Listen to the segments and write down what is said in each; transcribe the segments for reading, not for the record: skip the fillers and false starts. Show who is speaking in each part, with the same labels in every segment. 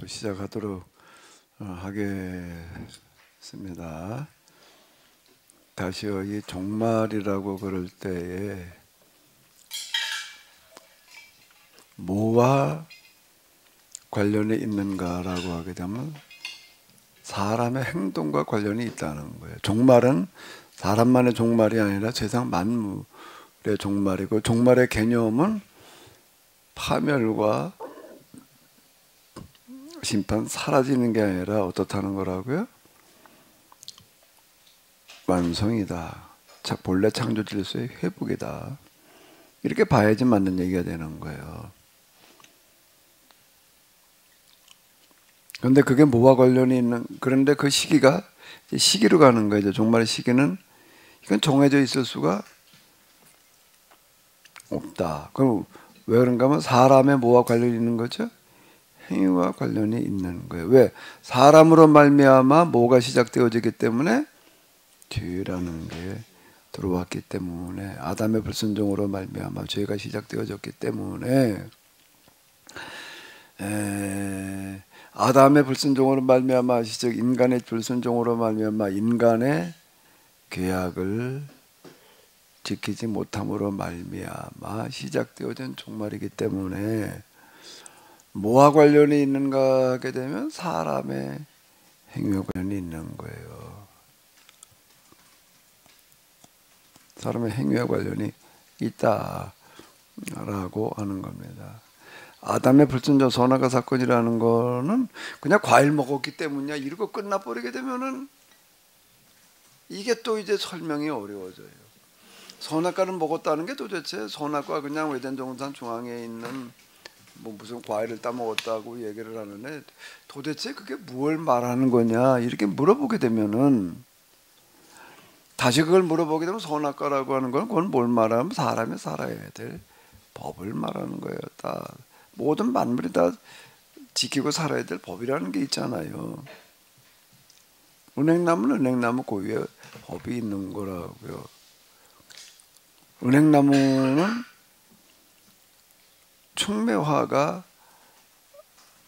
Speaker 1: 시작하도록 하겠습니다. 다시요, 이 종말이라고 그럴 때에 뭐와 관련이 있는가라고 하게 되면 사람의 행동과 관련이 있다는 거예요. 종말은 사람만의 종말이 아니라 세상 만물의 종말이고, 종말의 개념은 파멸과 심판, 사라지는 게 아니라 어떻다는 거라고요? 완성이다. 본래 창조 질서의 회복이다. 이렇게 봐야지 맞는 얘기가 되는 거예요. 그런데 그게 뭐와 관련이 있는, 그런데 그 시기가 시기로 가는 거예요. 종말의 시기는 이건 정해져 있을 수가 없다. 그럼 왜 그런가 하면 사람의 뭐와 관련이 있는 거죠? 행위와 관련이 있는 거예요. 왜? 사람으로 말미암아 뭐가 시작되어지기 때문에 죄라는 게 들어왔기 때문에, 아담의 불순종으로 말미암아 죄가 시작되어졌기 때문에, 아담의 불순종으로 말미암아 즉 인간의 불순종으로 말미암아 인간의 계약을 지키지 못함으로 말미암아 시작되어진 종말이기 때문에 뭐와 관련이 있는가 하게 되면 사람의 행위와 관련이 있는 거예요. 사람의 행위와 관련이 있다라고 하는 겁니다. 아담의 불순종 선악과 사건이라는 거는 그냥 과일 먹었기 때문이야 이러고 끝나버리게 되면은 이게 또 이제 설명이 어려워져요. 선악과를 먹었다는 게 도대체 선악과 그냥 에덴 동산 중앙에 있는 뭐 무슨 과일을 따 먹었다고 얘기를 하는데 도대체 그게 뭘 말하는 거냐 이렇게 물어보게 되면은, 다시 그걸 물어보게 되면 선악과라고 하는 건 그건 뭘 말하면 사람이 살아야 될 법을 말하는 거예요. 다 모든 만물이 다 지키고 살아야 될 법이라는 게 있잖아요. 은행나무는 은행나무 고유의 법이 있는 거라고요. 은행나무는 충매화가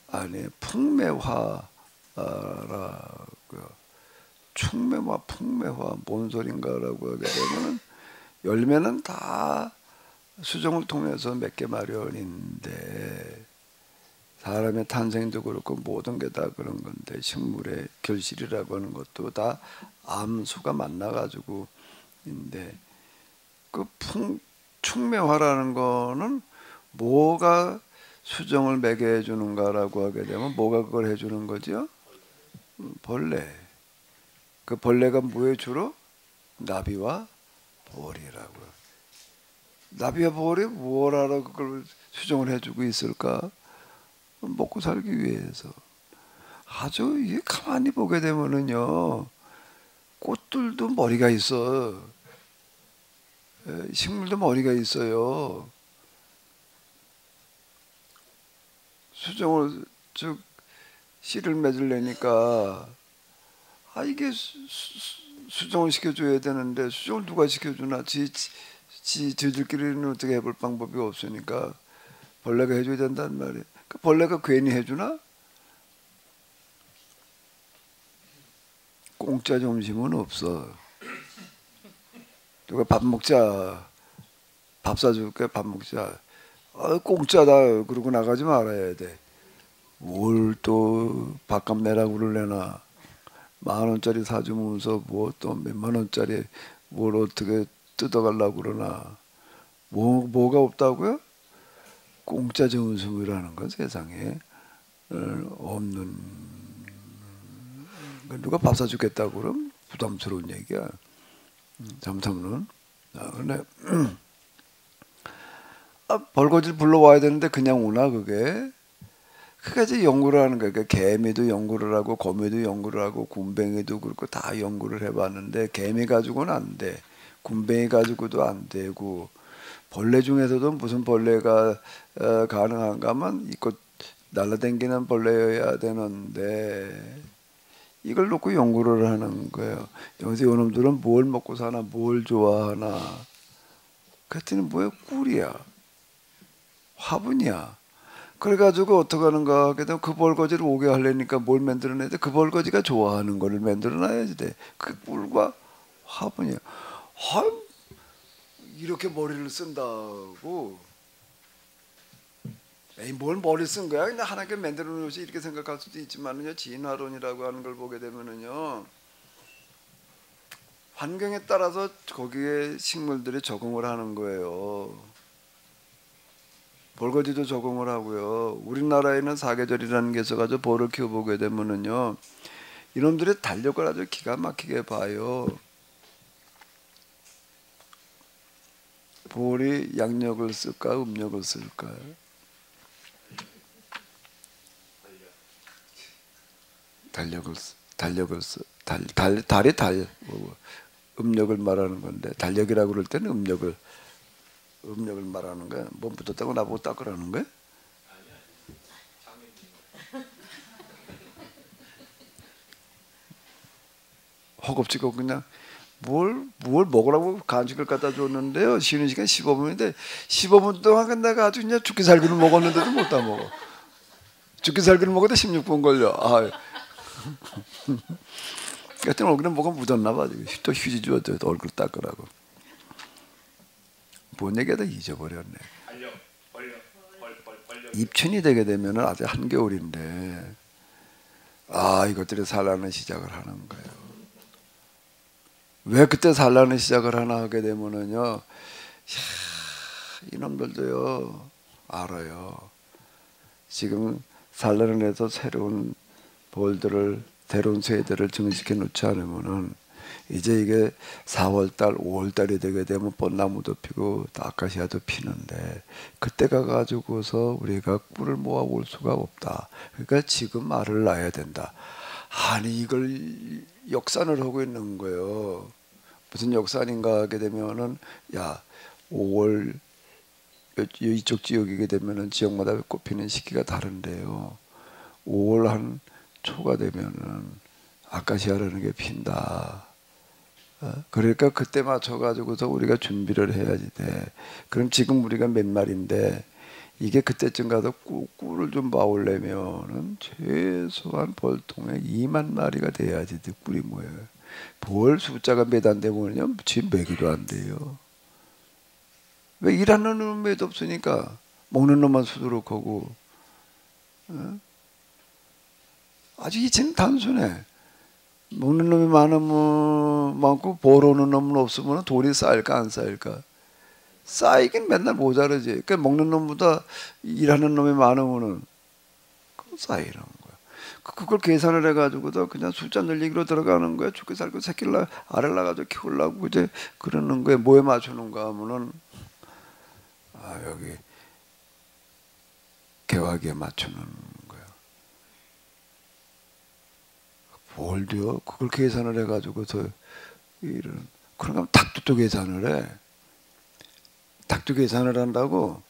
Speaker 1: 아니 풍매화라고요. 충매화, 풍매화 뭔 소린가라고 하게 되면은 열매는 다 수정을 통해서 맺게 마련인데, 사람의 탄생도 그렇고 모든 게 다 그런 건데, 식물의 결실이라고 하는 것도 다 암수가 만나가지고 인데, 그 충매화라는 거는 뭐가 수정을 맺게 해주는가라고 하게 되면 뭐가 그걸 해주는 거죠? 벌레. 그 벌레가 뭐에 주로? 나비와 벌이라고요. 나비와 벌이 뭘 하러 그걸 수정을 해주고 있을까? 먹고 살기 위해서. 아주 이게 가만히 보게 되면은요, 꽃들도 머리가 있어. 식물도 머리가 있어요. 수정을 즉 씨를 맺으려니까 이게 수정을 시켜줘야 되는데 수정을 누가 시켜주나? 지들끼리는 어떻게 해볼 방법이 없으니까 벌레가 해줘야 된단 말이에요. 그 벌레가 괜히 해주나? 공짜 점심은 없어. 누가 밥 먹자, 밥 사줄게, 밥 먹자. 공짜다 그러고 나가지 말아야 돼. 뭘 또 밥값 내라고 그러려나. 10,000원짜리 사주면서 뭐 또 몇만 원짜리 뭘 어떻게 뜯어가려고 그러나. 뭐가 없다고요? 공짜 점심이라는 건 세상에 없는. 누가 밥 사주겠다고 그러면 부담스러운 얘기야. 잠깐은. 근데 벌거지를 불러와야 되는데 그냥 오나 그게? 그게 이제 연구를 하는 거예요. 그러니까 개미도 연구를 하고 거미도 연구를 하고 굼벵이도 그렇고 다 연구를 해봤는데 개미 가지고는 안 돼. 굼벵이 가지고도 안 되고, 벌레 중에서도 무슨 벌레가 가능한가 하면 이거 날아다니는 벌레여야 되는데 이걸 놓고 연구를 하는 거예요. 여기서 이놈들은 뭘 먹고 사나, 뭘 좋아하나. 그랬더니 뭐야? 꿀이야, 화분이야. 그래가지고 어떻게 하는가 하게 되면 그 벌거지를 오게 하려니까 뭘 만들어내야 돼? 그 벌거지가 좋아하는 거를 만들어놔야지 돼. 그 꿀과 화분이야. 이렇게 머리를 쓴다고. 에이, 뭘 머리 쓴 거야? 그냥 하나님께 만들어 놓으시 이렇게 생각할 수도 있지만은요, 진화론이라고 하는 걸 보게 되면은요, 환경에 따라서 거기에 식물들이 적응을 하는 거예요. 벌거지도 적응을 하고요. 우리나라에는 사계절이라는 게 있어가지고 벌을 키워보게 되면은요, 이놈들의 달력을 아주 기가 막히게 봐요. 벌이 양력을 쓸까, 음력을 쓸까? 달이 음력을 말하는 건데, 달력이라고 그럴 때는 음력을 말하는 거야. 뭐 묻었다고 나보고 닦으라는 거야? 허겁지겁 그냥 뭘 먹으라고 간식을 갖다 줬는데요. 쉬는 시간 15분인데 15분 동안 내가 아주 그냥 죽기 살기를 먹었는데도 못 다 먹어. 죽기 살기를 먹어도 16분 걸려. 하여튼 얼굴에 뭐가 묻었나 봐. 또 휴지 주었죠. 얼굴 닦으라고. 뭔 얘기하다 잊어버렸네. 입춘이 되게 되면 아직 한겨울인데 이것들이 산란을 시작을 하는 거예요. 왜 그때 산란을 시작을 하나 하게 되면은요, 이놈들도요 알아요. 지금 산란을 해서 새로운 벌들을, 새로운 새들을 증식해 놓지 않으면은 이제 이게 4월달, 5월달이 되게 되면 벚나무도 피고 아카시아도 피는데 그때 가가지고서 우리가 꿀을 모아올 수가 없다. 그러니까 지금 알을 낳아야 된다. 아니 이걸 역산을 하고 있는 거예요. 무슨 역산인가 하게 되면은 5월 이쪽 지역이게 되면은 지역마다 꽃피는 시기가 다른데요. 5월 한 초가 되면은 아카시아라는 게 핀다. 그러니까 그때 맞춰가지고서 우리가 준비를 해야지 돼. 그럼 지금 우리가 몇 마리인데 이게 그때쯤 가서 꿀을 좀 봐오려면은 최소한 벌통에 2만 마리가 돼야지 꿀이 모여요. 벌 숫자가 몇 안 되면요 지금 매기도 안 돼요. 왜 일하는 놈은 몇 없으니까 먹는 놈만 수두룩하고. 아주 이치는 단순해. 먹는 놈이 많고 벌어오는 놈은 없으면 돈이 쌓일까 안 쌓일까? 쌓이긴 맨날 모자르지. 그러니까 먹는 놈보다 일하는 놈이 많으면은 쌓이는 거야. 그걸 계산을 해가지고도 그냥 숫자 늘리기로 들어가는 거야. 죽게 살고 새끼를 알을 낳아가지고 키우려고 이제 그러는 거야. 뭐에 맞추는가 하면은 여기 개화기에 맞추는 거야. 뭘요? 그걸 계산을 해가지고서 이런. 그러면 닭도 또 계산을 해. 닭도 계산을 한다고.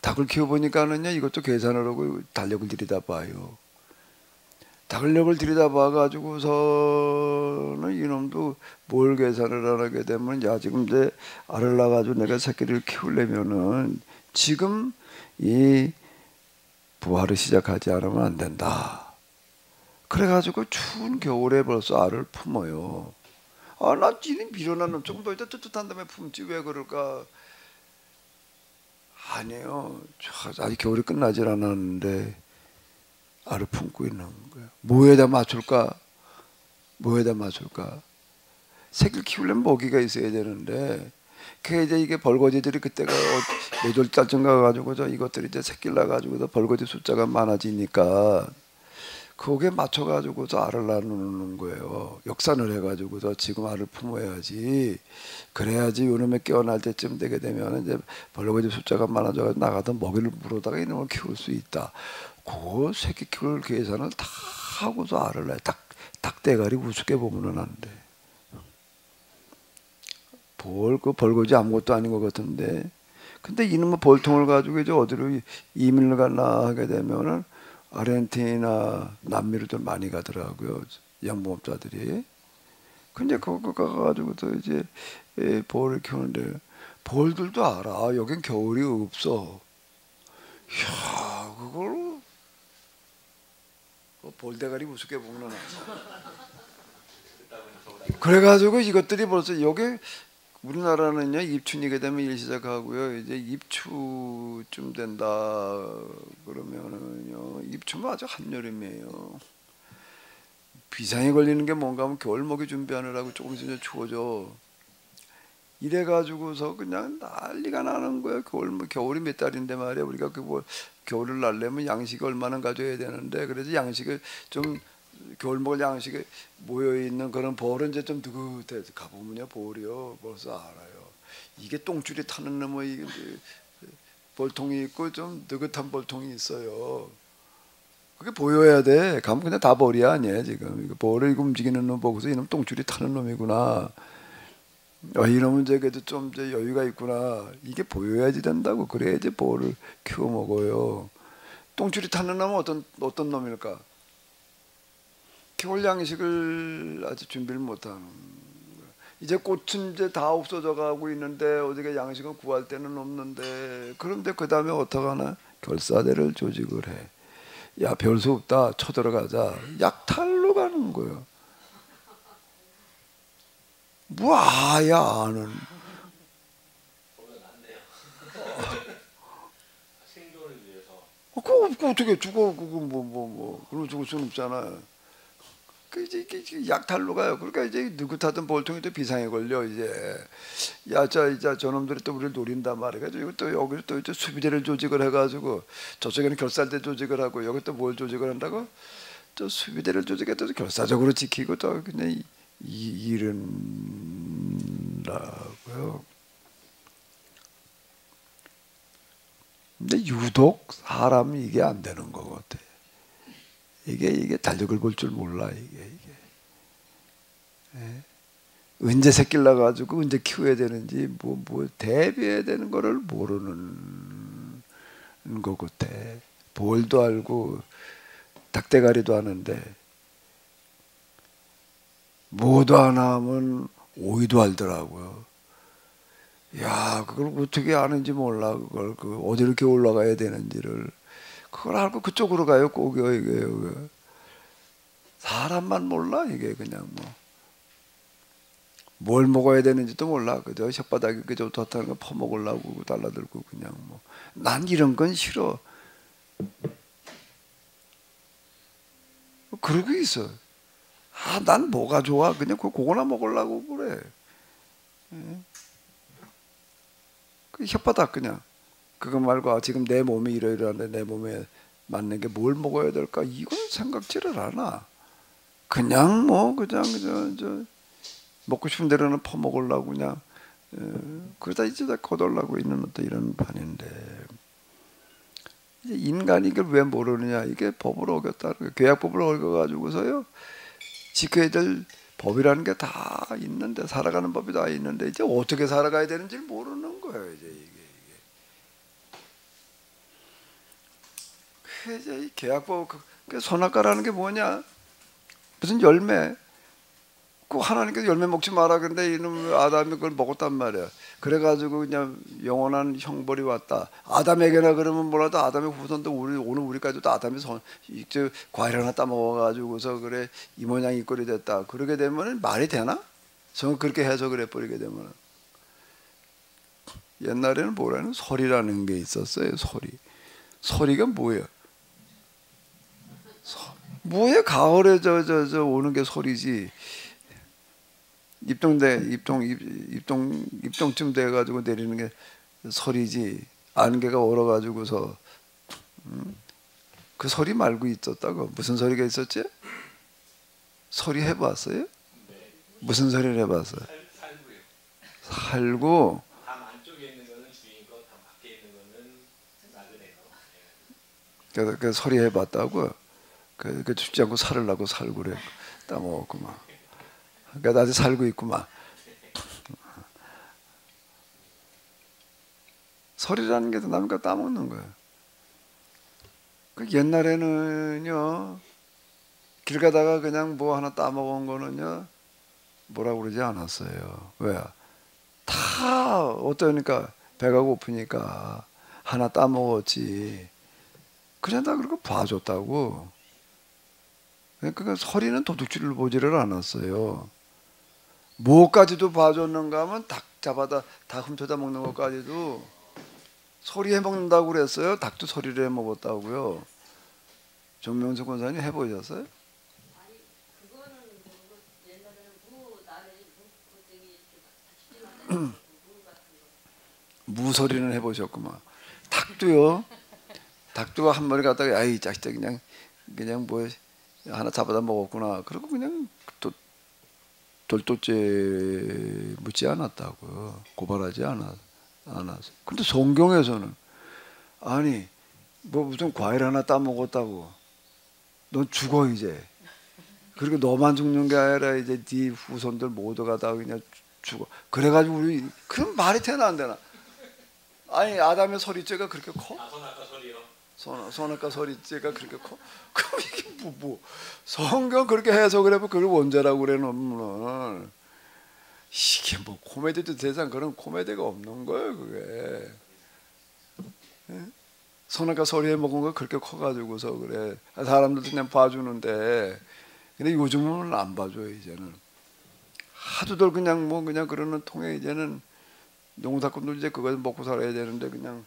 Speaker 1: 닭을 키워보니까는요 이것도 계산을 하고 달력을 들여다봐요. 달력을 들여다봐가지고서는 이놈도 뭘 계산을 안 하게 되면 지금 이제 알을 낳아가지고 내가 새끼를 키우려면은 지금 이 부화를 시작하지 않으면 안 된다. 그래가지고 추운 겨울에 벌써 알을 품어요. 나 찌는 미련한 조금 더 있다 뜨뜻한 다음에 품지 왜 그럴까? 아니에요. 아직 겨울이 끝나질 않았는데 알을 품고 있는 거예요. 뭐에다 맞출까? 새끼를 키우려면 먹이가 있어야 되는데 이제 이게 벌거지들이 그때가 매졸달쯤 가가지고서 이것들이 이제 새끼를 낳아가지고서 벌거지 숫자가 많아지니까 거기에 맞춰가지고서 알을 낳는 거예요. 역산을 해가지고서 지금 알을 품어야지. 그래야지 요놈에 깨어날 때쯤 되게 되면 이제 벌거지 숫자가 많아져가지고 나가서 먹이를 물어다가 이놈을 키울 수 있다. 그 새끼 키울 계산을 다 하고서 알을 낳아요. 닭 대가리 우습게 보면은 안 돼. 그 벌거지 아무것도 아닌 것 같은데. 근데 이놈의 벌통을 가지고 이제 어디로 이민을 가나 하게 되면은 아르헨티나, 남미로 좀 많이 가더라고요. 양봉업자들이. 근데 거기 가가지고서 이제 벌을 키우는데 벌들도 알아. 여긴 겨울이 없어. 이야, 그걸 볼대가리 우습게 보면 그래가지고 이것들이 벌써 여기 우리나라는요 입춘이게 되면 일 시작하고요 이제 입추쯤 된다 그러면은요 입추면 아주 한여름이에요. 비상이 걸리는 게 뭔가 하면 겨울 먹이 준비하느라고 조금씩 이제 추워져. 이래가지고서 그냥 난리가 나는 거야. 겨울이 몇 달인데 말이야. 우리가 겨울을 날려면 양식이 얼마나 가져야 되는데 그래서 양식을 좀 겨울 먹을 양식에 모여 있는 그런 볼은 이제 좀 느긋해 가보면요 볼이요 벌써 알아요. 이게 똥줄이 타는 놈의 볼통이 있고 좀 느긋한 볼통이 있어요. 그게 보여야 돼. 가면 그냥 다 볼이 아니야 지금. 볼을 움직이는 놈 보고서 이놈 똥줄이 타는 놈이구나. 이놈은 이제 그래도 좀 이제 여유가 있구나. 이게 보여야지 된다고. 그래야지 볼을 키워 먹어요. 똥줄이 타는 놈은 어떤 놈일까? 겨울 양식을 아직 준비를 못하는. 이제 꽃은 이제 다 없어져 가고 있는데 어디가 양식을 구할 데는 없는데 그런데 그 다음에 어떡하나? 결사대를 조직을 해. 야 별 수 없다. 쳐들어가자. 약탈로 가는 거예요. 뭐 아야 아는.
Speaker 2: 생존을 위해서.
Speaker 1: 그거 어떻게 죽어? 그거 그럼 죽을 수는 없잖아. 그 이제 약탈로 가요. 그러니까 이제 느긋하던 볼통이 또 비상에 걸려 이제. 이제 저놈들이 또 우리를 노린단 말이야. 그래서 또 여기 또 이제 수비대를 조직을 해가지고 저쪽에는 결사대 조직을 하고 여기 또 뭘 조직을 한다고? 또 수비대를 조직해서 결사적으로 지키고 또 그냥 이른다고요. 근데 유독 사람이 이게 안 되는 것 같아. 이게 달력을 볼 줄 몰라 이게. 예? 언제 새끼를 낳아가지고 언제 키워야 되는지 뭐 대비해야 되는 거를 모르는 것 같아. 볼도 알고 닭대가리도 아는데 뭐도 안 하면 오이도 알더라고요. 야 그걸 어떻게 아는지 몰라. 그걸 어디 이렇게 올라가야 되는지를 그걸 알고 그쪽으로 가요. 꼭요 이게 사람만 몰라 이게 그냥 뭘 먹어야 되는지도 몰라. 그저 혓바닥이 그저 좋다는 거 퍼먹으려고 달라들고 그냥 난 이런 건 싫어. 그러고 있어. 난 뭐가 좋아? 그냥 그거나 먹으려고 그래. 그 혓바닥 그냥 그거 말고 지금 내 몸이 이러이러한데 내 몸에 맞는 게 뭘 먹어야 될까? 이건 생각지를 않아. 그냥 그냥 저 먹고 싶은 대로는 퍼먹으려고 그냥 그러다 이제 다 거덜나고 있는 어떤 이런 판인데 이제 인간이 이걸 왜 모르느냐? 이게 법을 어겼다는 거예요. 계약법을 어겨가지고서요 지켜야 될 법이라는 게 다 있는데 살아가는 법이 다 있는데 이제 어떻게 살아가야 되는지 모르는 거예요. 이제 이제 이 계약법 그 선악과라는 게 뭐냐? 무슨 열매? 그 하나님께서 열매 먹지 마라 근데 이놈 아담이 그걸 먹었단 말이야. 그래가지고 그냥 영원한 형벌이 왔다. 아담에게나 그러면 몰라도 아담의 후손도 오늘 우리까지도 아담이 과일 하나 따먹어가지고서 그래 이 모양 이 꼴이 됐다. 그러게 되면 말이 되나? 저는 그렇게 해석을 해버리게 되면 옛날에는 뭐라는 설이라는 게 있었어요. 설이가 뭐예요? 뭐야 가을에 저 오는 게 설이지. 입동쯤 돼가지고 내리는 게 설이지. 안개가 얼어가지고서 그 설이 말고 있었다고. 무슨 설이가 있었지? 설이 해봤어요? 무슨 설이를 해봤어요? 살구.
Speaker 2: 담 안쪽에 있는 거는 주인 거, 담 밖에 있는 거는 나그네 거.
Speaker 1: 그래서 그 설이 해봤다고. 그 죽지 않고 살으려고 살구를 따먹었구만. 그러니까 아직 살고 있구만. 설이라는 게 남과 따먹는 거예요. 그 옛날에는요 길 가다가 그냥 뭐 하나 따먹은 거는요 뭐라고 그러지 않았어요. 왜? 다 어떠니까 배가 고프니까 하나 따먹었지. 그냥 다 그렇게 봐줬다고. 그러니까 서리는 도둑질을 보지를 않았어요. 뭐까지도 봐줬는가 하면 닭 잡아다 닭 훔쳐다 먹는 것까지도 서리 해먹는다고 그랬어요. 닭도 서리를 해먹었다고요. 정명수 권사님 해보셨어요?
Speaker 3: 아니 그거는 모르고 옛날에는 무 나래 무 껍데기 이렇게 다치지 말라고 무 같은 거.
Speaker 1: 무서리는 해보셨구만. 닭도요. 닭도 한 마리 갖다가 아이 자식들 그냥 뭐 하나 잡아다 먹었구나. 그리고 그냥 또 돌도죄 묻지 않았다고요. 고발하지 않았어. 근데 성경에서는 아니 뭐 무슨 과일 하나 따 먹었다고 넌 죽어 이제. 그리고 너만 죽는 게 아니라 이제 네 후손들 모두가 다 그냥 죽어. 그래가지고 우리 그럼 말이 되나 안 되나? 아니 아담의 서리죄가 그렇게 커?
Speaker 2: 선악과 서리요.
Speaker 1: 선악과 서리죄가 그렇게 커? 그럼 이게 뭐 성경 그렇게 해석을 해보면 그걸 원죄라고 그래 놓으면 이게 뭐 코미디도 세상 그런 코미디가 없는 거예요 그게. 예? 선악과 서리에 먹은 거 그렇게 커가지고서 그래. 사람들도 그냥 봐주는데 근데 요즘은 안 봐줘요 이제는. 하도들 그냥 뭐 그냥 그러는 통에 이제는 농사꾼도 이제 그거 먹고 살아야 되는데 그냥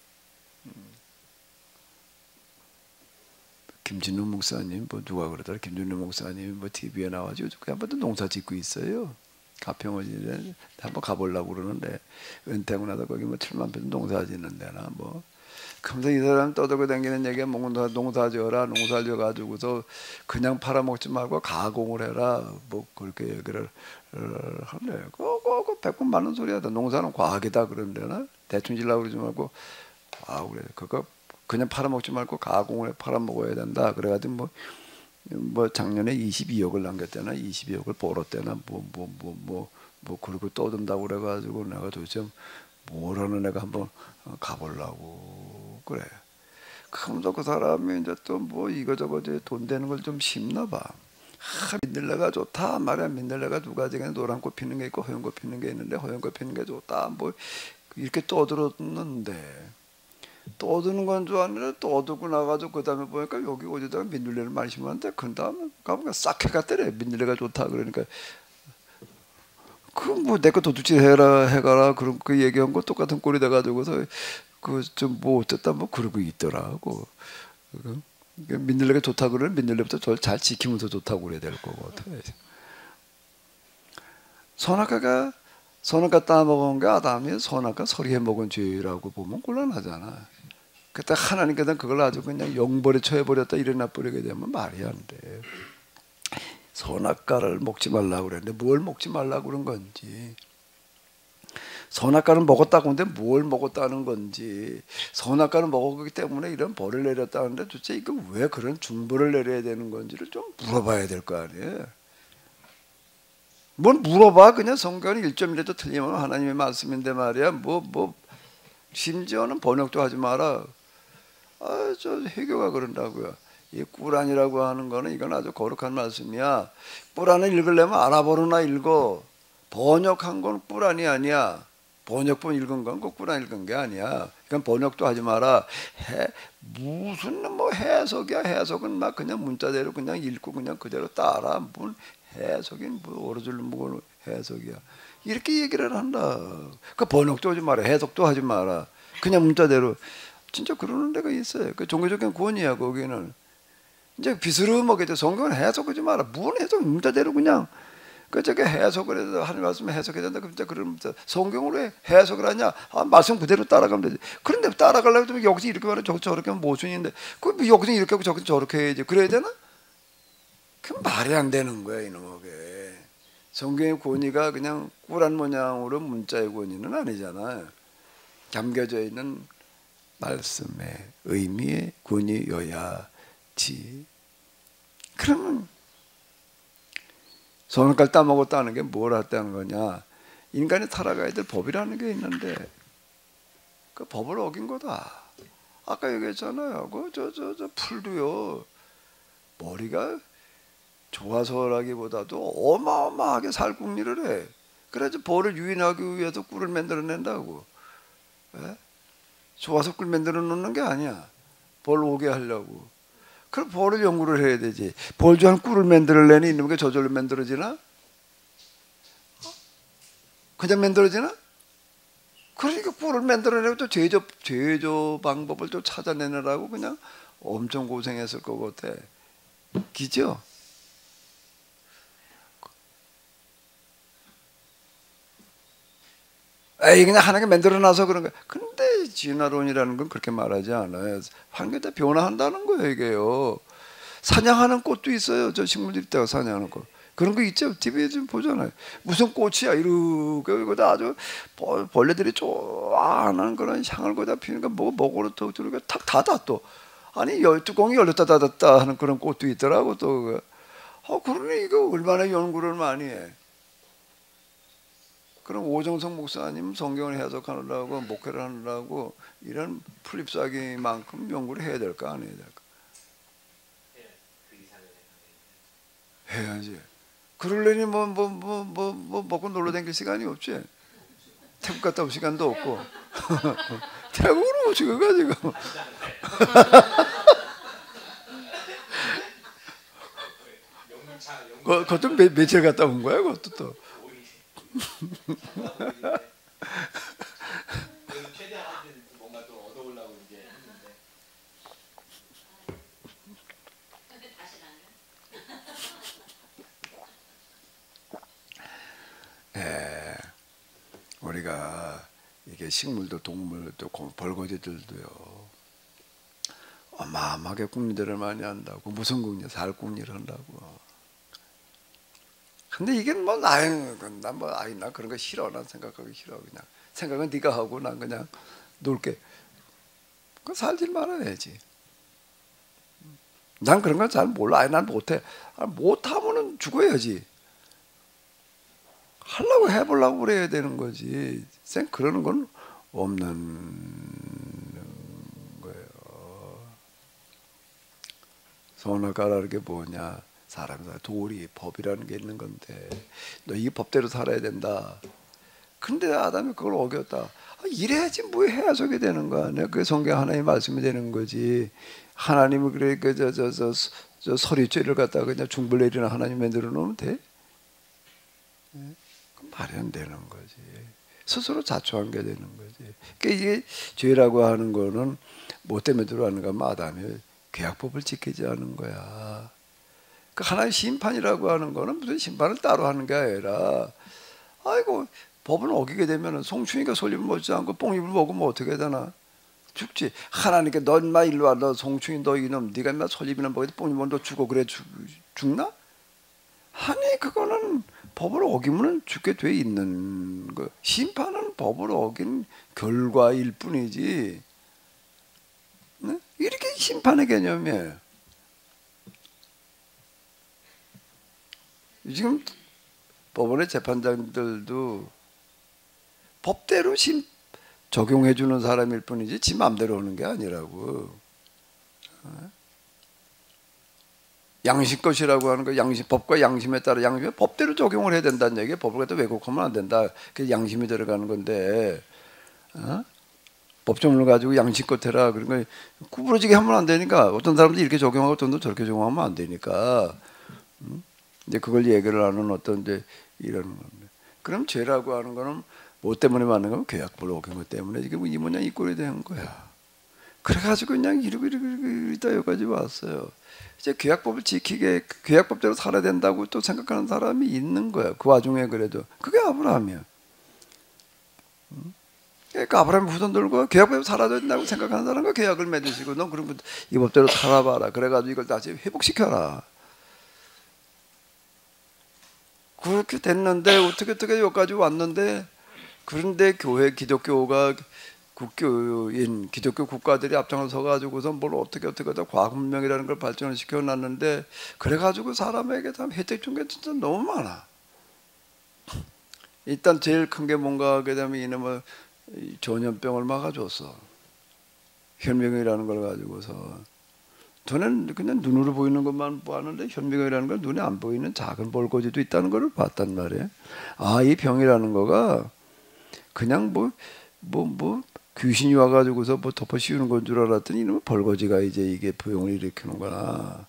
Speaker 1: 김진우 목사님 뭐 누가 그러더라. 김진우 목사님 뭐 TV에 나와가지고 그냥 한번 농사 짓고 있어요. 가평원에 한번 가보려고 그러는데 은퇴하고 나서 거기 뭐 7만 평 농사 짓는 데나 뭐 그러면서 이 사람 떠들고 다니는 얘기가 농사 지어라. 농사 지어가지고서 그냥 팔아먹지 말고 가공을 해라. 뭐 그렇게 얘기를 하네. 그거 100번 많은 소리야. 농사는 과학이다 그런데나 대충 지려고 그러지 말고 그래 그거 그냥 팔아먹지 말고 가공을 해 팔아먹어야 된다. 그래가지고 뭐 작년에 22억을 남겼대나 22억을 벌었대나 뭐 그리고 떠든다고 그래가지고 내가 도대체 뭐라는 애가 한번 가보려고 그래. 그러면서 그 사람이 이제 또 뭐 이거저거 돈 되는 걸 좀 심나 봐. 민들레가 좋다 말이야. 민들레가 두 가지가 노란꽃 피는 게 있고 허연꽃 피는 게 있는데 허연꽃 피는 게 좋다 뭐 이렇게 떠들었는데 떠드는 건 줄 아는데 떠들고 나가지고 그 다음에 보니까 여기 어디다가 민들레를 많이 심었는데 그 다음에 가보니까 싹해 갔더래. 민들레가 좋다 그러니까 그 뭐 내 거 도둑질 해가라 그런 그 얘기한 거 똑같은 꼴이 돼가지고서 그 좀 뭐 어쨌다 뭐 그러고 있더라고. 민들레가 좋다 그러면 민들레부터 저를 잘 지키면서 좋다고 그래야 될 거고. 선악과 따먹은 게 아담이 선악과 서리해 먹은 죄라고 보면 곤란하잖아. 그때 하나님께서 그걸 아주 그냥 영벌에 처해버렸다 일어나 버리게 되면 말이 안 돼. 선악과를 먹지 말라고 그랬는데 뭘 먹지 말라고 그런 건지, 선악과를 먹었다고 하는데 뭘 먹었다는 건지, 선악과를 먹었기 때문에 이런 벌을 내렸다는데 도대체 이거 왜 그런 중벌을 내려야 되는 건지를 좀 물어봐야 될 거 아니에요. 뭘 물어봐. 그냥 성경이 1점이라도 틀리면 하나님의 말씀인데 말이야. 심지어는 번역도 하지 마라. 저 해교가 그런다고요. 이 꾸란이라고 하는 거는 이건 아주 거룩한 말씀이야. 꾸란을 읽으려면 아랍어로나 읽어. 번역한 건 꾸란이 아니야. 번역본 읽은 건 그 꾸란 읽은 게 아니야. 그러니까 번역도 하지 마라. 무슨 뭐 해석이야. 해석은 막 그냥 문자대로 그냥 읽고 그냥 그대로 따라. 뭔 해석인 뭐 오로줄로 뭐 해석이야. 이렇게 얘기를 한다. 그 번역도 하지 마라. 해석도 하지 마라. 그냥 문자대로. 진짜 그러는 데가 있어요. 그 종교적인 권위야 거기는. 이제 비스름하게 성경은 해석하지 마라. 뭔 해석 문자대로 그냥 저게 해석을 해서 하나님 말씀 해석해야 된다. 그러면 성경으로 왜 해석을 하냐? 말씀 그대로 따라가면 되지. 그런데 따라가려고 하면 여기서 이렇게 말하면 저기서 저렇게 하면 모순인데 그 여기서 이렇게 하고 저기서 저렇게 해야지. 그래야 되나? 그 말이 안 되는 거야 이놈에게. 성경의 권위가 그냥 꾸란 모양으로 문자의 권위는 아니잖아요. 담겨져 있는 말씀의 의미의 권위여야지. 그러면 선악과를 따먹었다는 게 뭘 했다는 거냐? 인간이 살아가야 될 법이라는 게 있는데 그 법을 어긴 거다. 아까 얘기했잖아요. 저 풀도요. 머리가 좋아서라기보다도 어마어마하게 살궁리를 해. 그래서 벌을 유인하기 위해서 꿀을 만들어낸다고. 예? 좋아서 꿀 만들어 놓는 게 아니야. 벌 오게 하려고. 그럼 벌을 연구를 해야 되지. 벌주한 꿀을 만들어내니 이놈의 저절로 만들어지나? 그냥 만들어지나? 그러니까 꿀을 만들어내고 또 제조 방법을 또 찾아내느라고 그냥 엄청 고생했을 것 같아. 기죠? 에이 그냥 하나님께 만들어놔서 그런 거야. 근데 진화론이라는 건 그렇게 말하지 않아요. 환경에 따라 변화한다는 거예요 이게요. 사냥하는 꽃도 있어요. 저 식물들 있다가 사냥하는 꽃. 그런 거 있죠. TV에 좀 보잖아요. 무슨 꽃이야 이렇게 거다 아주 벌레들이 좋아하는 그런 향을 거다 피우니까 뭐 목으로 또 들어가 탁 닫아 또. 아니 뚜껑이 열렸다 닫았다 하는 그런 꽃도 있더라고 또. 그러니 이거 얼마나 연구를 많이 해. 그럼 오정성 목사님 성경을 해석하느라고 목회를 하느라고 이런 풀잎사기만큼 연구를 해야 될까 안 해야 될까? 해야지. 그러려니 뭐 먹고 놀러 다닐 시간이 없지. 태국 갔다 올 시간도 없고. 태국으로 오지 그가 지금. 그것도 며칠 갔다 온 거야 그것도 또.
Speaker 2: 최대한 뭔가 또 얻어오려고 이제 했는데
Speaker 3: 다시
Speaker 1: 나는. 우리가 이게 식물도 동물도 벌거지들도요 어마어마하게 궁리들을 많이 한다고. 무슨 궁리? 살궁리를 한다고. 근데 이게 뭐 나 그런 거 싫어. 난 생각하기 싫어. 그냥 생각은 네가 하고 난 그냥 놀게. 그 살지 말아야지. 난 그런 건 잘 몰라. 난 못해. 못하면은 죽어야지. 하려고 해보려고 그래야 되는 거지. 그러는 건 없는 거예요. 선악과라는 게 뭐냐? 사람이 도리, 법이라는 게 있는 건데 너 이 법대로 살아야 된다. 근데 아담이 그걸 어겼다. 이래야지 뭐 해야 저게 되는 거 아니야? 그게 성경 하나님의 말씀이 되는 거지. 하나님은 그래 저 서리죄를 갖다가 그냥 중불 내리는 하나님 만들어 놓으면 돼? 말이 안 되는 거지. 스스로 자초한 게 되는 거지. 그러니까 이게 죄라고 하는 거는 뭐 때문에 들어가는가 하면 아담이 계약법을 지키지 않은 거야. 그 하나의 심판이라고 하는 거는 무슨 심판을 따로 하는 게 아니라 아이고 법을 어기게 되면 송충이가 솔잎을 먹지 않고 뽕잎을 먹으면 어떻게 되나? 죽지. 하나님께 너 인마 일로 와. 너 송충이 너 이놈 네가 인마 솔잎이나 먹어도 뽕잎 먹으면 너 죽어. 그래 죽나? 아니 그거는 법을 어기면 죽게 돼 있는 거. 심판은 법을 어긴 결과일 뿐이지. 네? 이렇게 심판의 개념이에요. 지금 법원의 재판장들도 법대로 적용해 주는 사람일 뿐이지 지 마음대로 하는 게 아니라고. 양심것이라고 하는 거, 법과 양심에 따라 양심에 법대로 적용을 해야 된다는 얘기예요. 법을 갖다 왜곡하면 안 된다. 그게 양심이 들어가는 건데, 법조문을 가지고 양심껏 해라. 그런 거 구부러지게 하면 안 되니까. 어떤 사람들이 이렇게 적용하고 어떤 사람들은 저렇게 적용하면 안 되니까. 이제 그걸 얘기를 하는 어떤 이제 이런 건데. 그럼 죄라고 하는 거는 뭐 때문에 맞는 거면 계약법을 어긴 것 때문에 지금 이 모양 이 꼴이 된 거야. 그래가지고 그냥 이러다 여기까지 왔어요. 이제 계약법을 지키게 계약법대로 살아야 된다고 또 생각하는 사람이 있는 거야. 그 와중에 그래도 그게 아브라함이야. 그러니까 아브라함의 후손들과 계약법대로 살아야 된다고 생각하는 사람과 계약을 맺으시고 넌 그런 이 법대로 살아봐라. 그래가지고 이걸 다시 회복시켜라. 그렇게 됐는데 어떻게 여기까지 왔는데 그런데 교회 기독교가 국교인 기독교 국가들이 앞장을 서가지고서 뭘 어떻게 하다 과학 문명이라는 걸 발전을 시켜놨는데 그래가지고 사람에게 다 혜택 준 게 진짜 너무 많아. 일단 제일 큰 게 뭔가 하게 되면 이놈의 전염병을 막아줬어. 현미경이라는 걸 가지고서 저는 그냥 눈으로 보이는 것만 봤는데 현미경이라는 건 눈에 안 보이는 작은 벌거지도 있다는 걸 봤단 말이에요. 이 병이라는 거가 그냥 귀신이 와가지고서 뭐 덮어 씌우는 건 줄 알았더니 이놈의 벌거지가 이제 이게 부용을 일으키는구나.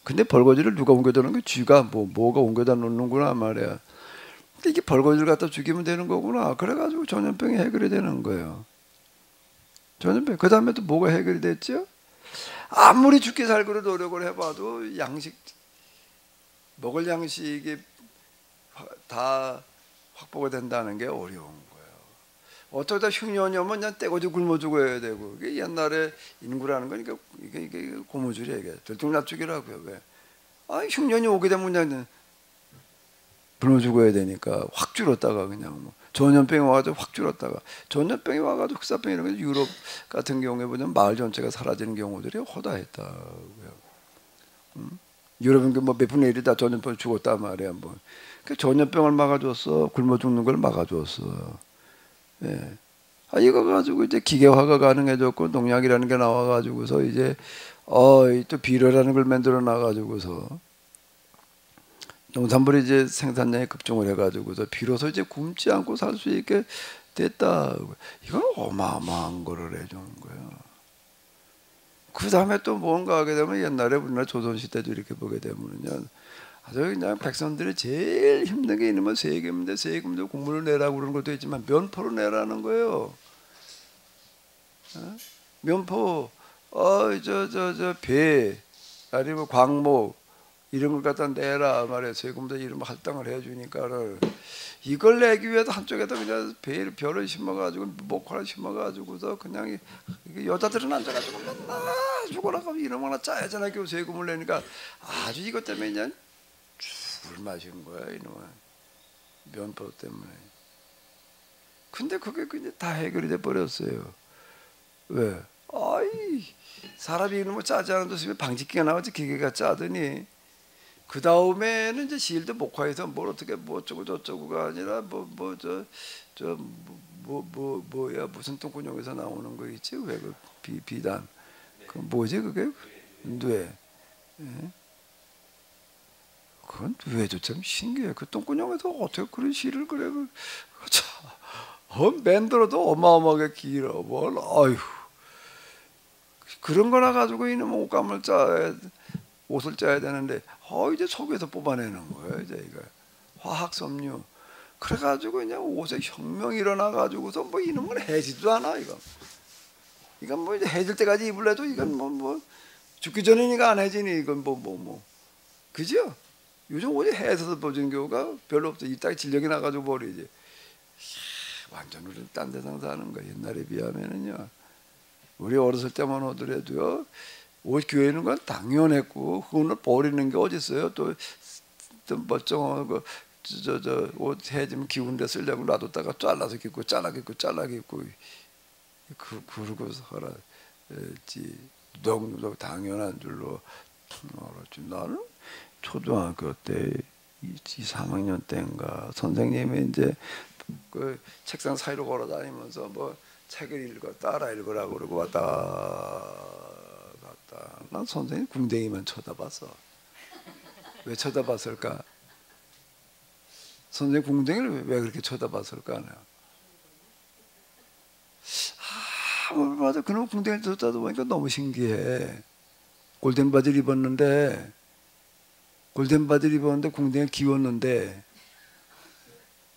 Speaker 1: 근데 벌거지를 누가 옮겨다 놓은 게 쥐가 뭐가 옮겨다 놓는구나 말이야. 근데 이게 벌거지를 갖다 죽이면 되는 거구나. 그래가지고 전염병이 해결이 되는 거예요. 전염병. 그 다음에 또 뭐가 해결이 됐죠? 아무리 죽기 살기로 노력을 해봐도 먹을 양식이 다 확보가 된다는 게 어려운 거예요. 어쩌다 흉년이 오면 그냥 떼거지 굶어 죽어야 되고, 이게 옛날에 인구라는 거니까 이게 고무줄이에요. 이게 들쭉날쭉이라고요. 왜? 흉년이 오게 되면 그냥 굶어 죽어야 되니까 확 줄었다가 그냥 뭐 전염병이 와가지고 확 줄었다가, 전염병이 와가지고 흑사병 이런 거 유럽 같은 경우에 보면 마을 전체가 사라지는 경우들이 허다했다고요. 유럽은 뭐 몇 분의 1이 다 전염병 죽었단 말이야. 뭐 그 전염병을 막아줬어. 굶어 죽는 걸 막아줬어. 예. 이거 가지고 이제 기계화가 가능해졌고 농약이라는 게 나와가지고서 이제 또 비료라는 걸 만들어 놔가지고서 농산물이 이제 생산량이 급증을 해가지고서 비로소 이제 굶지 않고 살 수 있게 됐다. 이건 어마어마한 거를 해주는 거예요. 그 다음에 또 뭔가 하게 되면 옛날에 우리나라 조선시대도 이렇게 보게 되면요, 아주 그냥 백성들이 제일 힘든 게 있는 세금인데 세금도 국물을 내라고 그러는 것도 있지만 면포를 내라는 거예요. 면포, 배, 아니면 광목 이런 걸 갖다 내라 말이야. 세금도 이런 할당을 해주니까를 이걸 내기 위해서 한쪽에다 그냥 별을 심어가지고 목화를 심어가지고서 그냥 여자들은 앉아가지고 맨날 죽어라 이런 거나 짜야잖아. 그 세금을 내니까 아주 이것 때문에 그냥 죽을 마신 거야 이놈은 면포 때문에. 근데 그게 그냥 다 해결이 돼 버렸어요. 왜? 사람이 이놈을 짜지 않은 데서 방직기가 나오지 기계가 짜더니 그 다음에는 이제 실도 목화에서 뭘 어떻게 뭐 어쩌고 저쩌고가 아니라 뭐야 무슨 똥구녕에서 나오는 거 있지? 왜 그 비단 그 뭐지 그게 뇌. 예? 그건 뇌도 참 신기해. 그 똥구녕에서 어떻게 그런 실을 그래? 만들어도 어마어마하게 길어. 뭘 아유 그런 거나 가지고 이놈 옷감을 옷을 짜야 되는데 이제 속에서 뽑아내는 거예요. 이제 이거 화학 섬유. 그래가지고 그냥 옷에 혁명이 일어나가지고서 뭐 이놈은 해지도 않아 이거. 이건 뭐 이제 해질 때까지 입을래도 이건 뭐 죽기 전이니까 안 해지니 이건 뭐 그죠? 요즘 옷이 해서도 보는 경우가 별로 없어. 이따 진력이 나가지고 버리지. 완전 우리는 딴 데서 사는 거야. 옛날에 비하면은요. 우리 어렸을 때만 하더라도요. 옷 교회는 건 당연했고 그거는 버리는 게 어디 있어요? 또 멀쩡하고 옷 해지면 기운데 쓰려고 놔뒀다가 잘라서 입고 그러고 살았지. 너무 당연한 줄로 알았지. 나는 초등학교 때 2, 3학년 때인가 선생님이 이제 그 책상 사이로 걸어 다니면서 뭐 책을 따라 읽으라고 그러고 왔다 갔다. 난 선생님 궁뎅이만 쳐다봤어. 왜 쳐다봤을까? 선생님 궁뎅이를 왜 그렇게 쳐다봤을까? 맞아. 그놈 궁뎅이를 쳐다보니까 너무 신기해. 골덴 바지를 입었는데 궁뎅이를 기웠는데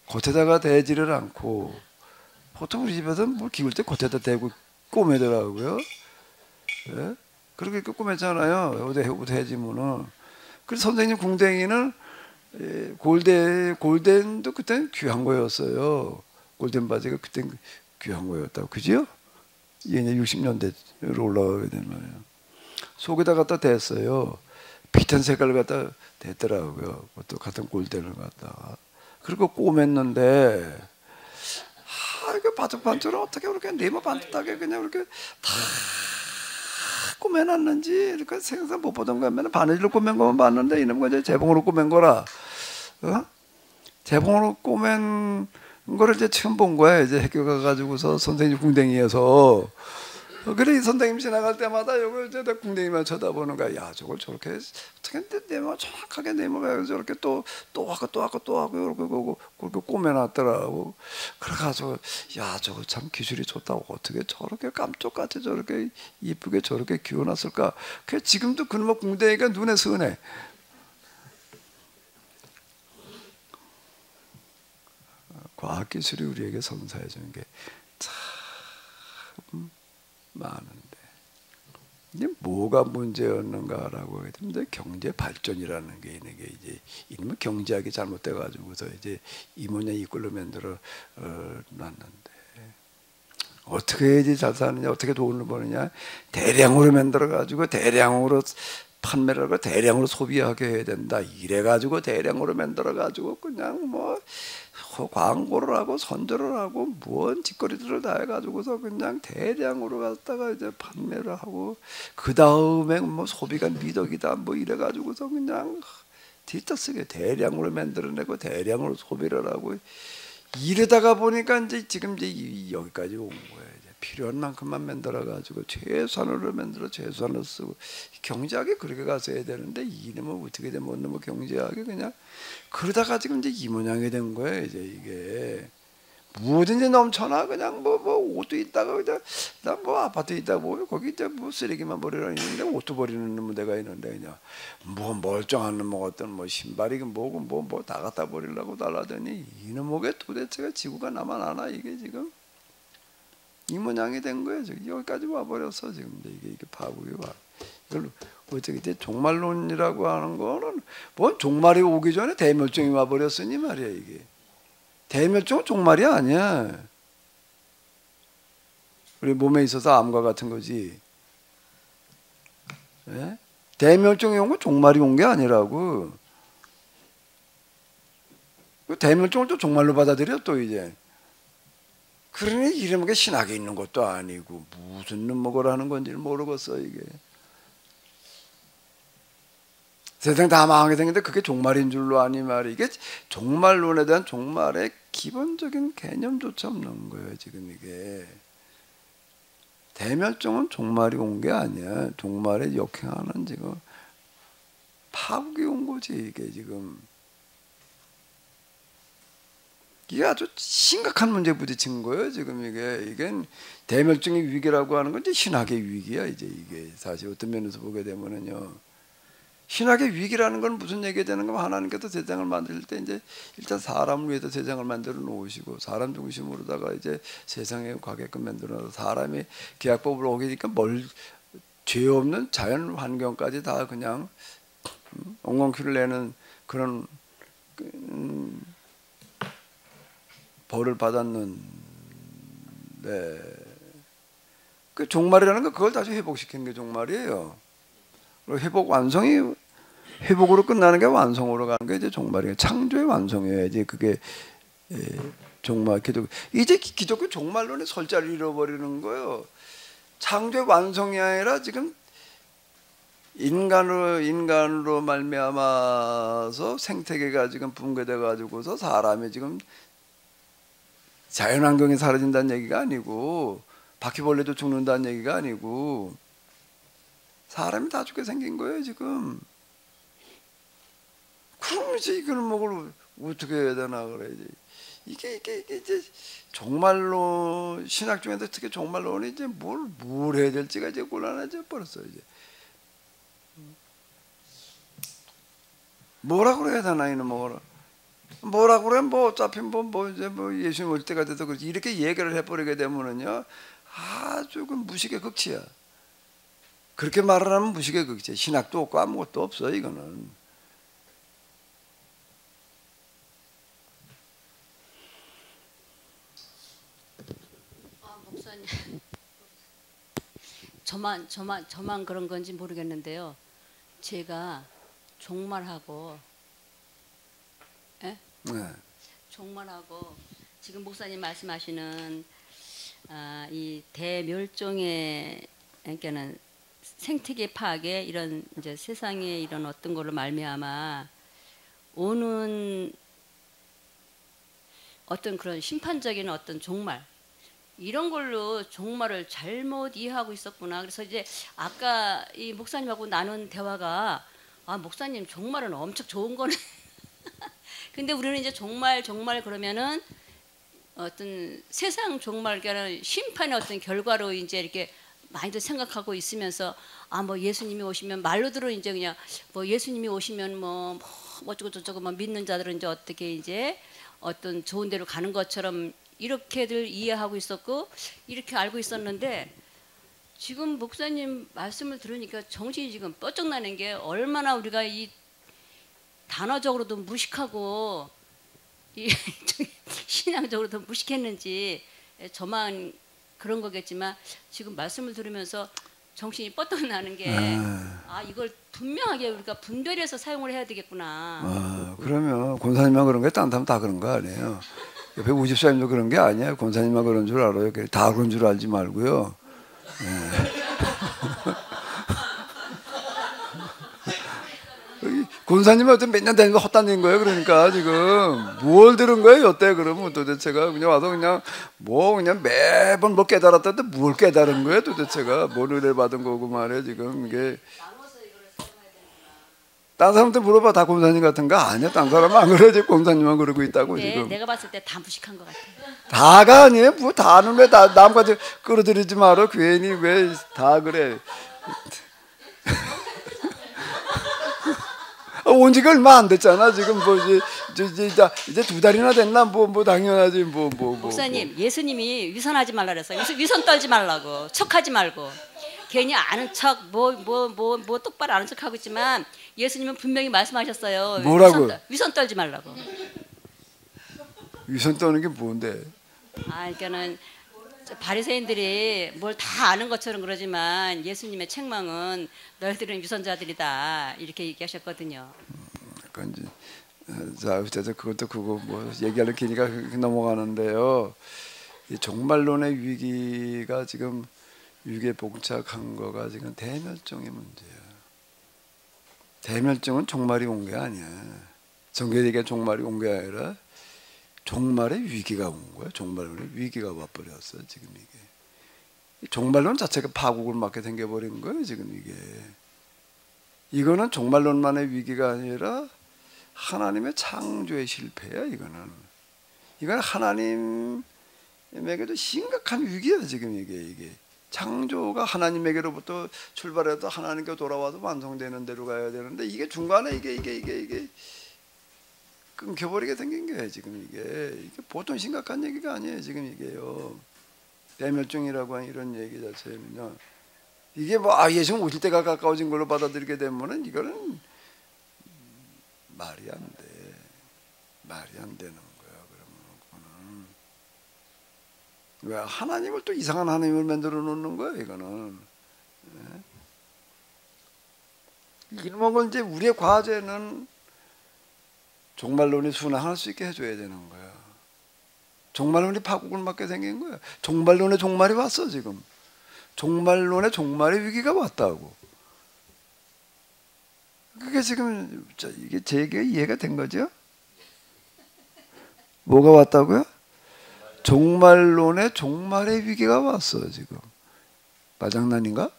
Speaker 1: 겉에다가 대지를 않고, 보통 우리 집에서는 뭘 기울 때 겉에다 대고 꼬매더라고요. 예? 그렇게 꼬매잖아요. 옷 해지면은. 그래서 선생님 궁뎅이는 골덴도 그때는 귀한 거였어요. 골덴 바지가 그때는 귀한 거였다고. 그죠? 이게 이제 60년대로 올라가게 되면 속에다 갖다 댔어요. 비슷한 색깔을 갖다 댔더라고요. 또 같은 골덴을 갖다가. 그리고 꼬맸는데 이거 바둑판처럼 어떻게 그렇게 네모 반듯하게 그냥 그렇게 다 꼬매놨는지 이렇게 생각 못 보던 거면 바느질로 꼬맨 거만 봤는데 이놈 거 이제 재봉으로 꼬맨 거라. 재봉으로 꼬맨 거를 이제 처음 본 거야. 이제 학교 가가지고서 선생님 궁뎅이에서 그래 이 선생님 지나갈 때마다 이걸 저 궁뎅이만 쳐다보는 거야. 야 저걸 저렇게 어떻게 네모 정확하게 네모가 저렇게 또 하고 또 하고 또 하고 그렇게 꼬매놨더라고. 그래가지고 야 저거 참 기술이 좋다고 어떻게 저렇게 깜짝같이 저렇게 이쁘게 저렇게 기워놨을까. 그 지금도 그놈의 궁뎅이가 눈에 스네. 과학기술이 우리에게 선사해 주는 게 참 많은데 이제 뭐가 문제였는가라고 하게 되면 경제 발전이라는 게 있는 게 이제 이놈의 경제학이 잘못돼 가지고서 이제 이 모양 이꼴로 만들어 놨는데 어떻게 해야지 잘 사느냐 어떻게 돈을 버느냐 대량으로 만들어 가지고 대량으로 판매를 하고 대량으로 소비하게 해야 된다. 이래 가지고 대량으로 만들어 가지고 그냥 뭐 광고를 하고 선전을 하고 무언 짓거리들을 다 해가지고서 그냥 대량으로 갖다가 이제 판매를 하고 그 다음에 뭐 소비가 미덕이다 뭐 이래가지고서 그냥 뒤따쓰게 대량으로 만들어내고 대량으로 소비를 하고 이러다가 보니까 이제 지금 이제 여기까지 온 거예요. 이제 필요한 만큼만 만들어 가지고 최소한으로 만들어 최소한으로 쓰고 경제학이 그렇게 가서 해야 되는데 이놈은 어떻게 되면 어느 경제학이 그냥 그러다가 지금 이제 이 모양이 된 거예요. 이제 이게 뭐든지 넘쳐나 그냥 뭐 옷도 있다가 그냥 뭐 아파트 있다 뭐 거기 이제 뭐 쓰레기만 버리러 있는데 옷도 버리는 데가 있는데 그냥 뭐 멀쩡한 놈 어떤 뭐 신발이 뭐고 뭐 다 갖다 버리려고 달라더니 이놈의 도대체가 지구가 남아나나 이게 지금 이 모양이 된 거예요. 지금 여기까지 와버렸어 지금 이게 파국이 와. 이걸 어떻게 이제 종말론이라고 하는 거는 뭐 종말이 오기 전에 대멸종이 와버렸으니 말이야 이게. 대멸종은 종말이 아니야. 우리 몸에 있어서 암과 같은 거지. 예? 대멸종이 온 건 종말이 온 게 아니라고. 대멸종을 또 종말로 받아들여 또 이제. 그러니 이런 게 신학에 있는 것도 아니고 무슨 놈먹으라 하는 건지를 모르겠어 이게. 세상 다 망하게 생겼는데 그게 종말인 줄로 아니 말이 이게 종말론에 대한 종말의 기본적인 개념조차 없는 거예요 지금 이게. 대멸종은 종말이 온 게 아니야. 종말에 역행하는 지금 파국이 온 거지 이게 지금. 이게 아주 심각한 문제에 부딪힌 거예요 지금 이게 대멸종의 위기라고 하는 건 이제 신학의 위기야 이제 이게 사실 어떤 면에서 보게 되면은요. 신학의 위기라는 건 무슨 얘기가 되는 거면 하나님께서 세상을 만들 때 이제 일단 사람을 위해서 세상을 만들어 놓으시고 사람 중심으로다가 이제 세상에 가게끔 만들어 사람이 계약법을 어기니까 죄 없는 자연 환경까지 다 그냥 엉겅퀴를 내는 그런 벌을 받았는데 그 종말이라는 거 그걸 다시 회복시키는 게 종말이에요. 회복 완성이 회복으로 끝나는 게 완성으로 가는 게 이제 종말이에요. 창조의 완성이어야지 그게 종말 기독교. 이제 기독교 종말론의 설자를 잃어버리는 거예요. 창조의 완성이 아니라 지금 인간으로 말미암아서 생태계가 지금 붕괴돼 가지고서 사람이 지금 자연환경이 사라진다는 얘기가 아니고 바퀴벌레도 죽는다는 얘기가 아니고 사람이 다 죽게 생긴 거예요 지금. 그럼 이제 이거는 뭘 어떻게 해야 되나 그래야지. 이게 이제 종말론 신학 중에서 특히 종말론이 이제 뭘 해야 될지가 이제 곤란해져 버렸어요 이제. 뭐라고 그래야 되나 이는 뭐라고 그래 뭐 어차피 이제 예수님 올 때가 돼서 그렇지 이렇게 얘기를 해버리게 되면은요 아주 그 무식의 극치야. 그렇게 말을 하면 무식의 극치야. 신학도 없고 아무것도 없어 이거는.
Speaker 3: 목사님, 저만 그런 건지 모르겠는데요. 제가 종말하고, 예?
Speaker 1: 네.
Speaker 3: 종말하고 지금 목사님 말씀하시는 이 대멸종의 그러니까는 생태계 파괴 이런 이제 세상에 이런 어떤 걸로 말미암아 오는 어떤 그런 심판적인 어떤 종말 이런 걸로 종말을 잘못 이해하고 있었구나. 그래서 이제 아까 이 목사님하고 나눈 대화가 아 목사님 종말은 엄청 좋은 거네. 근데 우리는 이제 종말 그러면은 어떤 세상 종말 그러니까 심판의 어떤 결과로 이제 이렇게 많이들 생각하고 있으면서 아 뭐 예수님이 오시면 말로들은 이제 그냥 뭐 예수님이 오시면 뭐 어쩌고 저쩌고 뭐 믿는 자들은 이제 어떻게 이제 어떤 좋은 데로 가는 것처럼 이렇게들 이해하고 있었고 이렇게 알고 있었는데 지금 목사님 말씀을 들으니까 정신이 지금 뻗쩍 나는 게 얼마나 우리가 이 단어적으로도 무식하고 이 신앙적으로도 무식했는지 저만 그런 거겠지만 지금 말씀을 들으면서 정신이 뻗떡 나는 게 아 이걸 분명하게 우리가 분별해서 사용을 해야 되겠구나.
Speaker 1: 그러면 권사님만 그런 게 딴 사람 다 그런 거 아니에요. 옆에 우집사님도 그런 게 아니에요. 권사님만 그런 줄 알아요. 다 그런 줄 알지 말고요. 권사님은 어떤 몇 년 다니면서 헛다닌 거예요. 그러니까 지금 뭘 들은 거예요? 여태 그러면 도대체가 그냥 와서 그냥 뭐 그냥 매번 뭐 깨달았다는데 뭘 깨달은 거예요? 도대체가 뭘 은혜 받은 거고 말이에요. 지금 이게 딴 사람한테 물어봐. 다 권사님 같은 거 아니야. 딴 사람은 안 그러지. 권사님만 그러고 있다고
Speaker 3: 네,
Speaker 1: 지금.
Speaker 3: 내가 봤을 때 다 무식한 것 같아.
Speaker 1: 다가 아니에요. 뭐 다는 왜 다 남까지 끌어들이지 말아. 괜히 왜 다 그래. 온 지가 얼마 안 됐잖아. 지금 뭐 이제 2달이나 됐나? 뭐 당연하지.
Speaker 3: 목사님, 예수님이 위선하지 말라 그랬어요. 위선 떨지 말라고. 척하지 말고. 괜히 아는 척, 뭐 똑바로 아는 척 하고 있지만 예수님은 분명히 말씀하셨어요.
Speaker 1: 뭐라고?
Speaker 3: 위선 떨지 말라고.
Speaker 1: 위선 떠는 게 뭔데?
Speaker 3: 아, 그러니까는 바리새인들이 뭘 다 아는 것처럼 그러지만 예수님의 책망은 너희들은 위선자들이다 이렇게 얘기하셨거든요.
Speaker 1: 그러니까 이제 자, 어쨌든 그것도 그거 뭐 얘기하는 기니까 넘어가는데요. 이 종말론의 위기가 지금 위기에 봉착한 거가 지금 대멸종의 문제예요. 대멸종은 종말이 온 게 아니야. 정교되게 종말이 온 게 아니라 종말의 위기가 온 거야. 종말론의 위기가 와버렸어. 지금 이게 종말론 자체가 파국을 맞게 생겨버린 거예요. 지금 이거는 종말론만의 위기가 아니라 하나님의 창조의 실패야. 이건 하나님에게도 심각한 위기야. 지금 이게 창조가 하나님에게로부터 출발해서 하나님께 돌아와서 완성되는 대로 가야 되는데 이게 중간에 이게 끊겨버리게 생긴 거예요. 지금 이게 보통 심각한 얘기가 아니에요. 지금 이게요. 대멸종이라고 하는 이런 얘기 자체는요. 이게 뭐 예수님 오실 때가 가까워진 걸로 받아들이게 되면은 이거는 말이 안 되는 거야. 그러면 왜 하나님을 또 이상한 하나님을 만들어 놓는 거야? 이거는 이런 걸 이제 우리의 과제는 종말론이 순항할 수 있게 해줘야 되는 거야. 종말론이 파국을 맞게 생긴 거야. 종말론의 종말이 왔어. 지금 종말론의 종말의 위기가 왔다고. 그게 지금 이게 제게 이해가 된 거죠? 뭐가 왔다고요? 종말론의 종말의 위기가 왔어. 지금 마장난인가?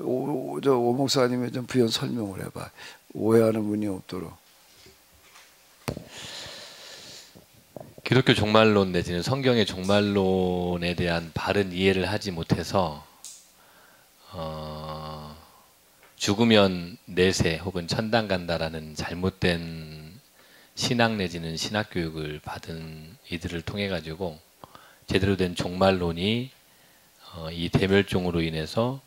Speaker 1: 오 목사님이 좀 부연 설명을 해봐. 오해하는 분이 없도록.
Speaker 2: 기독교 종말론 내지는 성경의 종말론에 대한 바른 이해를 하지 못해서 죽으면 내세 혹은 천당 간다라는 잘못된 신앙 내지는 신학 교육을 받은 이들을 통해 가지고 제대로 된 종말론이 이 대멸종으로 인해서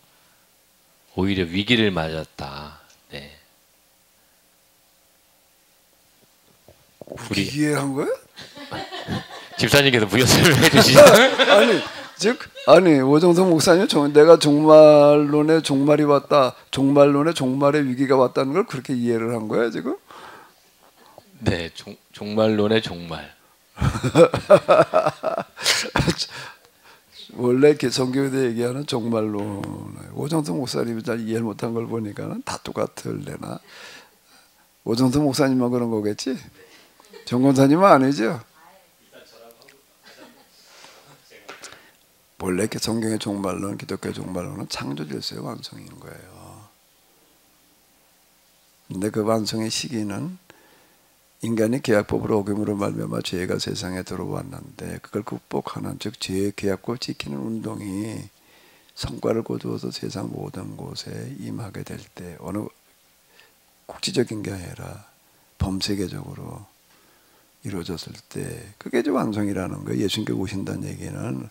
Speaker 2: 오히려 위기를 맞았다. 네.
Speaker 1: 우리 이해한 거야?
Speaker 2: 집사님께서 부연 설명해 주시죠.
Speaker 1: 아니 오정성 목사님, 내가 종말론의 종말이 왔다, 종말론의 종말의 위기가 왔다는 걸 그렇게 이해를 한 거야 지금?
Speaker 2: 네, 종말론의 종말.
Speaker 1: 원래 성경에서 얘기하는 종말론, 오정성 목사님이 잘 이해를 못한 걸 보니까는 다 똑같을래나? 오정성 목사님만 그런 거겠지? 정 권사님은 아니죠? 본래 성경의 종말론, 기독교의 종말론은 창조 질서의 완성인 거예요. 근데 그 완성의 시기는 인간이 계약법으로 어김으로 말미암아 죄가 세상에 들어왔는데 그걸 극복하는, 즉 죄의 계약법을 지키는 운동이 성과를 거두어서 세상 모든 곳에 임하게 될 때, 어느 국지적인 게 아니라 범세계적으로 이루어졌을 때, 그게 이제 완성이라는 거예요. 예수님께서 오신다는 얘기는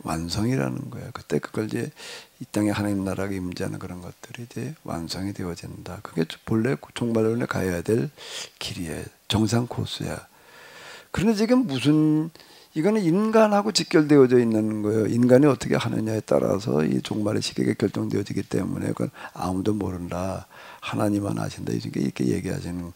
Speaker 1: 완성이라는 거예요. 그때 그걸 이제 이 땅에 하나님 나라가 임재하는 그런 것들이 이제 완성이 되어진다. 그게 본래 종말론에 가야 될 길이에요. 정상 코스야. 그런데 지금 이거는 인간하고 직결되어져 있는 거예요. 인간이 어떻게 하느냐에 따라서 이 종말의 시기가 결정되어지기 때문에 그건 아무도 모른다. 하나님만 아신다. 이렇게 얘기하시는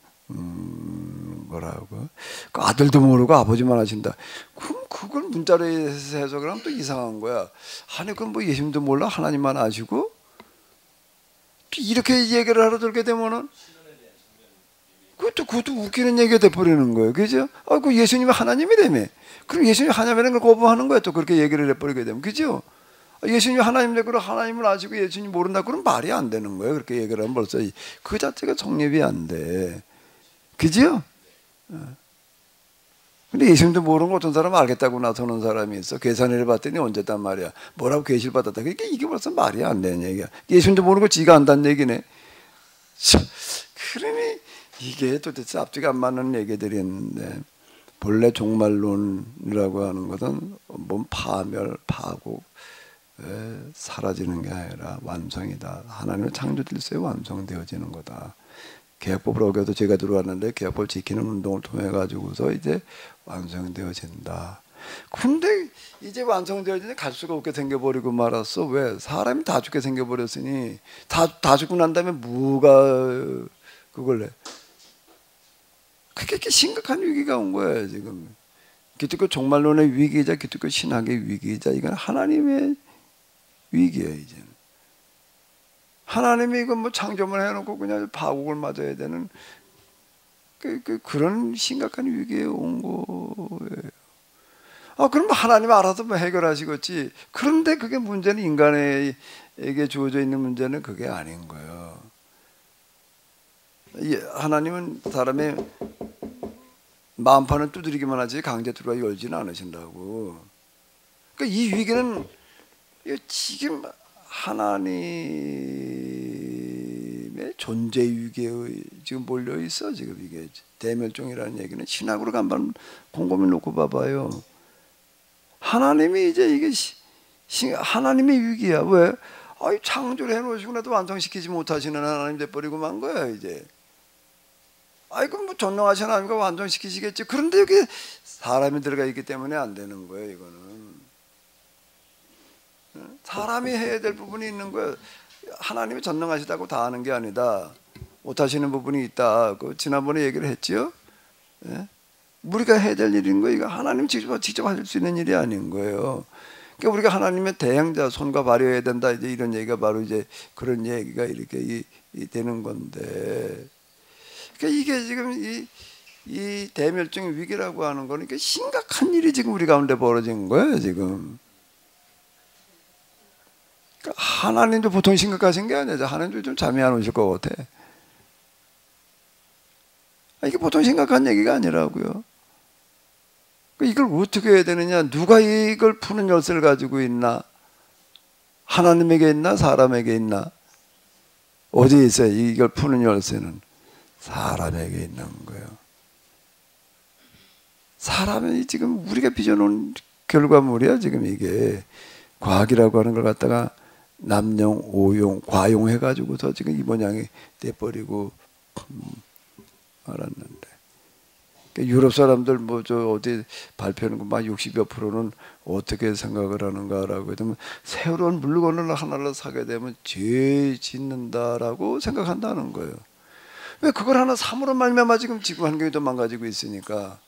Speaker 1: 거라고. 그 아들도 모르고 아버지만 아신다. 그럼 그걸 문자로 해석을 하면 또 이상한 거야. 아니 그럼 뭐 예수님도 몰라? 하나님만 아시고? 이렇게 얘기를 하러 들게 되면은 그것도 웃기는 얘기가 돼버리는 거예요. 그죠? 그 예수님이 하나님이라며. 그럼 예수님이 하나님이라는 걸 거부하는 거야. 또 그렇게 얘기를 해버리게 되면. 그죠? 예수님이 하나님인데 그럼 하나님을 아시고 예수님 모른다. 그럼 말이 안 되는 거예요. 그렇게 얘기를 하면 벌써 그 자체가 성립이 안 돼. 그죠? 근데 예수님도 모르는 거 어떤 사람은 알겠다고 나서는 사람이 있어. 계산을 해봤더니 언제단 말이야. 뭐라고 계시를 받았다. 그러니까 이게 벌써 말이 안 되는 얘기야. 예수님도 모르는 거 지가 안다는 얘기네. 그러니 이게 도대체 앞뒤가 안 맞는 얘기들이 있는데, 본래 종말론이라고 하는 것은 몸 파멸, 파국, 사라지는 게 아니라 완성이다. 하나님의 창조 질서에 완성되어지는 거다. 계약법을 어겨도 죄가 들어왔는데 계약법을 지키는 운동을 통해 가지고서 이제 완성되어진다. 근데 이제 완성되어지니 갈 수가 없게 생겨버리고 말았어. 왜? 사람이 다 죽게 생겨버렸으니 다 죽고 난 다음에 뭐가 그걸 해? 그게 심각한 위기가 온 거예요 지금. 기독교 종말론의 위기이자 기독교 신학의 위기이자 이건 하나님의 위기예요 이제는. 하나님이 이거 뭐 창조만 해놓고 그냥 파국을 맞아야 되는 그런 심각한 위기에 온 거예요. 그럼 하나님 알아서 뭐 해결하시겠지. 그런데 그게 문제는 인간에게 주어져 있는 문제는 그게 아닌 거예요. 하나님은 사람의 마음판을 두드리기만 하지 강제 들어와 열지는 않으신다고. 그러니까 이 위기는 지금 하나님의 존재 위기에 지금 몰려 있어. 지금 이게 대멸종이라는 얘기는 신학으로 한번 곰곰이 놓고 봐봐요. 하나님이 이제 이게 하나님의 위기야. 왜? 창조를 해놓으시고 나도 완성시키지 못하시는 하나님 돼버리고 만 거야 이제. 그럼 뭐 전능하신 하나님과 완성시키시겠지. 그런데 여기 사람이 들어가 있기 때문에 안 되는 거예요 이거는. 사람이 해야 될 부분이 있는 거예요. 하나님이 전능하시다고 다 하는 게 아니다. 못하시는 부분이 있다. 지난번에 얘기를 했지요. 우리가 해야 될 일인 거예요. 이거 하나님 직접 하실 수 있는 일이 아닌 거예요. 그러니까 우리가 하나님의 대행자, 손과 발휘해야 된다. 이제 이런 얘기가 바로 이제 그런 얘기가 이렇게 되는 건데. 그러니까 이게 지금 이 대멸종 위기라고 하는 거는 이게 심각한 일이 지금 우리 가운데 벌어진 거예요 지금. 그러니까 하나님도 보통 심각하신 게 아니죠. 하나님도 좀 잠이 안 오실 것 같아. 이게 보통 심각한 얘기가 아니라고요. 이걸 어떻게 해야 되느냐? 누가 이걸 푸는 열쇠를 가지고 있나? 하나님에게 있나? 사람에게 있나? 어디에 있어요? 이걸 푸는 열쇠는 사람에게 있는 거예요. 사람이 지금 우리가 빚어놓은 결과물이야. 지금 이게 과학이라고 하는 걸 갖다가 남용, 오용, 과용해가지고서 지금 이 모양이 돼버리고 말았는데. 유럽 사람들 뭐 어디 발표하는 거 막 60여 %는 어떻게 생각을 하는가라고 하면 새로운 물건을 하나를 사게 되면 죄 짓는다라고 생각한다는 거예요. 왜 그걸 하나 삼으로 말미암아 지금 지구 환경이 더 망가지고 있으니까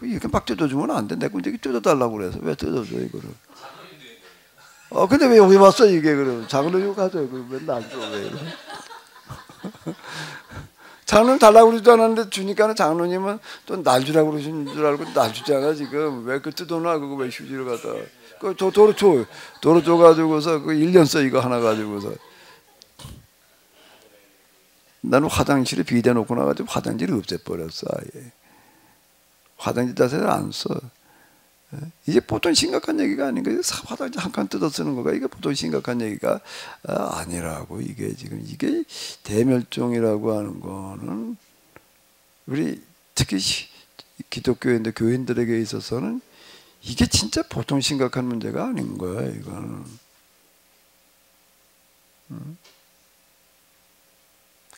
Speaker 1: 이렇게 막 뜯어주면 안 돼. 내 건 이렇게 뜯어달라고 그래서 왜 뜯어줘 이거를? 근데 왜 여기 왔어 이게 그럼 장로님 가져 이거 맨날 안 줘 왜? 장로님 달라고 그러지도 않았는데 주니까는 장로님은 또 날 주라고 그러신 줄 알고 날 주잖아 지금. 왜 그 뜯어놔 그거 왜 휴지를 갖다 그 도로 줘가지고서 그 1년 써 이거 하나 가지고서 나는 화장실에 비대 놓고 나가지고 화장지를 없애버렸어. 아예. 화장지 자세를 안 써. 이게 보통 심각한 얘기가 아닌 거예요. 화장지 한 칸 뜯어 쓰는 거가 이게 보통 심각한 얘기가 아니라고. 이게 지금 이게 대멸종이라고 하는 거는 우리 특히 기독교인들 교인들에게 있어서는 이게 진짜 보통 심각한 문제가 아닌 거야. 이거는.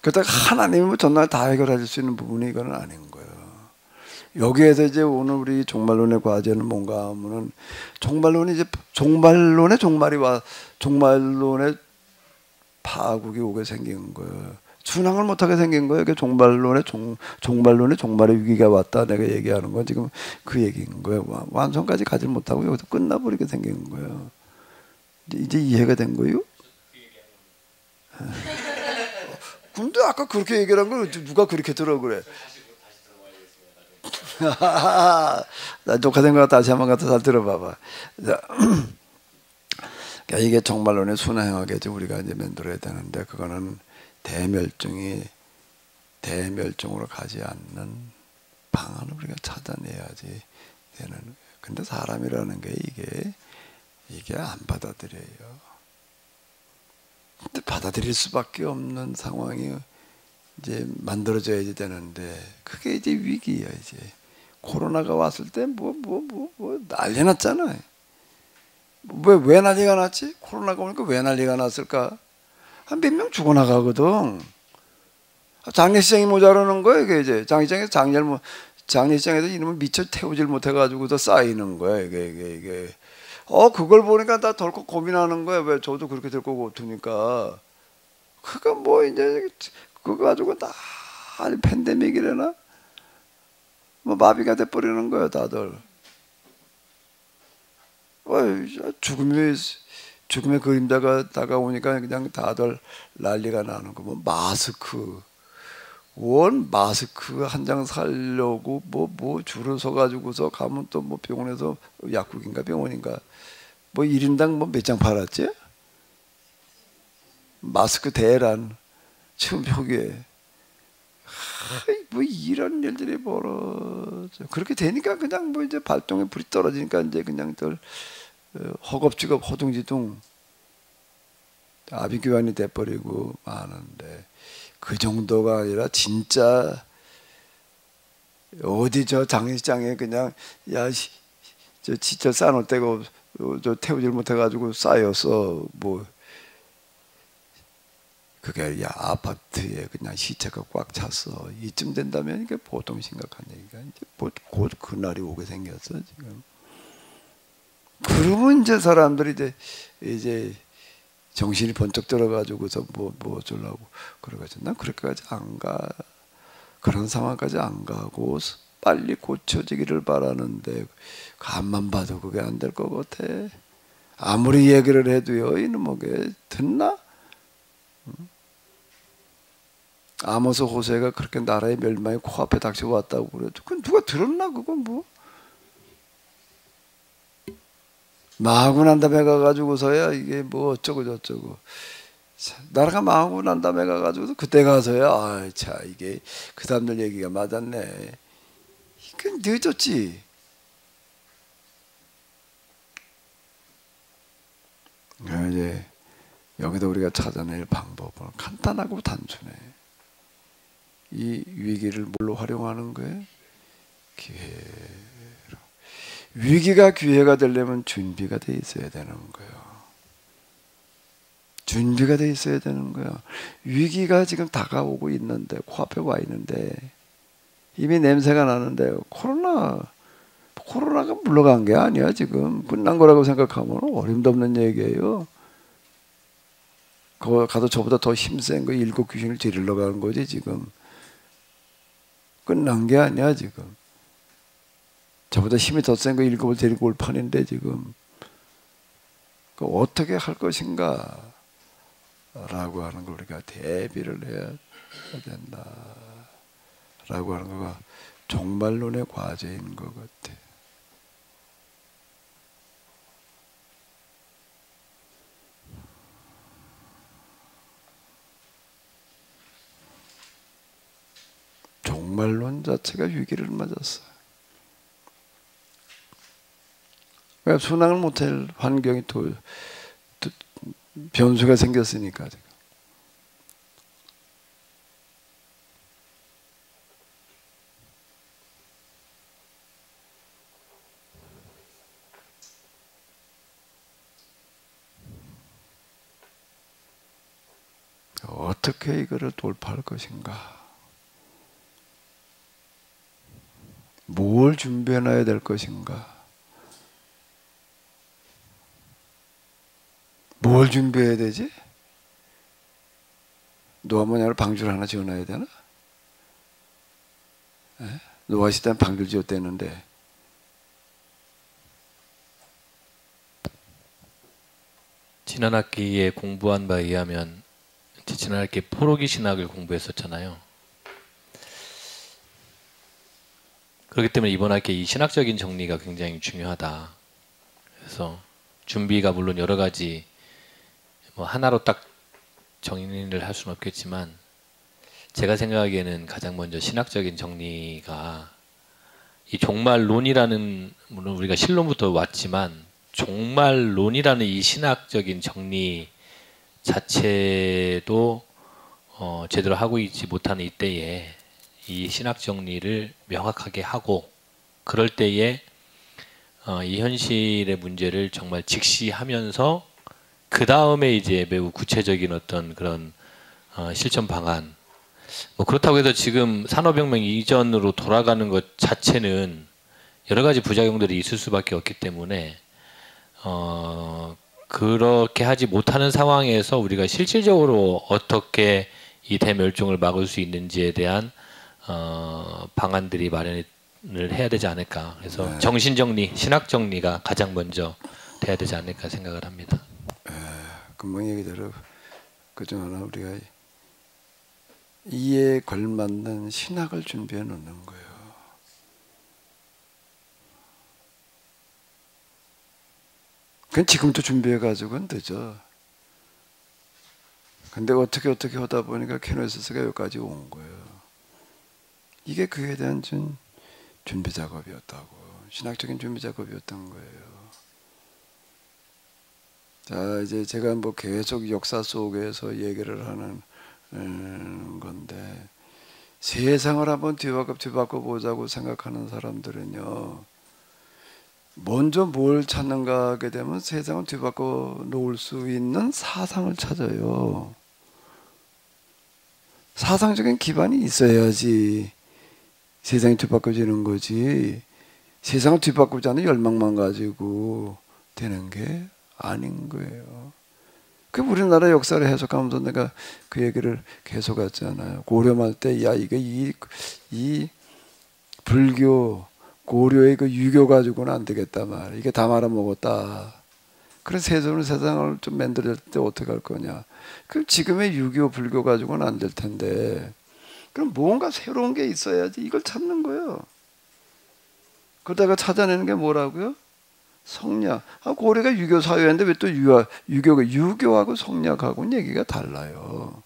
Speaker 1: 그렇다고 하나님이 전날 다 해결할 수 있는 부분이 이거는 아닌 거예요. 여기에서 이제 오늘 우리 종말론의 과제는 뭔가 하면은 종말론이 이제 종말론의 종말이 와 종말론의 파국이 오게 생긴 거예요. 순항을 못하게 생긴 거예요. 그 종말론의 종말의 위기가 왔다. 내가 얘기하는 건 지금 그 얘기인 거예요. 완성까지 가지 못하고 여기서 끝나버리게 생긴 거예요. 이제 이해가 된 거예요? 근데 아까 그렇게 얘기를 한 걸 누가 그렇게 들어 그래? 나 녹화된 거 다시 한번 갖다 잘 들어봐봐. 그러니까 이게 종말론의 순항하게 우리가 이제 만들어야 되는데 그거는 대멸종으로 가지 않는 방안을 우리가 찾아내야지 되는 거예요. 근데 사람이라는 게 이게 안 받아들여요. 근데 받아들일 수밖에 없는 상황이 이제 만들어져야 되는데 그게 이제 위기야. 이제 코로나가 왔을 때 뭐 난리 났잖아요. 왜 난리가 났지? 코로나가 오니까 왜 난리가 났을까? 한 몇 명 죽어나가거든. 장례식장이 모자라는 거야. 이게 이제 장례식장에서 이놈을 미처 태우질 못해가지고서 쌓이는 거야. 이게. 그걸 보니까 나 덜컥 고민하는 거야. 왜 저도 그렇게 될 거고 같으니까. 그거 뭐 이제 그거 가지고 다 팬데믹이래나? 뭐 마비가 돼버리는 거야 다들. 죽음의 그림자가 다가오니까 그냥 다들 난리가 나는 거. 뭐 마스크 한 장 사려고 뭐 줄을 서 가지고서 가면 또 뭐 병원에서 약국인가 병원인가 뭐 1인당 뭐 몇 장 팔았지? 마스크 대란 처음 표기에 뭐 이런 일들이 벌어져. 그렇게 되니까 그냥 뭐 이제 발동에 불이 떨어지니까 이제 그냥 들 허겁지겁 허둥지둥 아비규환이 돼버리고 마는데 그 정도가 아니라 진짜 어디 저 장례식장에 그냥 저 지철 쌓아놓을 때고 저 태우질 못해가지고 쌓여서 뭐 그게 아파트에 그냥 시체가 꽉 찼어. 이쯤 된다면 이게 보통 심각한 얘기가 이제 곧 그날이 오게 생겼어 지금. 그러면 이제 사람들이 이제 정신이 번쩍 들어가지고서 뭐 어쩌려고 그러겠지. 난 그렇게까지 안 가. 그런 상황까지 안 가고 빨리 고쳐지기를 바라는데 간만 봐도 그게 안 될 것 같아. 아무리 얘기를 해도요 이놈에게 듣나? 아모스 호세가 그렇게 나라의 멸망이 코앞에 닥쳐왔다고 그래도 그건 누가 들었나? 그건 뭐 망하고 난 다음에 가가지고서야 이게 뭐 어쩌고 저쩌고 나라가 망하고 난 다음에 가가지고서 그때 가서야 이게 그 사람들 얘기가 맞았네. 이건 늦었지. 이제 여기도 우리가 찾아낼 방법은 간단하고 단순해. 이 위기를 뭘로 활용하는 거예요? 기회로. 위기가 기회가 되려면 준비가 돼 있어야 되는 거예요. 준비가 돼 있어야 되는 거예요. 위기가 지금 다가오고 있는데 코앞에 와 있는데 이미 냄새가 나는데 코로나가 물러간 게 아니야. 지금 끝난 거라고 생각하면 어림도 없는 얘기예요. 거 가도 저보다 더 힘센 거 7 귀신을 데리러 가는 거지 지금. 끝난 게 아니야 지금. 저보다 힘이 더 센 거 7을 데리고 올 판인데 지금. 어떻게 할 것인가 라고 하는 걸 우리가 대비를 해야 된다 라고 하는 거가 종말론의 과제인 것 같아. 종말론 자체가 위기를 맞았어요. 그러니까 순항을 못할 환경이 또 변수가 생겼으니까. 어떻게 이거를 돌파할 것인가? 뭘 준비해놔야 될 것인가? 뭘 준비해야 되지? 노아 모냐로 방주를 하나 지어놔야 되나? 노아 시대는 방주를 지었대는데
Speaker 2: 지난 학기에 공부한 바에 의하면 지난 학기에 포로기 신학을 공부했었잖아요. 그렇기 때문에 이번 학기에 이 신학적인 정리가 굉장히 중요하다. 그래서 준비가 물론 여러 가지 뭐 하나로 딱 정리를 할 수는 없겠지만 제가 생각하기에는 가장 먼저 신학적인 정리가 이 종말론이라는, 물론 우리가 신론부터 왔지만 종말론이라는 이 신학적인 정리 자체도 제대로 하고 있지 못하는 이때에 이 신학 정리를 명확하게 하고, 그럴 때에 이 현실의 문제를 정말 직시하면서 그 다음에 이제 매우 구체적인 어떤 그런 실천 방안, 뭐 그렇다고 해서 지금 산업혁명 이전으로 돌아가는 것 자체는 여러 가지 부작용들이 있을 수밖에 없기 때문에 그렇게 하지 못하는 상황에서 우리가 실질적으로 어떻게 이 대멸종을 막을 수 있는지에 대한 방안들이 마련을 해야 되지 않을까. 그래서
Speaker 1: 네.
Speaker 2: 정신정리, 신학정리가 가장 먼저 돼야 되지 않을까 생각을 합니다.
Speaker 1: 금방 얘기대로 그중 하나 우리가 이에 걸맞는 신학을 준비해 놓는 거예요. 그건 지금부터 준비해 가지고는 되죠. 근데 어떻게 하다 보니까 케노시스가 여기까지 온 거예요. 이게 그에 대한 준비 작업이었다고, 신학적인 준비 작업이었던 거예요. 자, 이제 제가 뭐 계속 역사 속에서 얘기를 하는 건데, 세상을 한번 뒤바꿔 보자고 생각하는 사람들은요, 먼저 뭘 찾는가 하게 되면 세상을 뒤바꿔 놓을 수 있는 사상을 찾아요. 사상적인 기반이 있어야지 세상이 뒤바꿔지는 거지, 세상을 뒤바꾸지 않은 열망만 가지고 되는 게 아닌 거예요. 그 우리나라 역사를 해석하면서 내가 그 얘기를 계속 했잖아요. 고려말 때, 야, 이게 이 불교, 고려의 그 유교 가지고는 안 되겠다 말. 이게 다 말아먹었다. 그래서 세상을 좀 만들 때 어떻게 할 거냐. 그럼 지금의 유교, 불교 가지고는 안 될 텐데, 그럼 뭔가 새로운 게 있어야지 이걸 찾는 거예요. 그러다가 찾아내는 게 뭐라고요? 성략. 고려가 유교 사회인데 왜 또 유교하고 성략하고는 얘기가 달라요.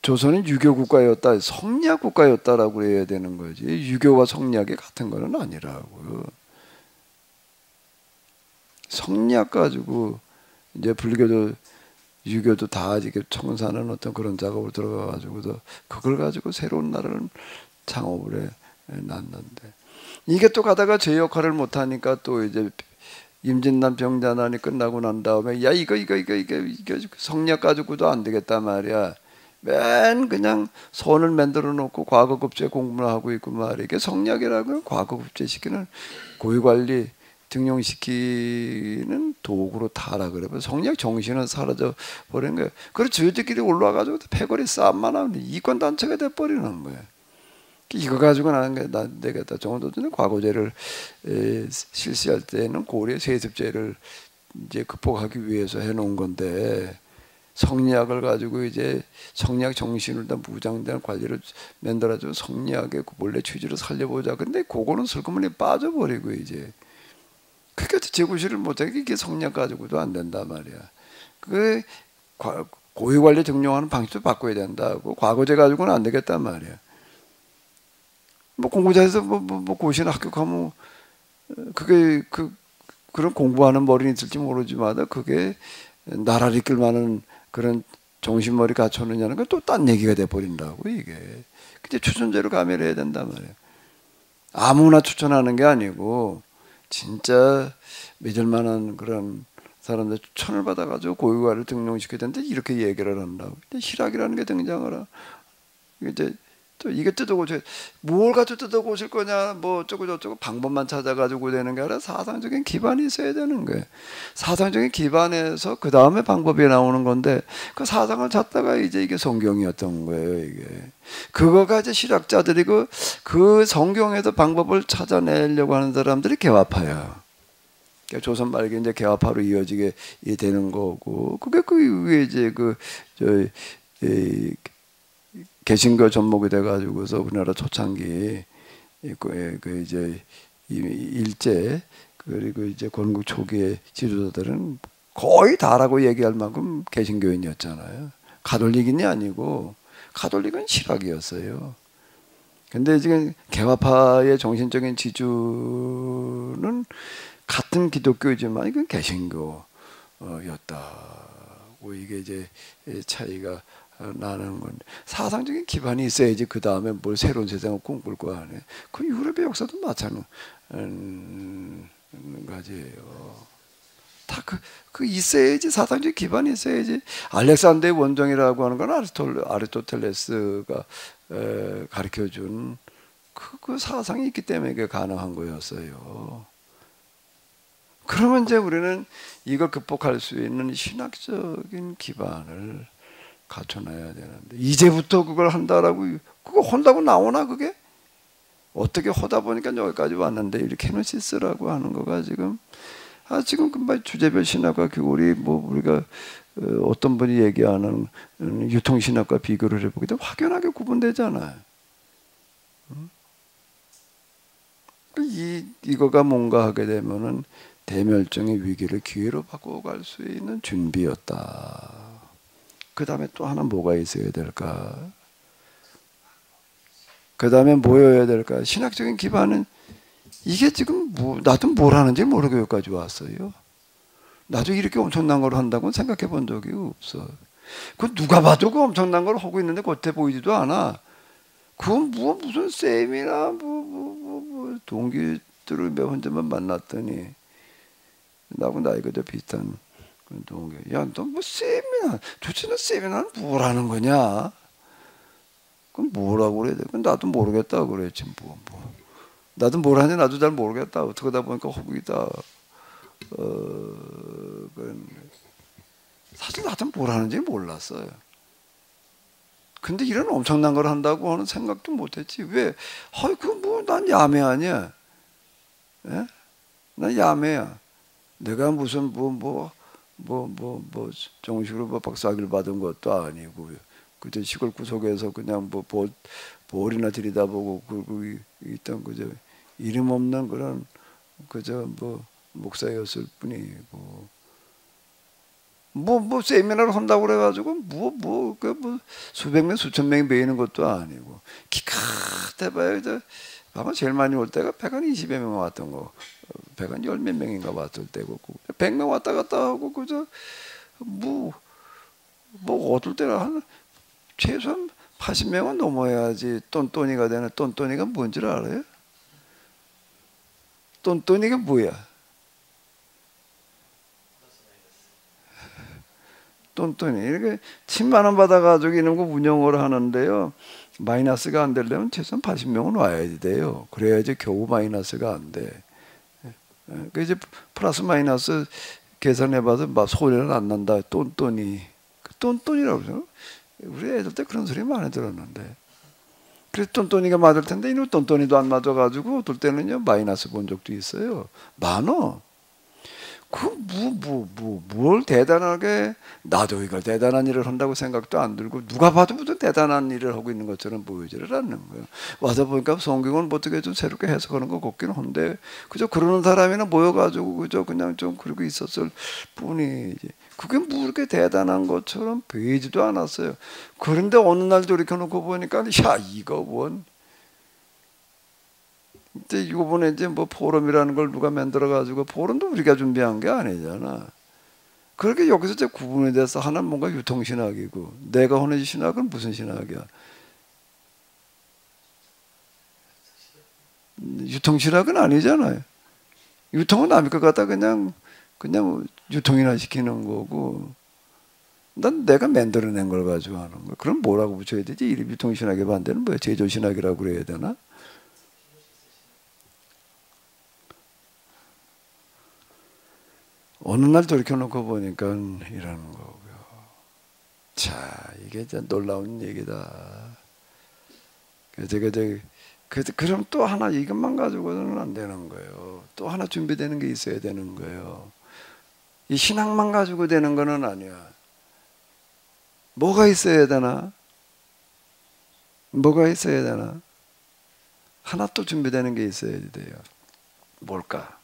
Speaker 1: 조선은 유교 국가였다, 성략 국가였다라고 해야 되는 거지. 유교와 성략이 같은 거는 아니라고요. 성략 가지고 이제 불교도 유교도 다 이렇게 청산하는 어떤 그런 작업을 들어가 가지고도 그걸 가지고 새로운 나라를 창업을 해 놨는데, 이게 또 가다가 제 역할을 못 하니까 또 이제 임진난 병자난이 끝나고 난 다음에 야 이거 성략 가지고도 안 되겠단 말이야. 맨 그냥 선을 만들어 놓고 과거급제 공부를 하고 있고 말이야. 이게 성략이라고요. 과거급제 시키는 고위관리 등용시키는 도구로 타라 그래. 성략 정신은 사라져 버린 거예요. 그래서 저희들끼리 올라와가지고 패거리 싸움만 하면 이권 단체가 돼 버리는 거예요. 이거 가지고는 안 되겠다. 정도전에 과거제를 실시할 때는 고려 세습제를 이제 극복하기 위해서 해놓은 건데, 성리학을 가지고 이제 성리학 정신을 다 무장된 관리를 만들어가지고 성리학의 본래 취지를 살려보자. 근데 그거는 슬그머니 빠져버리고 이제 그게 재구실을 못하게 이게 성리학 가지고도 안 된단 말이야. 그 고위 관리 등용하는 방식도 바꿔야 된다고. 과거제 가지고는 안 되겠단 말이야. 뭐 공부 잘해서 고시나 합격하면 그게 그런 공부하는 머리는 있을지 모르지만 그게 나라를 이끌 만한 그런 정신머리 갖췄느냐는 건 또 딴 얘기가 돼버린다고 이게. 근데 추천제로 감열해야 된단 말이에요. 아무나 추천하는 게 아니고 진짜 믿을 만한 그런 사람들 추천을 받아가지고 고유가를 등록시켜야 되는데 이렇게 얘기를 한다고. 근데 희락이라는 게 등장을 하. 이제 또 이게 뜯어고쳐 뭘 가지고 뜯어고칠 거냐 뭐 어쩌고 저쩌고 방법만 찾아가지고 되는 게 아니라 사상적인 기반이 있어야 되는 거예요. 사상적인 기반에서 그 다음에 방법이 나오는 건데 그 사상을 찾다가 이제 이게 성경이었던 거예요. 이게 그거가 이제 실학자들이고 그 성경에서 방법을 찾아내려고 하는 사람들이 개화파야. 그러니까 조선 말기 이제 개화파로 이어지게 되는 거고 그게 그 이후에 이제 개신교 접목이 돼가지고서 우리나라 초창기 그 이제 일제 그리고 이제 건국 초기의 지도자들은 거의 다라고 얘기할 만큼 개신교인이었잖아요. 가톨릭인이 아니고 가톨릭은 실학이었어요. 근데 지금 개화파의 정신적인 지주는 같은 기독교이지만 이건 개신교였다고 이게 이제 차이가 나는 건데 사상적인 기반이 있어야지 그 다음에 뭘 새로운 세상을 꿈꿀 거 아니에요. 그 유럽의 역사도 마찬가지예요. 다 그 있어야지 사상적인 기반이 있어야지. 알렉산더의 원정이라고 하는 건 아리스토텔레스가 가르쳐준 그 사상이 있기 때문에 그게 가능한 거였어요. 그러면 이제 우리는 이걸 극복할 수 있는 신학적인 기반을 갖춰놔야 되는데 이제부터 그걸 한다라고 그거 한다고 나오나 그게? 어떻게 하다 보니까 여기까지 왔는데 이렇게 케노시스라고 하는 거가 지금 지금 금방 주제별 신학과 교리 뭐 우리가 어떤 분이 얘기하는 유통신학과 비교를 해보게 되면 확연하게 구분되잖아요. 이거가 뭔가 하게 되면은 대멸종의 위기를 기회로 바꿔갈 수 있는 준비였다. 그 다음에 또 하나 뭐가 있어야 될까? 그 다음에 뭐여야 될까? 신학적인 기반은 이게 지금 나도 뭘 하는지 모르고 여기까지 왔어요. 나도 이렇게 엄청난 걸 한다고는 생각해 본 적이 없어. 그 누가 봐도 그 엄청난 걸 하고 있는데 겉에 보이지도 않아. 그건 무슨 쌤이나 동기들을 몇 번째만 만났더니 나하고 나이가 더 비슷한 동기. 야, 너 뭐 세미나? 도대체 너 세미나는 뭘 하는 거냐? 그럼 뭐라고 그래야 돼? 나도 모르겠다 그랬지 뭐. 나도 뭘 하는지 나도 잘 모르겠다. 어떻게 하다 보니까 허구이다. 사실 나도 뭘 하는지 몰랐어요. 근데 이런 엄청난 걸 한다고 하는 생각도 못했지. 왜? 난 야매 아니야. 예? 난 야매야. 내가 무슨 정식으로 박사학위를 받은 것도 아니고 그저 시골 구석에서 그냥 볼이나 들여다보고 그러고 있던 그저 이름 없는 그런 그저 목사였을 뿐이고 세미나를 한다고 그래가지고 수백 명 수천 명이 모이는 것도 아니고 기껏 해봐야 아마 제일 많이 올 때가 120여 명 왔던 거 110몇 명인가 왔을 때고 100명 왔다 갔다 하고 그저 어떨 때는 한 최소한 80명은 넘어야지 똔똔이가 되는. 똔똔이가 뭔지 알아요? 똔똔이가 뭐야? 똔똔이 이렇게 10만 원 받아가지고 이런 거 운영을 하는데요. 마이너스가 안 되려면 최소한 80명은 와야 돼요. 그래야지 겨우 마이너스가 안 돼. 그 이제 플러스 마이너스 계산해봐도 막 소리는 안 난다. 똔똔이. 똔똔이라고 그러죠. 우리 애들 때 그런 소리 많이 들었는데. 그래서 똔똔이가 맞을 텐데 이놈 똔똔이도 안 맞아가지고 어떨 때는요 마이너스 본 적도 있어요. 많어. 뭘 대단하게 나도 이걸 대단한 일을 한다고 생각도 안 들고 누가 봐도 무슨 대단한 일을 하고 있는 것처럼 보이지를 않는 거예요. 와서 보니까 성경은 어떻게 좀 새롭게 해석하는 거 같긴 한데 그저 그러는 사람이나 모여가지고 그저 그냥 좀 그러고 있었을 뿐이지 그게 뭐 이렇게 대단한 것처럼 보이지도 않았어요. 그런데 어느 날 돌이켜놓고 보니까 야 이거 뭔 이제 이번에 이제 뭐 포럼이라는 걸 누가 만들어 가지고, 포럼도 우리가 준비한 게 아니잖아. 그렇게 여기서 이제 구분이 돼서 하나는 뭔가 유통신학이고, 내가 하는 신학은 무슨 신학이야? 유통신학은 아니잖아요. 유통은 남의 것 갖다 그냥 유통이나 시키는 거고, 난 내가 만들어낸 걸 가지고 하는 거야. 그럼 뭐라고 붙여야 되지? 이름 유통신학의 반대는 뭐야? 제조신학이라고 그래야 되나? 어느 날 돌이켜놓고 보니까 이러는 거고요. 자, 이게 진짜 놀라운 얘기다. 그럼 또 하나 이것만 가지고는 안 되는 거예요. 또 하나 준비되는 게 있어야 되는 거예요. 이 신학만 가지고 되는 거는 아니야. 뭐가 있어야 되나? 뭐가 있어야 되나? 하나 또 준비되는 게 있어야 돼요. 뭘까?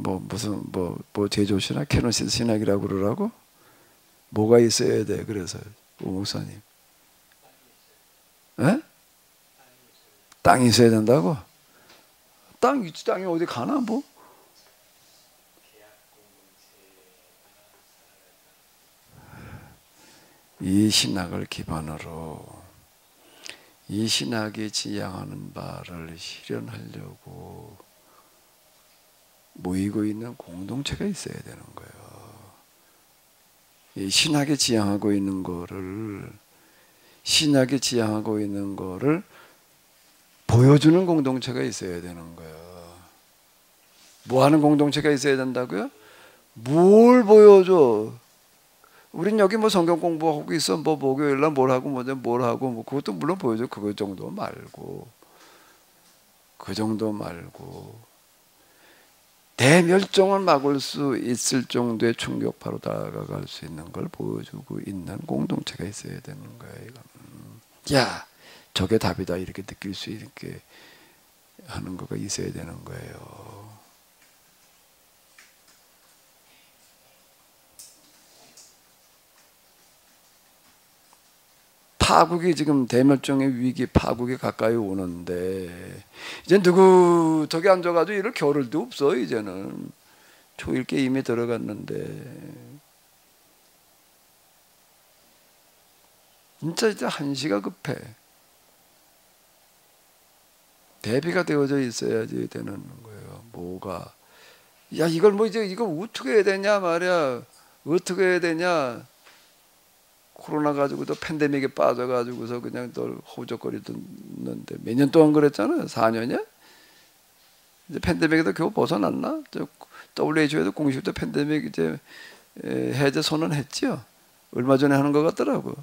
Speaker 1: 무슨 제조신학, 케노시스 신학이라고 그러라고? 뭐가 있어야 돼? 그래서 오 목사님, 에? 땅이 있어야 된다고? 땅이 어디 가나 뭐? 이 신학을 기반으로 이 신학이 지향하는 바를 실현하려고 모이고 있는 공동체가 있어야 되는 거예요. 이 신학이 지향하고 있는 거를 보여주는 공동체가 있어야 되는 거예요. 뭐 하는 공동체가 있어야 된다고요? 뭘 보여줘? 우린 여기 뭐 성경 공부하고 있어, 뭐 목요일날 뭘 하고 뭘 하고 뭐 그것도 물론 보여줘. 그 정도 말고 대멸종을 막을 수 있을 정도의 충격파로 다가갈 수 있는 걸 보여주고 있는 공동체가 있어야 되는 거예요. 이거는. 야, 저게 답이다 이렇게 느낄 수 있게 하는 거가 있어야 되는 거예요. 파국이 지금 대멸종의 위기, 파국이 가까이 오는데 이제 누구 저기 앉아가지고 이럴 겨를도 없어. 이제는 초일기에 이미 들어갔는데 진짜 이제 한시가 급해. 대비가 되어져 있어야지 되는 거예요. 뭐가 이걸 어떻게 해야 되냐 말이야. 어떻게 해야 되냐. 코로나 가지고도 팬데믹에 빠져가지고서 그냥 늘 호적거리던데 몇 년 동안 그랬잖아요. 4년이야? 이제 팬데믹에도 겨우 벗어났나? WHO에도 공식도 팬데믹 이제 해제 선언했지요. 얼마 전에 하는 것 같더라고.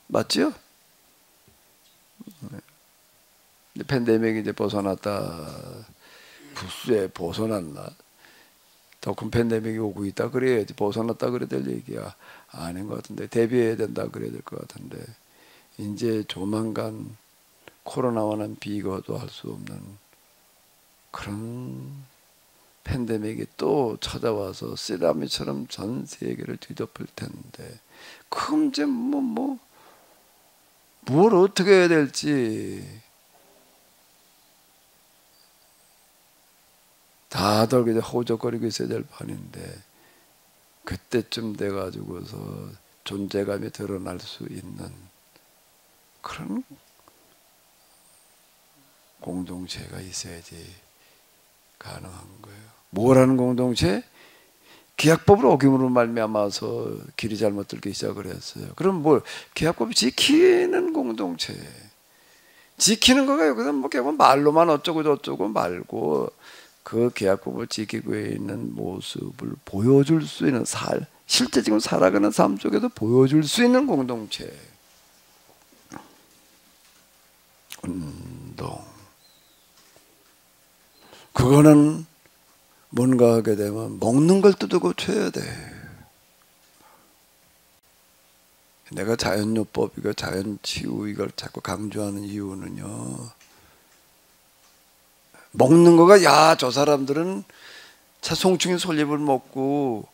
Speaker 1: 맞지요? 팬데믹 이제 벗어났다. 부스에 벗어났나? 더 큰 팬데믹이 오고 있다 그래야지. 벗어났다 그래야 될 얘기야. 아닌 것 같은데 대비해야 된다 그래야 될 것 같은데 이제 조만간 코로나와는 비교도 할 수 없는 그런 팬데믹이 또 찾아와서 쓰나미처럼 전 세계를 뒤덮을 텐데 그럼 이제 뭘 어떻게 해야 될지 다들 그냥 호적거리고 있어야 될 판인데 그때쯤 돼가지고서 존재감이 드러날 수 있는 그런 공동체가 있어야지 가능한 거예요. 뭐라는 공동체? 계약법을 어김으로 말미암아서 길이 잘못 들기 시작을 했어요. 그럼 계약법을 지키는 공동체. 지키는 거가 여기서 결국 말로만 어쩌고 저쩌고 말고 그 계약법을 지키고 있는 모습을 보여줄 수 있는 실제 지금 살아가는 삶 속에서 보여줄 수 있는 공동체. 운동. 그거는 뭔가 하게 되면 먹는 걸 뜯고 쳐야 돼. 내가 자연요법, 자연치유 이걸 자꾸 강조하는 이유는요. 먹는 거가 저 사람들은 송충이 솔잎을 먹고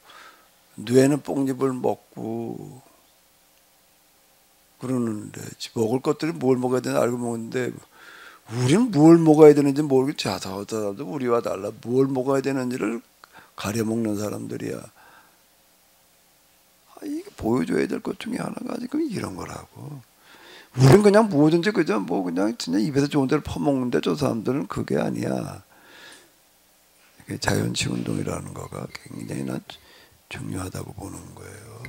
Speaker 1: 뇌는 뽕잎을 먹고 그러는데 먹을 것들이 뭘 먹어야 되나 알고 먹는데 우리는 뭘 먹어야 되는지 모르겠지. 저 사람도 우리와 달라. 뭘 먹어야 되는지를 가려 먹는 사람들이야. 이게 보여줘야 될 것 중에 하나가 지금 이런 거라고. 우리는 그냥 뭐든지 그저 뭐 그냥 진짜 입에서 좋은 데를 퍼먹는데 저 사람들은 그게 아니야. 자연치 운동이라는 거가 굉장히 난 중요하다고 보는 거예요.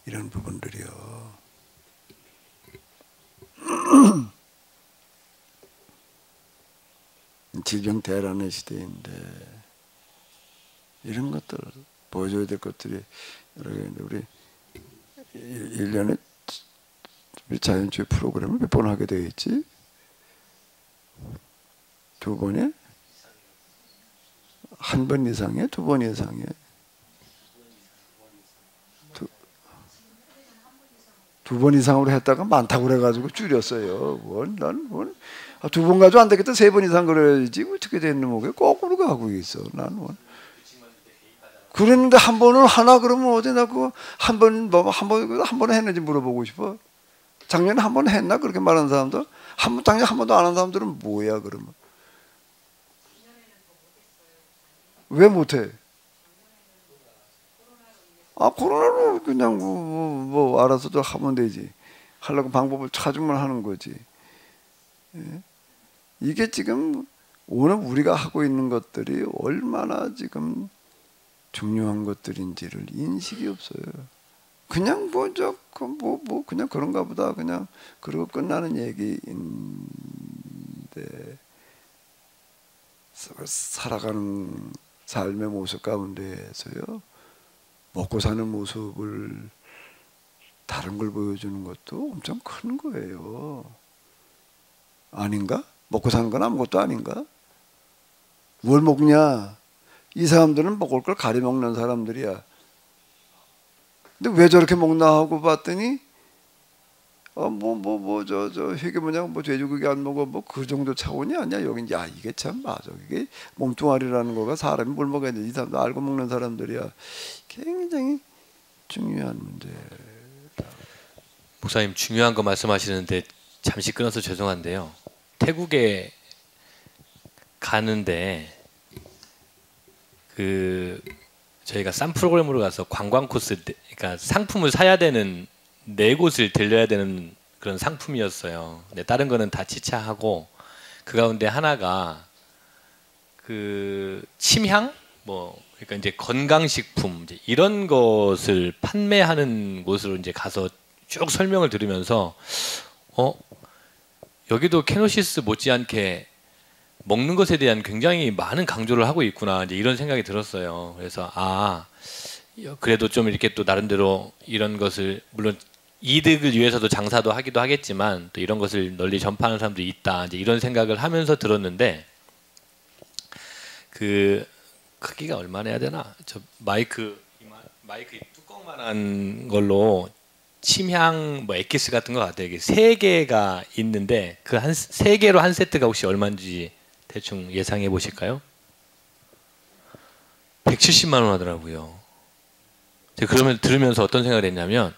Speaker 1: 이런 부분들이요. 질병 대란의 시대인데 이런 것들 보여줘야 될 것들이 여러 개 있는데 우리 1년에 우리 자연주의 프로그램을 몇 번 하게 되어 있지? 2번에? 1번 이상에? 2번 이상에? 두 번 이상으로 했다가 많다고 그래가지고 줄였어요. 난 2번 가지고 안 되겠다. 3번 이상 그래야지. 어떻게 됐는 거게 거꾸로 가고 있어. 난 그랬는데 한 번을 하나 그러면 어디나 그한 번 했는지 물어보고 싶어. 작년에 한 번 했나 그렇게 말하는 사람들? 작년에 한 번도 안 한 사람들은 뭐야 그러면? 왜 못해? 코로나로 그냥 뭐 알아서도 하면 되지. 하려고 방법을 찾으면 하는 거지. 예? 이게 지금 오늘 우리가 하고 있는 것들이 얼마나 지금 중요한 것들인지를 인식이 없어요. 그냥 그냥 그런가 보다 그냥 그러고 끝나는 얘기인데 살아가는 삶의 모습 가운데에서요. 먹고 사는 모습을 다른 걸 보여주는 것도 엄청 큰 거예요. 아닌가? 먹고 사는 건 아무것도 아닌가? 뭘 먹냐? 이 사람들은 먹을 걸 가려 먹는 사람들이야. 근데 왜 저렇게 먹나 하고 봤더니 이게 뭐냐 돼지고기 안 먹어 그 정도 차원이 아니야. 여긴 야 이게 참 맞아. 이게 몸뚱아리라는 거가 사람이 뭘 먹어야 돼. 이 사람도 알고 먹는 사람들이야. 굉장히 중요한 문제.
Speaker 2: 목사님 중요한 거 말씀하시는데 잠시 끊어서 죄송한데요. 태국에 가는데 저희가 싼 프로그램으로 가서 관광 코스, 그러니까 상품을 사야 되는 4곳을 들려야 되는 그런 상품이었어요. 근데 다른 거는 다 지차하고 그 가운데 하나가 침향, 그러니까 이제 건강식품 이제 이런 것을 판매하는 곳으로 이제 가서 쭉 설명을 들으면서 여기도 케노시스 못지않게 먹는 것에 대한 굉장히 많은 강조를 하고 있구나 이제 이런 생각이 들었어요. 그래서 그래도 좀 이렇게 또 나름대로 이런 것을 물론 이득을 위해서도 장사도 하기도 하겠지만 또 이런 것을 널리 전파하는 사람도 있다 이제 이런 생각을 하면서 들었는데 크기가 얼마나 해야 되나? 저 마이크 뚜껑만한 걸로 침향 엑기스 같은 거 같아요. 이게 3개가 있는데 그 3개로 한 세트가 혹시 얼마인지 대충 예상해 보실까요? 170만 원 하더라고요. 제가 그러면 들으면서 어떤 생각을 했냐면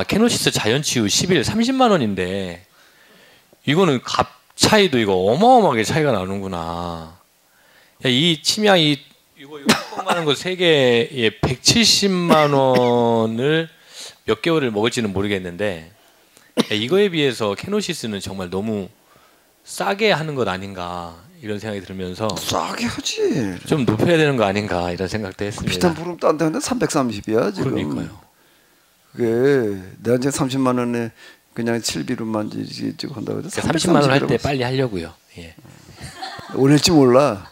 Speaker 2: 케노시스 자연치유 10일 30만 원인데 이거는 값 차이도 이거 어마어마하게 차이가 나는구나. 이 침향 이거 뚜껑만한 거 3개에 170만 원을 몇 개월을 먹을지는 모르겠는데 이거에 비해서 케노시스는 정말 너무 싸게 하는 것 아닌가 이런 생각이 들면서
Speaker 1: 싸게 하지.
Speaker 2: 좀 높여야 되는 거 아닌가 이런 생각도 했습니다.
Speaker 1: 비슷한 부름 딴 데는 330이야 지금.
Speaker 2: 그러니까요.
Speaker 1: 그게 내가 이제 30만 원에 그냥 7비로만 지금 한다고 해도
Speaker 2: 30만 원 할 때 빨리 하려고요. 예.
Speaker 1: 올릴지 몰라.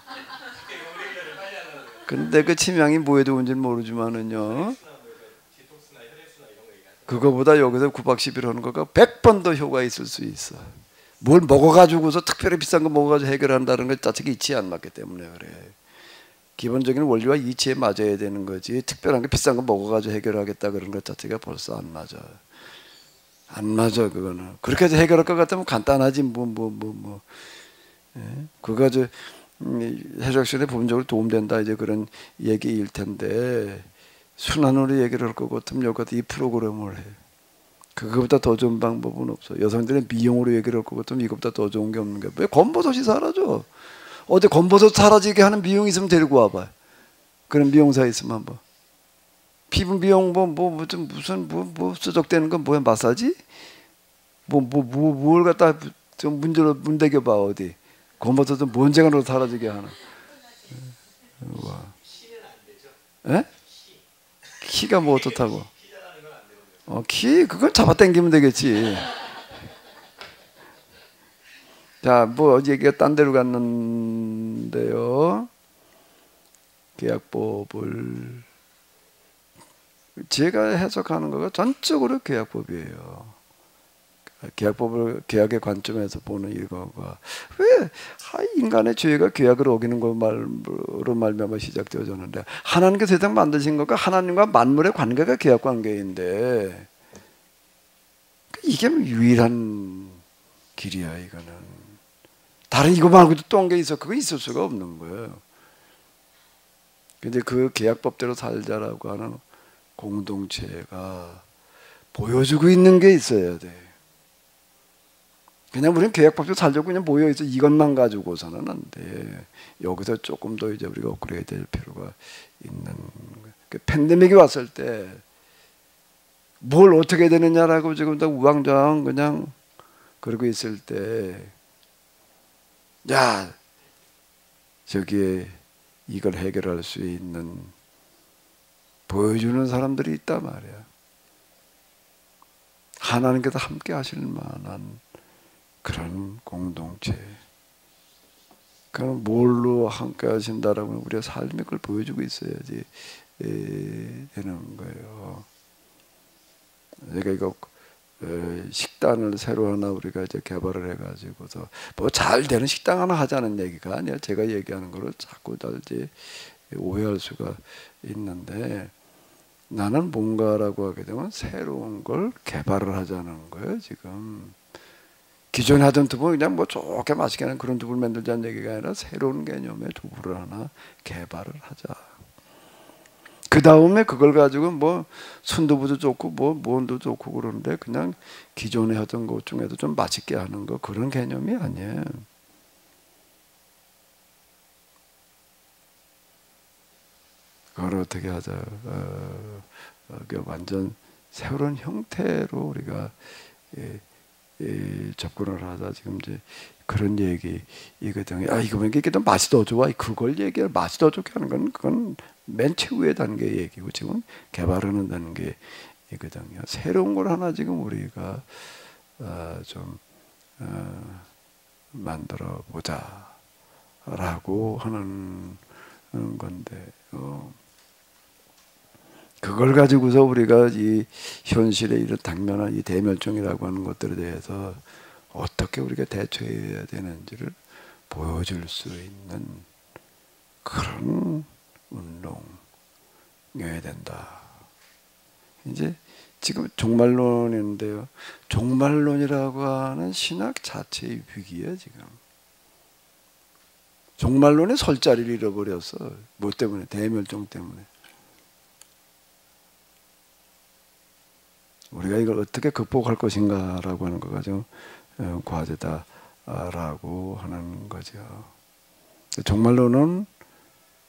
Speaker 1: 근데 그 침향이 뭐에 좋은지는 모르지만은요. 그거보다 여기서 9박 10일 하는 거가 100번 더 효과가 있을 수 있어. 뭘 먹어가지고서 특별히 비싼 거 먹어가지고 해결한다는 것 자체가 이치에 안 맞기 때문에 그래. 기본적인 원리와 이치에 맞아야 되는 거지. 특별한 게 비싼 거 먹어가지고 해결하겠다 그런 것 자체가 벌써 안 맞아. 안 맞아 그거는. 그렇게 해서 해결할 것 같으면 간단하지 예? 그거 해적신에 부분적으로 도움된다 이제 그런 얘기일 텐데 순환으로 얘기를 할 것 같으면 여기 이 프로그램을 해. 그거보다 더 좋은 방법은 없어. 여성들의 미용으로 얘기를 할 것 같으면 이거보다 더 좋은 게 없는 거야. 왜 검버섯이 사라져? 어디 검버섯 사라지게 하는 미용 있으면 데리고 와봐. 그런 미용사 있으면 한번. 피부 미용 무슨 수적되는 건 뭐야? 마사지? 뭘 갖다 좀 문대겨 봐 어디. 검버섯은 뭔쟁이로 사라지게 하나. 와. 에? 키가 뭐 어떻다고? 키 그걸 잡아당기면 되겠지. 자, 뭐 얘기가 딴 데로 갔는데요. 계약법을 제가 해석하는 거가 전적으로 계약법이에요. 계약의 관점에서 보는 이거가 왜 인간의 죄가 계약을 어기는 것으로 말미암아 시작되어졌는데 하나님께 세상 만드신 것과 하나님과 만물의 관계가 계약 관계인데 이게 유일한 길이야. 이거는 다른 이거 말고도 또 한 게 있어. 그거 있을 수가 없는 거예요. 근데 그 계약법대로 살자라고 하는 공동체가 보여주고 있는 게 있어야 돼. 그냥 우리는 계약법대로 살려고 그냥 모여있어 이것만 가지고서는 안 돼. 여기서 조금 더 이제 우리가 업그레이드 될 필요가 있는 거예요. 팬데믹이 왔을 때 뭘 어떻게 되느냐라고 지금 다 우왕좌왕 그냥 그러고 있을 때 야, 저기에 이걸 해결할 수 있는 보여주는 사람들이 있단 말이야. 하나님께서 함께 하실 만한 그런 공동체. 그럼 뭘로 함께 하신다라고 하면 우리가 삶의 걸 보여주고 있어야지 되는 거예요. 제가 이거 식단을 새로 하나 우리가 이제 개발을 해가지고서 뭐 잘 되는 식당 하나 하자는 얘기가 아니야. 제가 얘기하는 거를 자꾸 다 이제 오해할 수가 있는데 나는 뭔가라고 하게 되면 새로운 걸 개발을 하자는 거예요. 지금 기존에 하던 두부 그냥 뭐 좋게 맛있게 하는 그런 두부를 만들자는 얘기가 아니라 새로운 개념의 두부를 하나 개발을 하자. 그 다음에 그걸 가지고 뭐 순두부도 좋고 뭐 무언도 좋고 그러는데 그냥 기존에 하던 것 중에도 좀 맛있게 하는 거 그런 개념이 아니에요. 그걸 어떻게 하자. 완전 새로운 형태로 우리가 접근을 하자. 지금 이제 그런 얘기거든요. 이거 보니까 이게 더 맛이 더 좋아. 그걸 얘기해. 맛이 더 좋게 하는 건 그건 맨 최후의 단계 얘기고 지금 개발하는 단계이거든요. 새로운 걸 하나 지금 우리가 좀 만들어 보자라고 하는 건데요. 그걸 가지고서 우리가 이 현실에 이런 당면한 이 대멸종이라고 하는 것들에 대해서 어떻게 우리가 대처해야 되는지를 보여줄 수 있는 그런 운동이어야 된다. 이제 지금 종말론인데요. 종말론이라고 하는 신학 자체의 위기야 지금. 종말론에 설 자리를 잃어버렸어. 뭐 때문에? 대멸종 때문에. 우리가 이걸 어떻게 극복할 것인가라고 하는 거가 좀 과제다라고 하는 거죠. 종말론은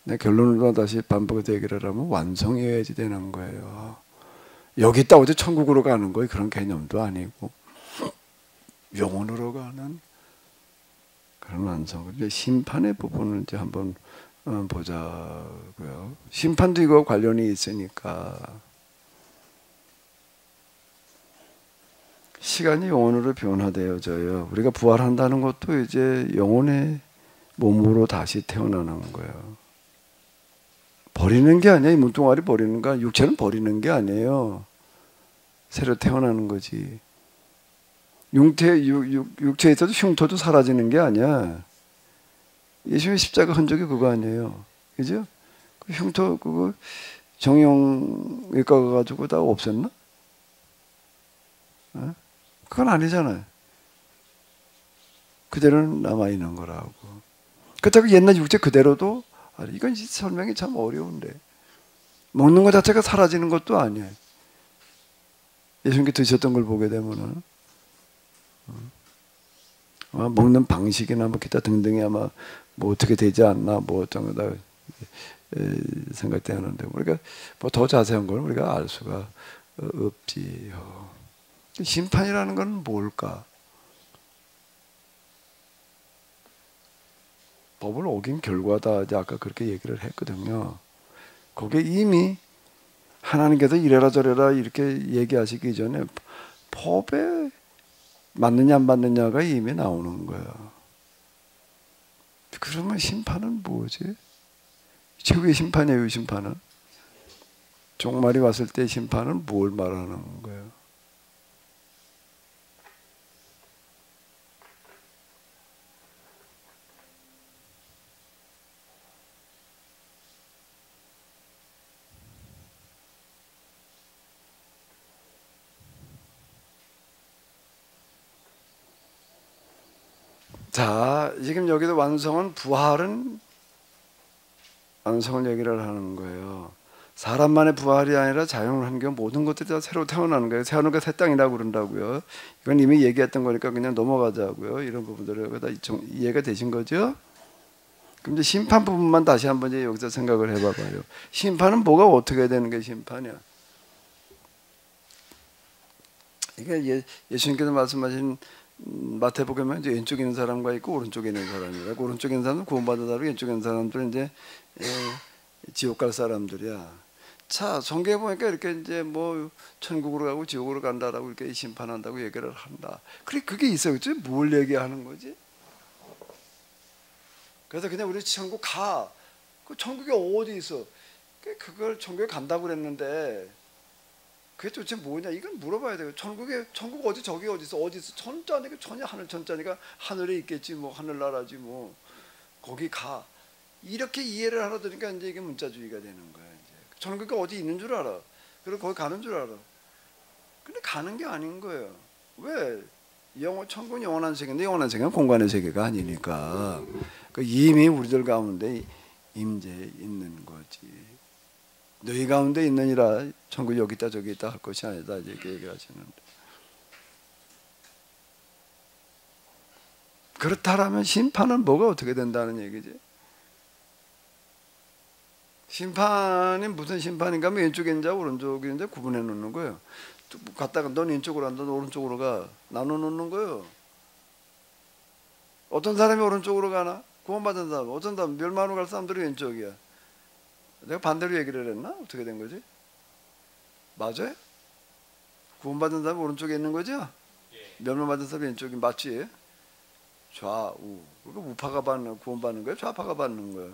Speaker 1: 내 결론으로 다시 반복해서 얘기를 하면 완성해야지 되는 거예요. 여기 있다 어디 천국으로 가는 거예요. 그런 개념도 아니고 영혼으로 가는 그런 완성. 심판의 부분을 이제 한번 보자고요. 심판도 이거 관련이 있으니까. 시간이 영혼으로 변화되어져요. 우리가 부활한다는 것도 이제 영혼의 몸으로 다시 태어나는 거예요. 버리는 게 아니에요. 문둥아리 버리는 거, 육체는 버리는 게 아니에요. 새로 태어나는 거지. 육체에서도 흉터도 사라지는 게 아니야. 예수님의 십자가 흔적이 그거 아니에요. 그죠? 그 흉터 그거 정형외과 가가지고 다 없앴나? 그건 아니잖아요. 그대로는 남아있는 거라고. 그렇다고 옛날 육체 그대로도 이건 설명이 참 어려운데 먹는 것 자체가 사라지는 것도 아니에요. 예수님께 드셨던 걸 보게 되면은 아마 먹는 방식이나 뭐 기타 등등이 아마 뭐 어떻게 되지 않나 뭐 어떤 거다 생각되는데 우리가 뭐 더 자세한 걸 우리가 알 수가 없지요. 심판이라는 건 뭘까? 법을 어긴 결과다. 이제 아까 그렇게 얘기를 했거든요. 거기에 이미 하나님께서 이래라 저래라 이렇게 얘기하시기 전에 법에 맞느냐 안 맞느냐가 이미 나오는 거예요. 그러면 심판은 뭐지? 최후의 심판이에요. 심판은 종말이 왔을 때 심판은 뭘 말하는 거예요? 자, 지금 여기도 완성은 부활은 완성을 얘기를 하는 거예요. 사람만의 부활이 아니라 자연환경 모든 것들이 다 새로 태어나는 거예요. 태어나는 새 땅이라고 그런다고요. 이건 이미 얘기했던 거니까 그냥 넘어가자고요. 이런 부분들을 다 이해가 되신 거죠? 그럼 이제 심판 부분만 다시 한번 이제 여기서 생각을 해봐봐요. 심판은 뭐가 어떻게 되는 게 심판이야? 이게 예수님께서 말씀하신 마태복음에 이제 왼쪽에 있는 사람과 있고 오른쪽에 있는 사람이라고. 오른쪽에 있는 사람은 구원받은 사람이고 왼쪽에 있는 사람들은 이제 지옥 갈 사람들이야. 자, 성경에 보니까 이렇게 이제 뭐 천국으로 가고 지옥으로 간다라고 이렇게 심판한다고 얘기를 한다. 그래 그게 있어요. 그치? 뭘 얘기하는 거지? 그래서 그냥 우리 천국 가. 그 천국이 어디 있어? 그걸 천국에 간다고 그랬는데 그게 도대체 뭐냐? 이건 물어봐야 돼요. 천국 어디 저기 어디 있어? 천자니까 천이 하늘 천자니까 하늘에 있겠지 뭐 하늘나라지 뭐 거기 가. 이렇게 이해를 하러 드니까 이제 이게 문자주의가 되는 거야. 이제 천국이 어디 있는 줄 알아. 그리고 거기 가는 줄 알아. 근데 가는 게 아닌 거예요. 왜? 천국은 영원한 세계인데 영원한 세계는 공간의 세계가 아니니까 이미 우리들 가운데 임재 있는 거지. 너희 가운데 있느니라 천국 여기 있다 저기 있다 할 것이 아니다 이렇게 얘기를 하시는데 그렇다라면 심판은 뭐가 어떻게 된다는 얘기지? 심판이 무슨 심판인가 하면 왼쪽에 있는 자 오른쪽에 있는 자 구분해 놓는 거예요. 갔다가 넌 왼쪽으로 간다 넌 오른쪽으로 가 나눠 놓는 거예요. 어떤 사람이 오른쪽으로 가나? 구원받은 사람. 어떤 사람 멸망으로 갈 사람들이 왼쪽이야. 내가 반대로 얘기를 했나? 어떻게 된 거지? 맞아요? 구원받은 사람이 오른쪽에 있는 거죠? 멸망받은 사람이 왼쪽이 맞지? 좌우. 그러니까 우파가 받는 구원받는 거예요? 좌파가 받는 거예요?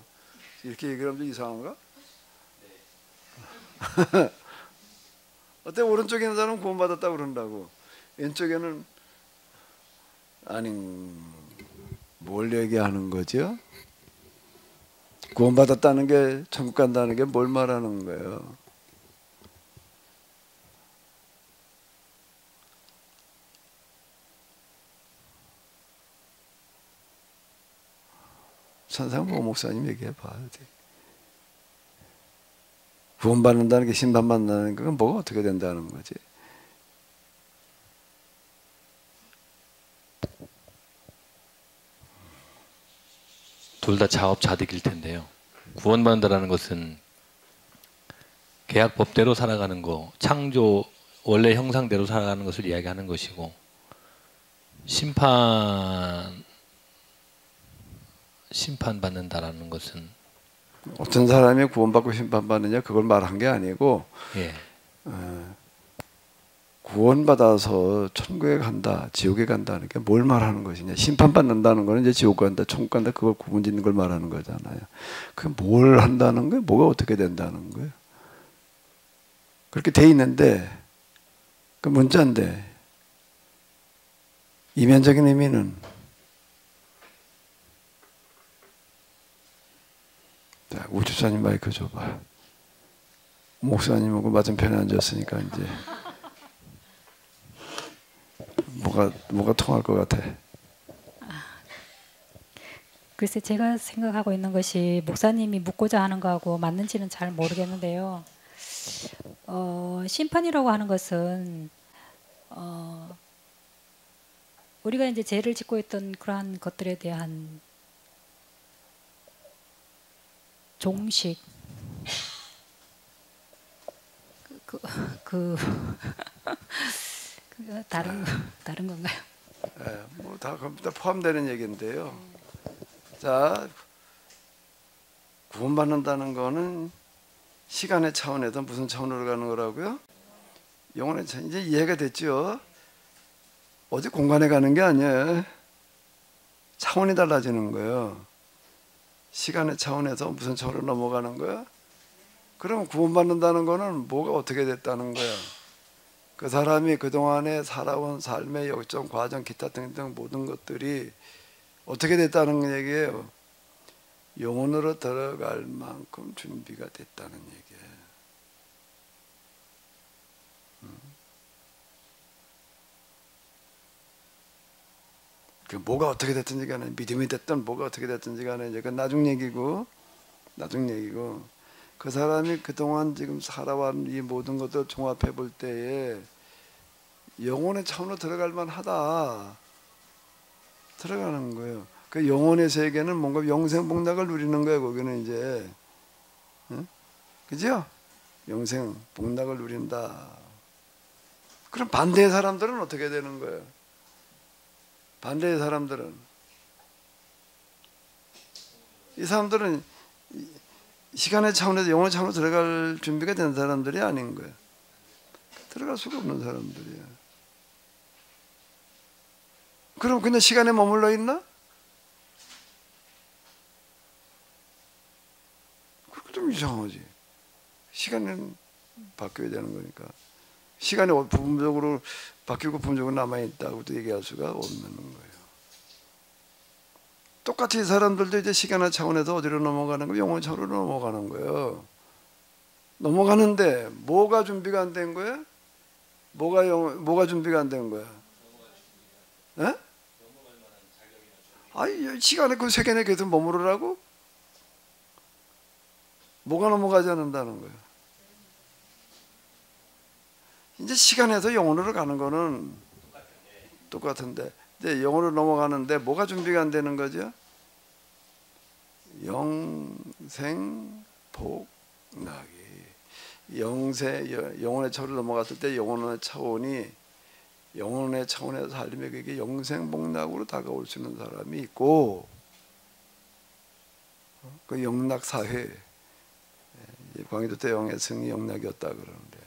Speaker 1: 이렇게 얘기를 하면 좀 이상한가? 어때? 오른쪽에 있는 사람은 구원받았다고 그런다고 왼쪽에는 아니 뭘 얘기하는 거죠? 구원받았다는 게 천국 간다는 게 뭘 말하는 거예요? 천상보 목사님 얘기해 봐야 돼. 구원받는다는 게 심판받는다는 건 뭐가 어떻게 된다는 거지?
Speaker 2: 둘 다 자업자득일 텐데요. 구원받는다는 것은 계약법대로 살아가는 거, 창조 원래 형상대로 살아가는 것을 이야기하는 것이고 심판받는다라는 것은
Speaker 1: 어떤 사람이 구원받고 심판받느냐 그걸 말한 게 아니고
Speaker 2: 예.
Speaker 1: 구원받아서 천국에 간다, 지옥에 간다는 게 뭘 말하는 것이냐? 심판받는다는 거는 이제 지옥 간다, 천국 간다 그걸 구분짓는 걸 말하는 거잖아요. 그 뭘 한다는 거예요? 뭐가 어떻게 된다는 거예요? 그렇게 돼 있는데 그 문자인데 이면적인 의미는 자, 우주사님 마이크 줘봐. 목사님하고 맞은편에 앉았으니까 이제 뭐가 통할 것 같아.
Speaker 4: 글쎄 제가 생각하고 있는 것이 목사님이 묻고자 하는 거하고 맞는지는 잘 모르겠는데요. 심판이라고 하는 것은 우리가 이제 죄를 짓고 있던 그러한 것들에 대한 종식 그 다른 건가요?
Speaker 1: 예, 뭐다 포함되는 얘기인데요. 자, 구원받는다는 거는 시간의 차원에서 무슨 차원으로 가는 거라고요? 영혼의 차원. 이제 이해가 됐죠? 어디 공간에 가는 게 아니에요. 차원이 달라지는 거예요. 시간의 차원에서 무슨 차원으로 넘어가는 거야? 그럼 구원받는다는 거는 뭐가 어떻게 됐다는 거야? 그 사람이 그동안에 살아온 삶의 역정, 과정, 기타 등등 모든 것들이 어떻게 됐다는 얘기예요? 영혼으로 들어갈 만큼 준비가 됐다는 얘기예요. 그 뭐가 어떻게 됐든지 간에 믿음이 됐든 뭐가 어떻게 됐든지 간에 이제 그 나중 얘기고 그 사람이 그동안 지금 살아온 이 모든 것들 종합해 볼 때에 영혼의 차원으로 들어갈 만하다. 들어가는 거예요. 그 영혼의 세계는 뭔가 영생 복락을 누리는 거예요. 거기는 이제, 응? 그죠? 영생 복락을 누린다. 그럼 반대의 사람들은 어떻게 되는 거예요? 반대의 사람들은, 이 사람들은 시간의 차원에서 영혼의 차원으로 들어갈 준비가 된 사람들이 아닌 거예요. 들어갈 수가 없는 사람들이에요. 그럼 그냥 시간에 머물러 있나? 그거 좀 이상하지. 시간은 바뀌어야 되는 거니까. 시간이 부분적으로 바뀌고 부분적으로 남아있다고도 얘기할 수가 없는 거예요. 똑같이 이 사람들도 이제 시간의 차원에서 어디로 넘어가는 거예요? 영혼의 차원으로 넘어가는 거예요. 넘어가는데 뭐가 준비가 안 된 거예요? 뭐가 준비가 안 된 거야? 예? 아니, 시간에 그 세계에 계속 머무르라고? 뭐가 넘어가지 않는다는 거예요? 이제 시간에서 영혼으로 가는 거는 똑같은데, 이제 영혼으로 넘어가는데 뭐가 준비가 안 되는 거죠? 영생 복락이. 영혼의 차원으로 넘어갔을 때 영혼의 차원에서 살림에 그게 영생복락으로 다가올 수 있는 사람이 있고, 그 영락사회, 광해도 때 영의 승이 영락이었다 그러는데,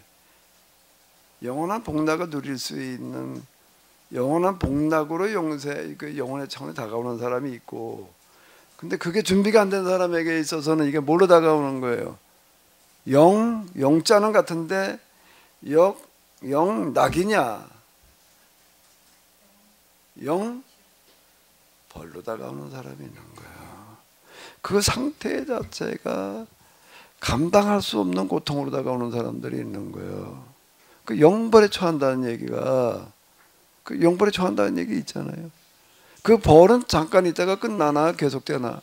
Speaker 1: 영원한 복락을 누릴 수 있는, 영원한 복락으로 그 영혼의 차원에 다가오는 사람이 있고, 근데 그게 준비가 안 된 사람에게 있어서는 이게 뭘로 다가오는 거예요? 영자는 같은데 영락이냐? 벌로 다가오는 사람이 있는 거야. 그 상태 자체가 감당할 수 없는 고통으로 다가오는 사람들이 있는 거예요. 그 영벌에 처한다는 얘기가, 그 영벌에 처한다는 얘기 있잖아요. 그 벌은 잠깐 있다가 끝나나 계속되나?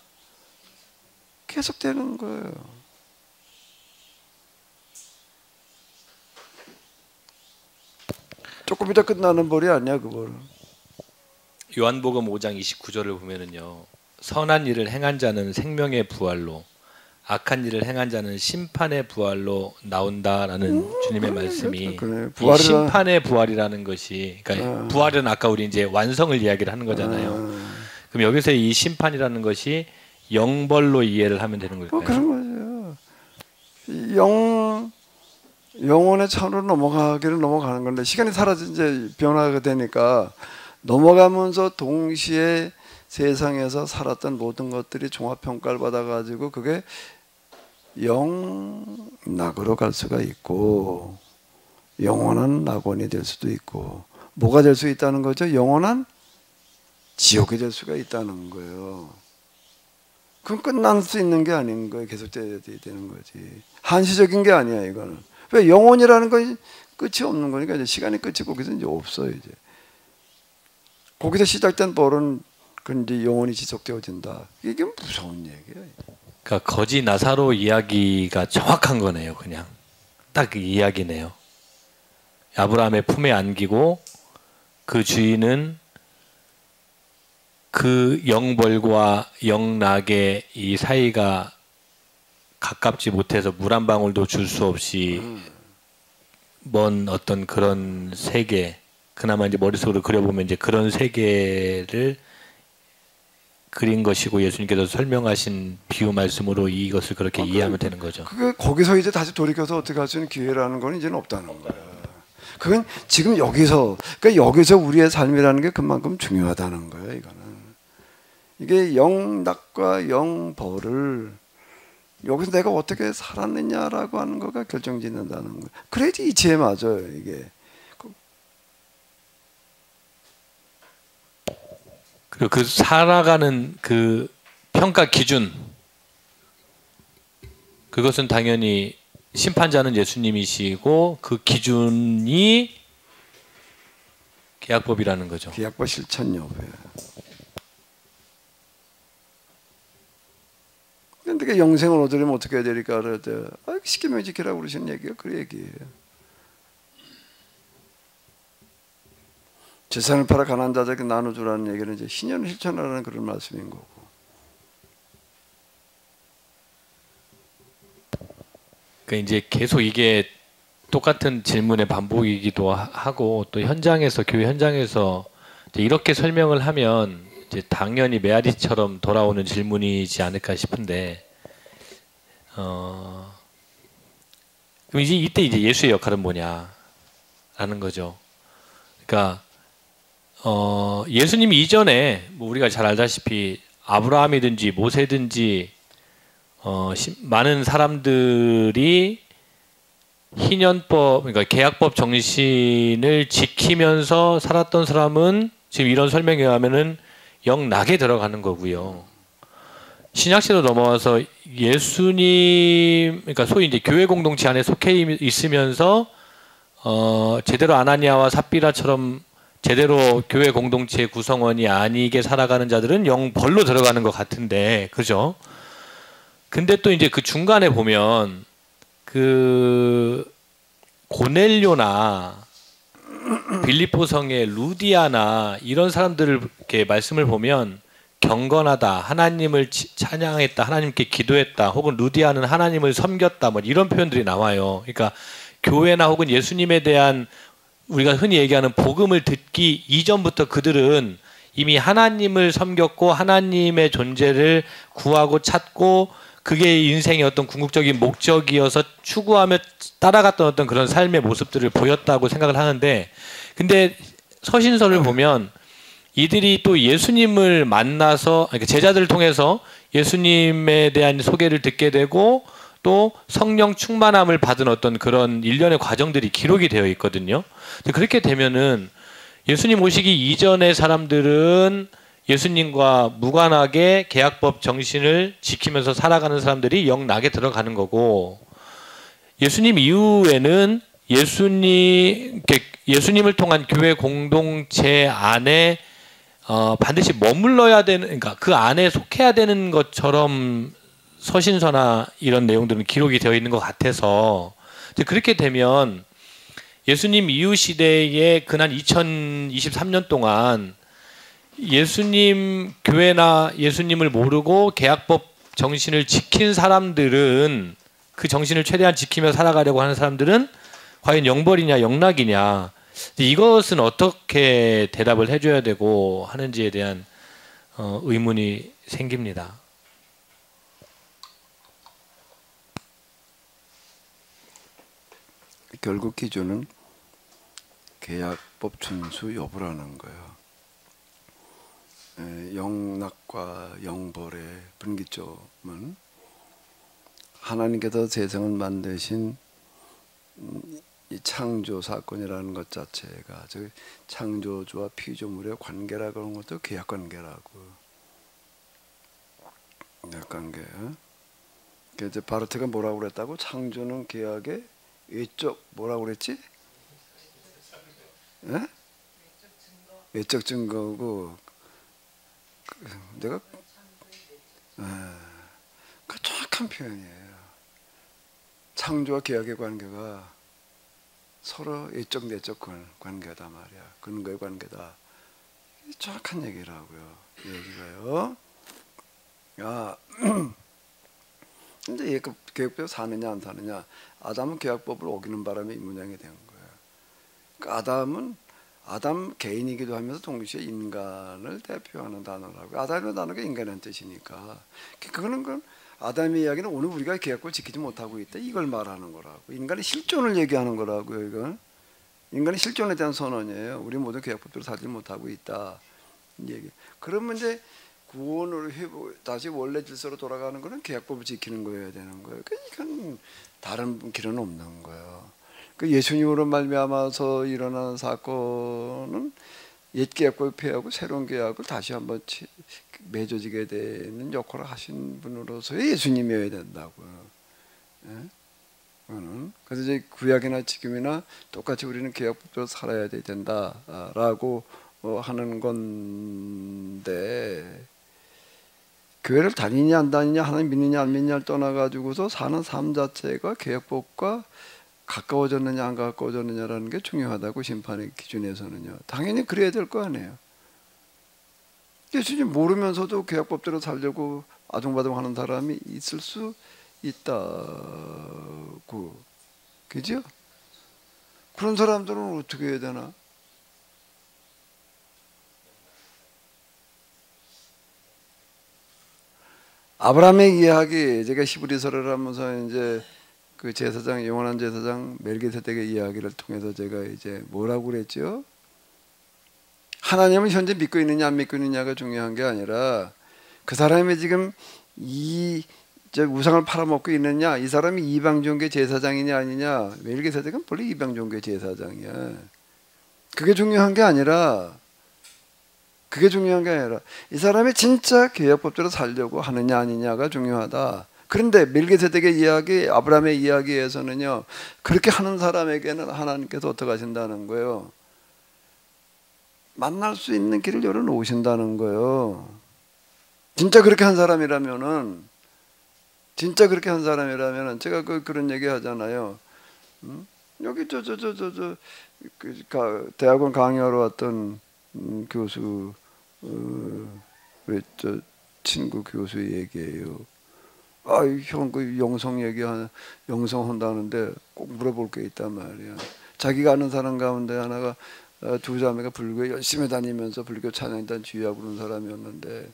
Speaker 1: 계속되는 거예요. 조금 이따 끝나는 벌이 아니야, 그 벌은.
Speaker 2: 요한복음 5장 29절을 보면은요, 선한 일을 행한 자는 생명의 부활로, 악한 일을 행한 자는 심판의 부활로 나온다라는 주님의 말씀이,
Speaker 1: 그래.
Speaker 2: 이 심판의 부활이라는 것이, 그러니까 부활은 아까 우리 이제 완성을 이야기를 하는 거잖아요. 그럼 여기서 이 심판이라는 것이 영벌로 이해를 하면 되는 걸까요?
Speaker 1: 그런 거죠. 영혼의 차원으로 넘어가는 건데, 시간이 사라져 이제 변화가 되니까 넘어가면서 동시에 세상에서 살았던 모든 것들이 종합평가를 받아가지고 그게 영락으로 갈 수가 있고, 영원한 낙원이 될 수도 있고, 뭐가 될 수 있다는 거죠? 영원한 지옥이 될 수가 있다는 거예요. 그건 끝날 수 있는 게 아닌 거예요. 계속 되는 거지. 한시적인 게 아니야, 이거는. 왜? 영혼이라는 건 끝이 없는 거니까, 이제 시간이 끝이 거기서 이제 없어요, 이제. 거기서 시작된 벌은 그 이제 영혼이 지속되어진다. 이게 무서운 얘기예요.
Speaker 2: 그러니까 거지 나사로 이야기가 정확한 거네요. 그냥 딱 그 이야기네요. 아브라함의 품에 안기고 그 주인은 그 영벌과 영락의 이 사이가 가깝지 못해서 물 한 방울도 줄 수 없이 먼 어떤 그런 세계, 그나마 이제 머릿속으로 그려보면 이제 그런 세계를 그린 것이고 예수님께서 설명하신 비유 말씀으로 이것을 그렇게 이해하면 되는 거죠.
Speaker 1: 그게 거기서 이제 다시 돌이켜서 어떻게 할 수 있는 기회라는 건 이제는 없다는 거야. 그건 지금 여기서, 그러니까 여기서 우리의 삶이라는 게 그만큼 중요하다는 거예요. 이거는 이게 영낙과 영벌을 여기서 내가 어떻게 살았느냐라고 하는 거가 결정짓는다는 거예요. 그래야지 이치에 맞아요. 이게.
Speaker 2: 그리고 그 살아가는 그 평가 기준, 그것은 당연히 심판자는 예수님이시고 그 기준이 계약법이라는 거죠.
Speaker 1: 계약과 실천 여부예요. 근데 그 영생을 얻으려면 어떻게 해야 되니까 그럴 때 십계명 지키라고 그러시는 얘기가 그 얘기예요. 재산을 팔아 가난한 자들에게 나눠주라는 얘기는 이제 신년을 실천하라는 그런 말씀인 거고.
Speaker 2: 그러니까 이제 계속 이게 똑같은 질문의 반복이기도 하고 또 현장에서 교회 현장에서 이제 이렇게 설명을 하면 이제 당연히 메아리처럼 돌아오는 질문이지 않을까 싶은데 그럼 이제 이때 이제 예수의 역할은 뭐냐라는 거죠. 그러니까 예수님이 이전에 뭐 우리가 잘 알다시피 아브라함이든지 모세든지 많은 사람들이 희년법, 그러니까 계약법 정신을 지키면서 살았던 사람은 지금 이런 설명에 의하면은 영락에 들어가는 거고요. 신약시로 넘어와서 예수님, 그러니까 소위 이제 교회 공동체 안에 속해 있으면서 제대로 아나니아와 삽비라처럼 제대로 교회 공동체 구성원이 아니게 살아가는 자들은 영벌로 들어가는 것 같은데, 그죠? 근데 또 이제 그 중간에 보면 그 고넬료나 빌립보 성의 루디아나 이런 사람들을 이렇게 말씀을 보면 경건하다, 하나님을 찬양했다, 하나님께 기도했다, 혹은 루디아는 하나님을 섬겼다, 뭐 이런 표현들이 나와요. 그러니까 교회나 혹은 예수님에 대한 우리가 흔히 얘기하는 복음을 듣기 이전부터 그들은 이미 하나님을 섬겼고 하나님의 존재를 구하고 찾고 그게 인생의 어떤 궁극적인 목적이어서 추구하며 따라갔던 어떤 그런 삶의 모습들을 보였다고 생각을 하는데, 근데 서신서를 보면 이들이 또 예수님을 만나서, 그러니까 제자들을 통해서 예수님에 대한 소개를 듣게 되고 또 성령 충만함을 받은 어떤 그런 일련의 과정들이 기록이 되어 있거든요. 그렇게 되면은 예수님 오시기 이전의 사람들은 예수님과 무관하게 계약법 정신을 지키면서 살아가는 사람들이 영락에 들어가는 거고, 예수님 이후에는 예수님을 통한 교회 공동체 안에 반드시 머물러야 되는, 그러니까 그 안에 속해야 되는 것처럼 서신서나 이런 내용들은 기록이 되어 있는 것 같아서, 그렇게 되면 예수님 이후 시대에 근한 2023년 동안 예수님 교회나 예수님을 모르고 계약법 정신을 지킨 사람들은, 그 정신을 최대한 지키며 살아가려고 하는 사람들은 과연 영벌이냐 영락이냐, 이것은 어떻게 대답을 해줘야 되고 하는지에 대한 의문이 생깁니다.
Speaker 1: 결국 기준은 계약법 준수 여부라는 거예요. 영락과 영벌의 분기점은 하나님께서 세상을 만드신 이 창조 사건이라는 것 자체가 창조주와 피조물의 관계라고 하는 것도 계약 관계라고. 계약 관계. 그래서 바르트가 뭐라고 그랬다고? 창조는 계약의 외적 뭐라고 그랬지? 예? 외적 증거고, 내가 그 정확한 표현이에요. 창조와 계약의 관계가 서로 이쪽 내적 관계다 말이야. 근거의 관계다. 정확한 얘기라고요. 얘기가요. 아, 근데 얘 계약법에 사느냐 안 사느냐. 아담은 계약법을 어기는 바람에 이 모양이 된 거예요. 그러니까 아담 개인이기도 하면서 동시에 인간을 대표하는 단어라고. 아담이라는 단어가 인간의 뜻이니까. 그거는 아담의 이야기는 오늘 우리가 계약법을 지키지 못하고 있다. 이걸 말하는 거라고. 인간의 실존을 얘기하는 거라고요. 이건 인간의 실존에 대한 선언이에요. 우리 모두 계약법대로 살지 못하고 있다. 얘기. 그러면 이제 구원을 다시 원래 질서로 돌아가는 거는 계약법을 지키는 거여야 되는 거예요. 그러니까 다른 길은 없는 거예요. 그 예수님으로 말미암아서 일어나는 사건은 옛 계약법을 폐하고 새로운 계약을 다시 한번 맺어지게 되는 역할을 하신 분으로서의 예수님이어야 된다고요. 예? 그래서 이제 구약이나 지금이나 똑같이 우리는 계약법대로 살아야 된다라고 하는 건데, 교회를 다니냐 안 다니냐, 하나님 믿느냐 안 믿느냐를 떠나가지고서 사는 삶 자체가 계약법과 가까워졌느냐 안 가까워졌느냐라는 게 중요하다고 심판의 기준에서는요. 당연히 그래야 될 거 아니에요. 예수님 모르면서도 계약법대로 살려고 아둥바둥 하는 사람이 있을 수 있다고. 그죠? 그런 사람들은 어떻게 해야 되나? 아브라함의 이야기, 제가 히브리서를 하면서 이제 그 제사장, 영원한 제사장 멜기세덱의 이야기를 통해서 제가 이제 뭐라고 그랬죠? 하나님을 현재 믿고 있느냐 안 믿고 있느냐가 중요한 게 아니라 그 사람이 지금 이 우상을 팔아먹고 있느냐, 이 사람이 이방 종교 제사장이냐 아니냐. 멜기세덱은 원래 이방 종교 제사장이야. 그게 중요한 게 아니라 이 사람이 진짜 계약법대로 살려고 하느냐 아니냐가 중요하다. 그런데 멜기세덱의 이야기, 아브라함의 이야기에서는요, 그렇게 하는 사람에게는 하나님께서 어떻게 하신다는 거예요? 만날 수 있는 길을 열어놓으신다는 거예요. 진짜 그렇게 한 사람이라면은 제가 그런 얘기 하잖아요. 여기 대학원 강의하러 왔던 교수, 우리 친구 교수 얘기예요. 형 그 영성 한다는데 꼭 물어볼 게 있단 말이야. 자기가 아는 사람 가운데 하나가 두 자매가 불교에 열심히 다니면서 불교 찬양단 주의하고 그런 사람이었는데,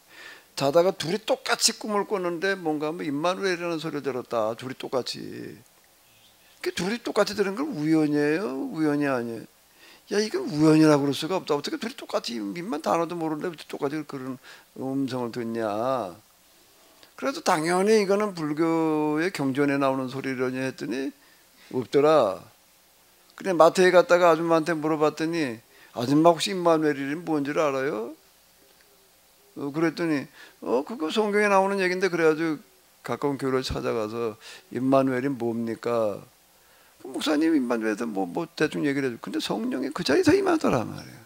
Speaker 1: 자다가 둘이 똑같이 꿈을 꿨는데 뭔가 뭐 임마누엘이라는 소리를 들었다. 둘이 똑같이. 둘이 똑같이 들은 건 우연이에요? 우연이 아니에요? 야, 이건 우연이라고 그럴 수가 없다. 어떻게 둘이 똑같이 민만 단어도 모르는데 똑같이 그런 음성을 듣냐. 그래서 당연히 이거는 불교의 경전에 나오는 소리라니 했더니 없더라. 그래 마트에 갔다가 아줌마한테 물어봤더니, 아줌마 혹시 임마누엘이 뭔지를 알아요? 그랬더니 그거 성경에 나오는 얘기인데, 그래가지고 가까운 교회를 찾아가서 임마누엘이 뭡니까? 목사님 임마누엘에서 뭐 대충 얘기를 해줘. 근데 성령이 그 자리에서 임하더라 말이야.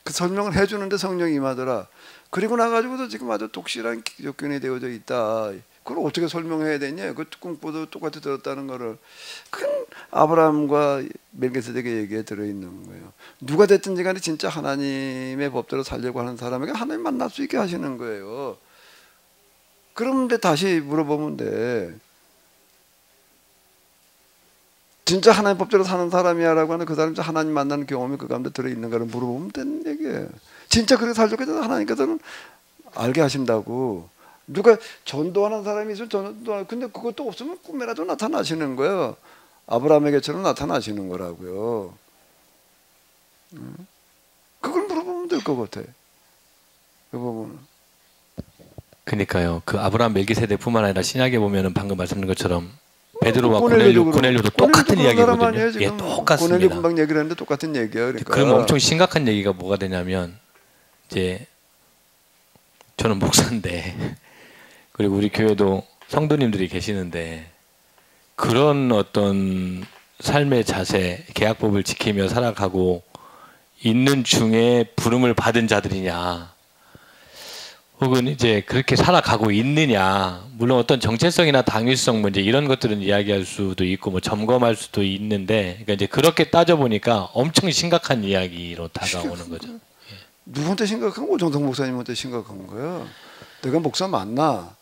Speaker 1: 그 설명을 해주는데 성령이 임하더라. 그리고 나가지고도 지금 아주 독실한 기독교인이 되어져 있다. 그걸 어떻게 설명해야 되냐? 그 꿈꾸도 똑같이 들었다는 거를. 큰 아브라함과 멜기세덱의 얘기에 들어있는 거예요. 누가 됐든지 간에 진짜 하나님의 법대로 살려고 하는 사람에게 하나님 만날 수 있게 하시는 거예요. 그런데 다시 물어보면 돼. 진짜 하나님 법대로 사는 사람이야라고 하는 그 사람이 하나님 만나는 경험이 그 가운데 들어있는가를 물어보면 되는 얘기예요. 진짜 그렇게 살려고 해서 하나님께서는 알게 하신다고. 누가 전도하는 사람이 있으면 전도하는, 근데 그것도 없으면 꿈에라도 나타나시는 거예요. 아브라함에게처럼 나타나시는 거라고요. 그걸 물어보면 될 것 같아. 그 부분은.
Speaker 2: 그러니까요. 그 아브라함 멜기세덱뿐만 아니라 신약에 보면은 방금 말씀드린 것처럼 베드로와 고넬료도 똑같은 이야기거든요. 예, 똑같습니다.
Speaker 1: 고넬료 금방 얘기를 했는데 똑같은 얘기야. 그러니까.
Speaker 2: 그러면 엄청 심각한 얘기가 뭐가 되냐면, 이제 저는 목사인데 그리고 우리 교회도 성도님들이 계시는데, 그런 어떤 삶의 자세, 계약법을 지키며 살아가고 있는 중에 부름을 받은 자들이냐, 혹은 이제 그렇게 살아가고 있느냐. 물론 어떤 정체성이나 당위성 문제 이런 것들은 이야기할 수도 있고 뭐 점검할 수도 있는데, 그러니까 이제 그렇게 따져 보니까 엄청 심각한 이야기로 다가오는 거죠.
Speaker 1: 누구한테 심각한 거? 오정석 목사님한테 심각한 거야. 내가 목사 맞나?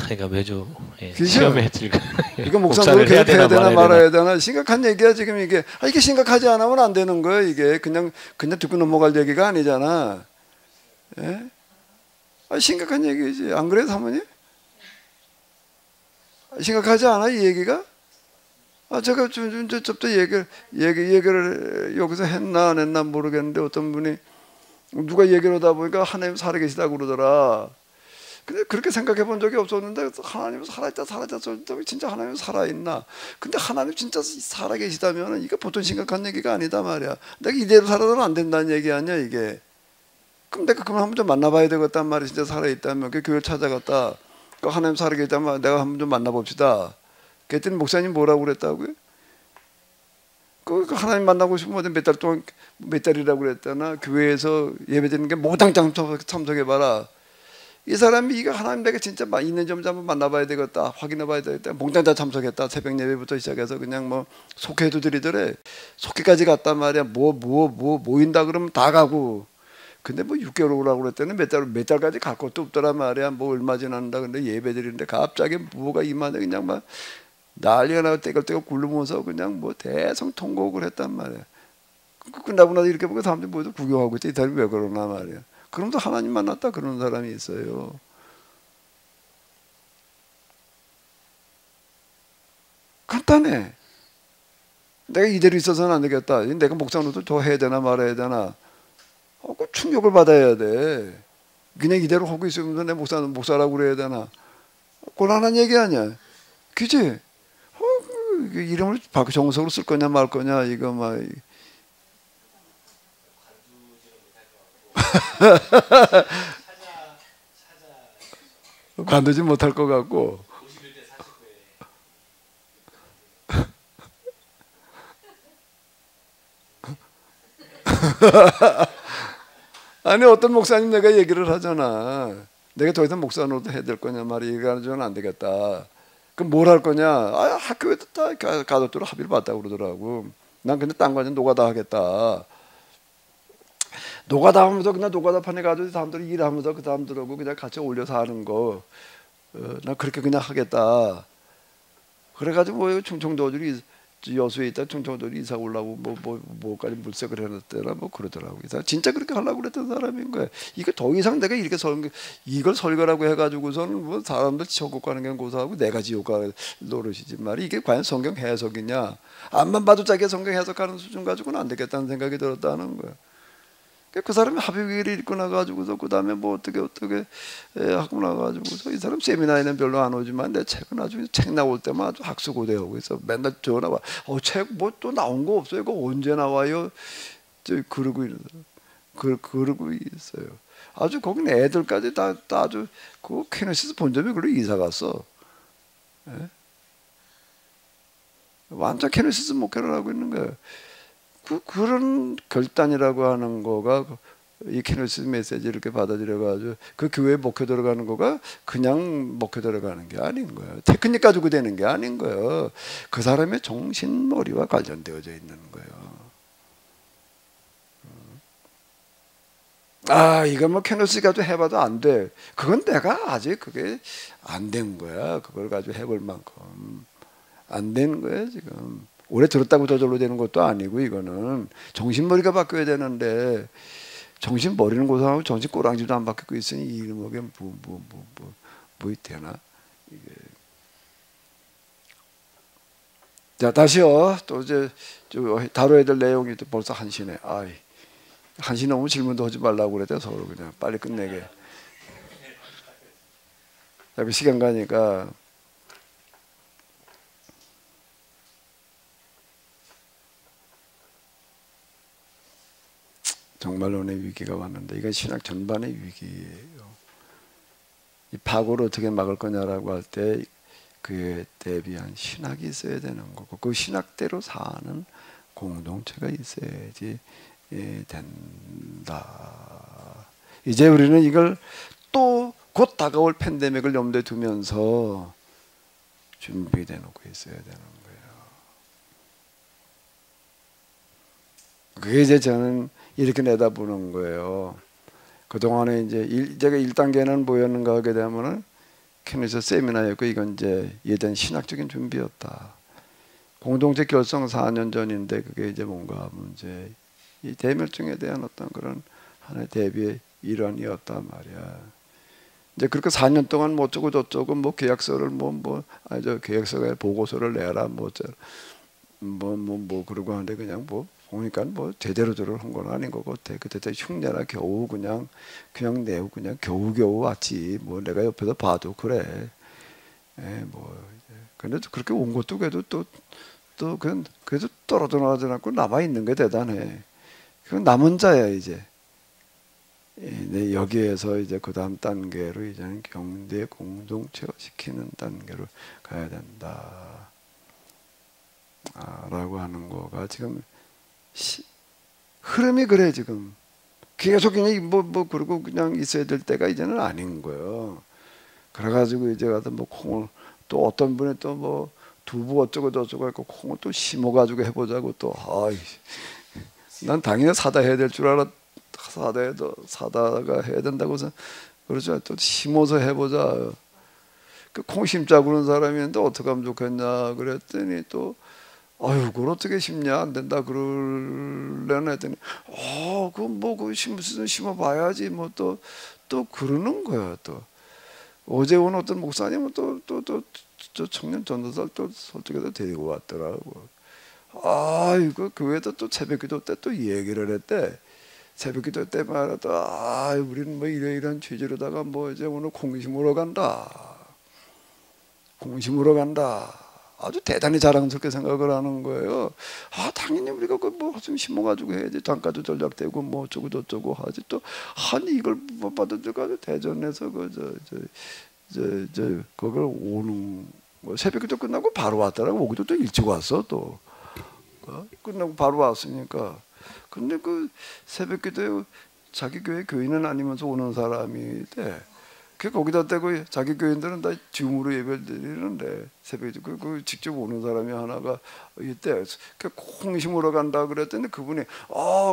Speaker 2: 그러니까 매주
Speaker 1: 그죠?
Speaker 2: 시험에 들고
Speaker 1: 이거 목사
Speaker 2: 목사를
Speaker 1: 계속 해야 되나
Speaker 2: 말아야
Speaker 1: 말아야 되나 심각한 얘기야 지금 이게. 이게 심각하지 않으면 안 되는 거야 이게. 그냥 듣고 넘어갈 얘기가 아니잖아. 예? 심각한 얘기지. 안 그래 사모님? 심각하지 않아 이 얘기가? 제가 저부터 얘기를 여기서 했나 안 했나 모르겠는데 어떤 분이 누가 얘기를 하다 보니까 하나님 살아계시다고 그러더라. 근데 그렇게 생각해 본 적이 없었는데 하나님 살아있다 진짜 하나님 살아있나? 근데 하나님 진짜 살아계시다면 이거 보통 심각한 얘기가 아니다 말이야. 내가 이대로 살아서는 안 된다는 얘기 아니야 이게. 그럼 내가 그만 한번 좀 만나봐야 되겠단 말이야. 진짜 살아있다면 그 교회를 찾아갔다. 그 하나님 살아계시다면 내가 한번 좀 만나봅시다. 그랬더니 목사님 뭐라고 그랬다고요? 그 하나님 만나고 싶으면 몇 달 동안 몇 달이라고 그랬다나 교회에서 예배드리는 게 모당장 참석해봐라. 이 사람이 이거 하나님 내가 진짜 있는 점 한번 만나봐야 되겠다, 확인해봐야 되겠다. 몽땅 다 참석했다. 새벽 예배부터 시작해서 그냥 뭐 속회도 드리더래. 속회까지 갔단 말이야. 모인다 그러면 다 가고. 근데 뭐 6개월 오라고 그랬더니 몇 달까지 갈 것도 없더란 말이야. 뭐 얼마 지난다. 근데 예배 드리는데 갑자기 뭐가 임하네. 그냥 막 난리가 나고 떼걸떼걸 굴르면서 그냥 뭐 대성 통곡을 했단 말이야. 끝나고 나서 이렇게 보고 사람들이 모두 구경하고 있지. 이 사람이 왜 그러나 말이야. 그럼도 하나님 만났다 그런 사람이 있어요. 간단해. 내가 이대로 있어서는 안 되겠다. 내가 목사로도 더 해야 되나 말아야 되나. 그 충격을 받아야 돼. 그냥 이대로 하고 있으면서 내 목사라고 그래야 되나. 곤란한 얘기 아니야. 그치? 이름을 정석으로 쓸 거냐 말 거냐 이거 막. 관두지 못할 것 같고. 아니 어떤 목사님 내가 얘기를 하잖아. 내가 더 이상 목사 노릇 해야 될 거냐 말이야. 이거는 안 되겠다. 그럼 뭘 할 거냐? 학교에도 다 가족들로 합의를 봤다고 그러더라고. 난 근데 딴 거는 노가다 하겠다. 노가다 하면서 그냥 노가다 판에 가지고 사람들이 일하면서 그 사람들하고 그냥 같이 올려서 하는 거. 난 그렇게 그냥 하겠다. 그래가지고 뭐 충청도들이 여수에 있다 충청도들이 이사 오려고 뭐까지 물색을 해놨더라 뭐 그러더라고. 진짜 그렇게 하려고 그랬던 사람인 거야. 이거 더 이상 내가 이렇게 이걸 설교라고 해가지고서는 뭐 사람들 지옥 가는 게 고사하고 내가 지옥 갈 노릇이지 말이. 이게 과연 성경 해석이냐? 앞만 봐도 자기가 성경 해석하는 수준 가지고는 안 되겠다는 생각이 들었다는 거야. 그 사람이 합의를 읽고 나가지고서 그 다음에 뭐 어떻게 하고 나가지고서 이 사람 세미나에는 별로 안 오지만 내 책은 아주 책 나올 때만 아주 학수고대하고 있어. 맨날 전화 와. 책 뭐 또 나온 거 없어요? 이거 언제 나와요? 그러고 있는 사람. 그러고 있어요. 아주 거기는 애들까지 다 아주 그 케네시스 본점이 그걸로 이사 갔어. 예? 완전 케네시스 목회를 하고 있는 거예요. 그런 결단이라고 하는 거가 이 케네시스 메시지 이렇게 받아들여가지고 그 교회에 목회 들어가는 거가 그냥 목회 들어가는 게 아닌 거예요. 테크닉 가지고 되는 게 아닌 거예요. 그 사람의 정신머리와 관련되어져 있는 거예요. 이거 뭐 케네시스 가지고 해봐도 안 돼. 그건 내가 아직 그게 안 된 거야. 그걸 가지고 해볼 만큼 안 된 거야 지금. 오래 들었다고 저절로 되는 것도 아니고 이거는 정신머리가 바뀌어야 되는데 정신머리는 고상하고 정신꼬랑지도 안 바뀌고 있으니 이름하게 뭐 되나 이게. 자 다시요. 또 이제 다뤄야 될 내용이 또 벌써 1시네. 1시 너무 질문도 하지 말라고 그랬대. 서로 그냥 빨리 끝내게. 자꾸 시간 가니까. 정말로의 위기가 왔는데 이건 신학 전반의 위기예요. 이 파고를 어떻게 막을 거냐라고 할 때 그에 대비한 신학이 있어야 되는 거고 그 신학대로 사는 공동체가 있어야지 된다. 이제 우리는 이걸 또 곧 다가올 팬데믹을 염두에 두면서 준비돼 놓고 있어야 되는 거예요. 그게 이제 저는 이렇게 내다보는 거예요. 그동안에 이제 제가 1단계는 뭐였는가 하게 되면은 캐나다 세미나였고, 이건 이제 이에 대한 신학적인 준비였다. 공동체 결성 4년 전인데 그게 이제 뭔가 하면 이제 이 대멸종에 대한 어떤 그런 하나의 대비의 일환이었단 말이야. 이제 그렇게 4년 동안 뭐 어쩌고 저쩌고 뭐 계약서를 계약서에 보고서를 내라 뭐 그러고 하는데, 그냥 뭐 보니까 뭐 제대로 한 건 아닌 것 같아. 그때 흉내나 겨우 그냥 내고 그냥 겨우겨우 왔지. 뭐 내가 옆에서 봐도 그래. 근데 그렇게 온 것도 그래도 또 그래도 떨어져 나가지 않고 남아 있는 게 대단해. 그건 남은 자야 이제. 네, 여기에서 이제 그 다음 단계로 이제는 경대 공동체화 시키는 단계로 가야 된다. 라고 하는 거가 지금 흐름이 그래. 지금 계속 그냥 그러고 그냥 있어야 될 때가 이제는 아닌 거예요. 그래가지고 이제 가서 뭐 콩을 또 어떤 분이 또 뭐 두부 어쩌고 저쩌고 했고 콩을 또 심어가지고 해보자고 또 난 당연히 사다 해야 될 줄 알았. 사다가 해야 된다고 해서 그러죠. 또 심어서 해보자. 그 콩 심자 그런 사람이 있는데 어떻게 하면 좋겠냐 그랬더니 또 그걸 어떻게 심냐 안 된다 그러려나 했더니 그거 심어봐야지 뭐 또 그러는 거야. 또 어제 온 어떤 목사님은 또 청년 전도사를 또 솔직히도 데리고 왔더라고. 이거 교회에서 또 새벽기도 때 또 얘기를 했대. 새벽기도 때 말하다 우리는 뭐 이런 취지로다가 뭐 이제 오늘 콩 심으러 간다. 아주 대단히 자랑스럽게 생각을 하는 거예요. 당연히 우리가 뭐 좀 심어가지고 해야지. 단가도 전략되고 뭐 어쩌고 저쩌고 하지. 또 이걸 못 받아들여가지고 대전에서 그걸 오는 새벽기도 끝나고 바로 왔더라고. 오기도 또 일찍 왔어 또. 끝나고 바로 왔으니까. 근데 그 새벽기도에 자기 교회 교인은 아니면서 오는 사람이 돼. 거기다 대고 자기 교인들은 다 줌으로 예배를 드리는데 새벽에 그 직접 오는 사람이 하나가 이때 콩 심으러 간다 그랬더니 그분이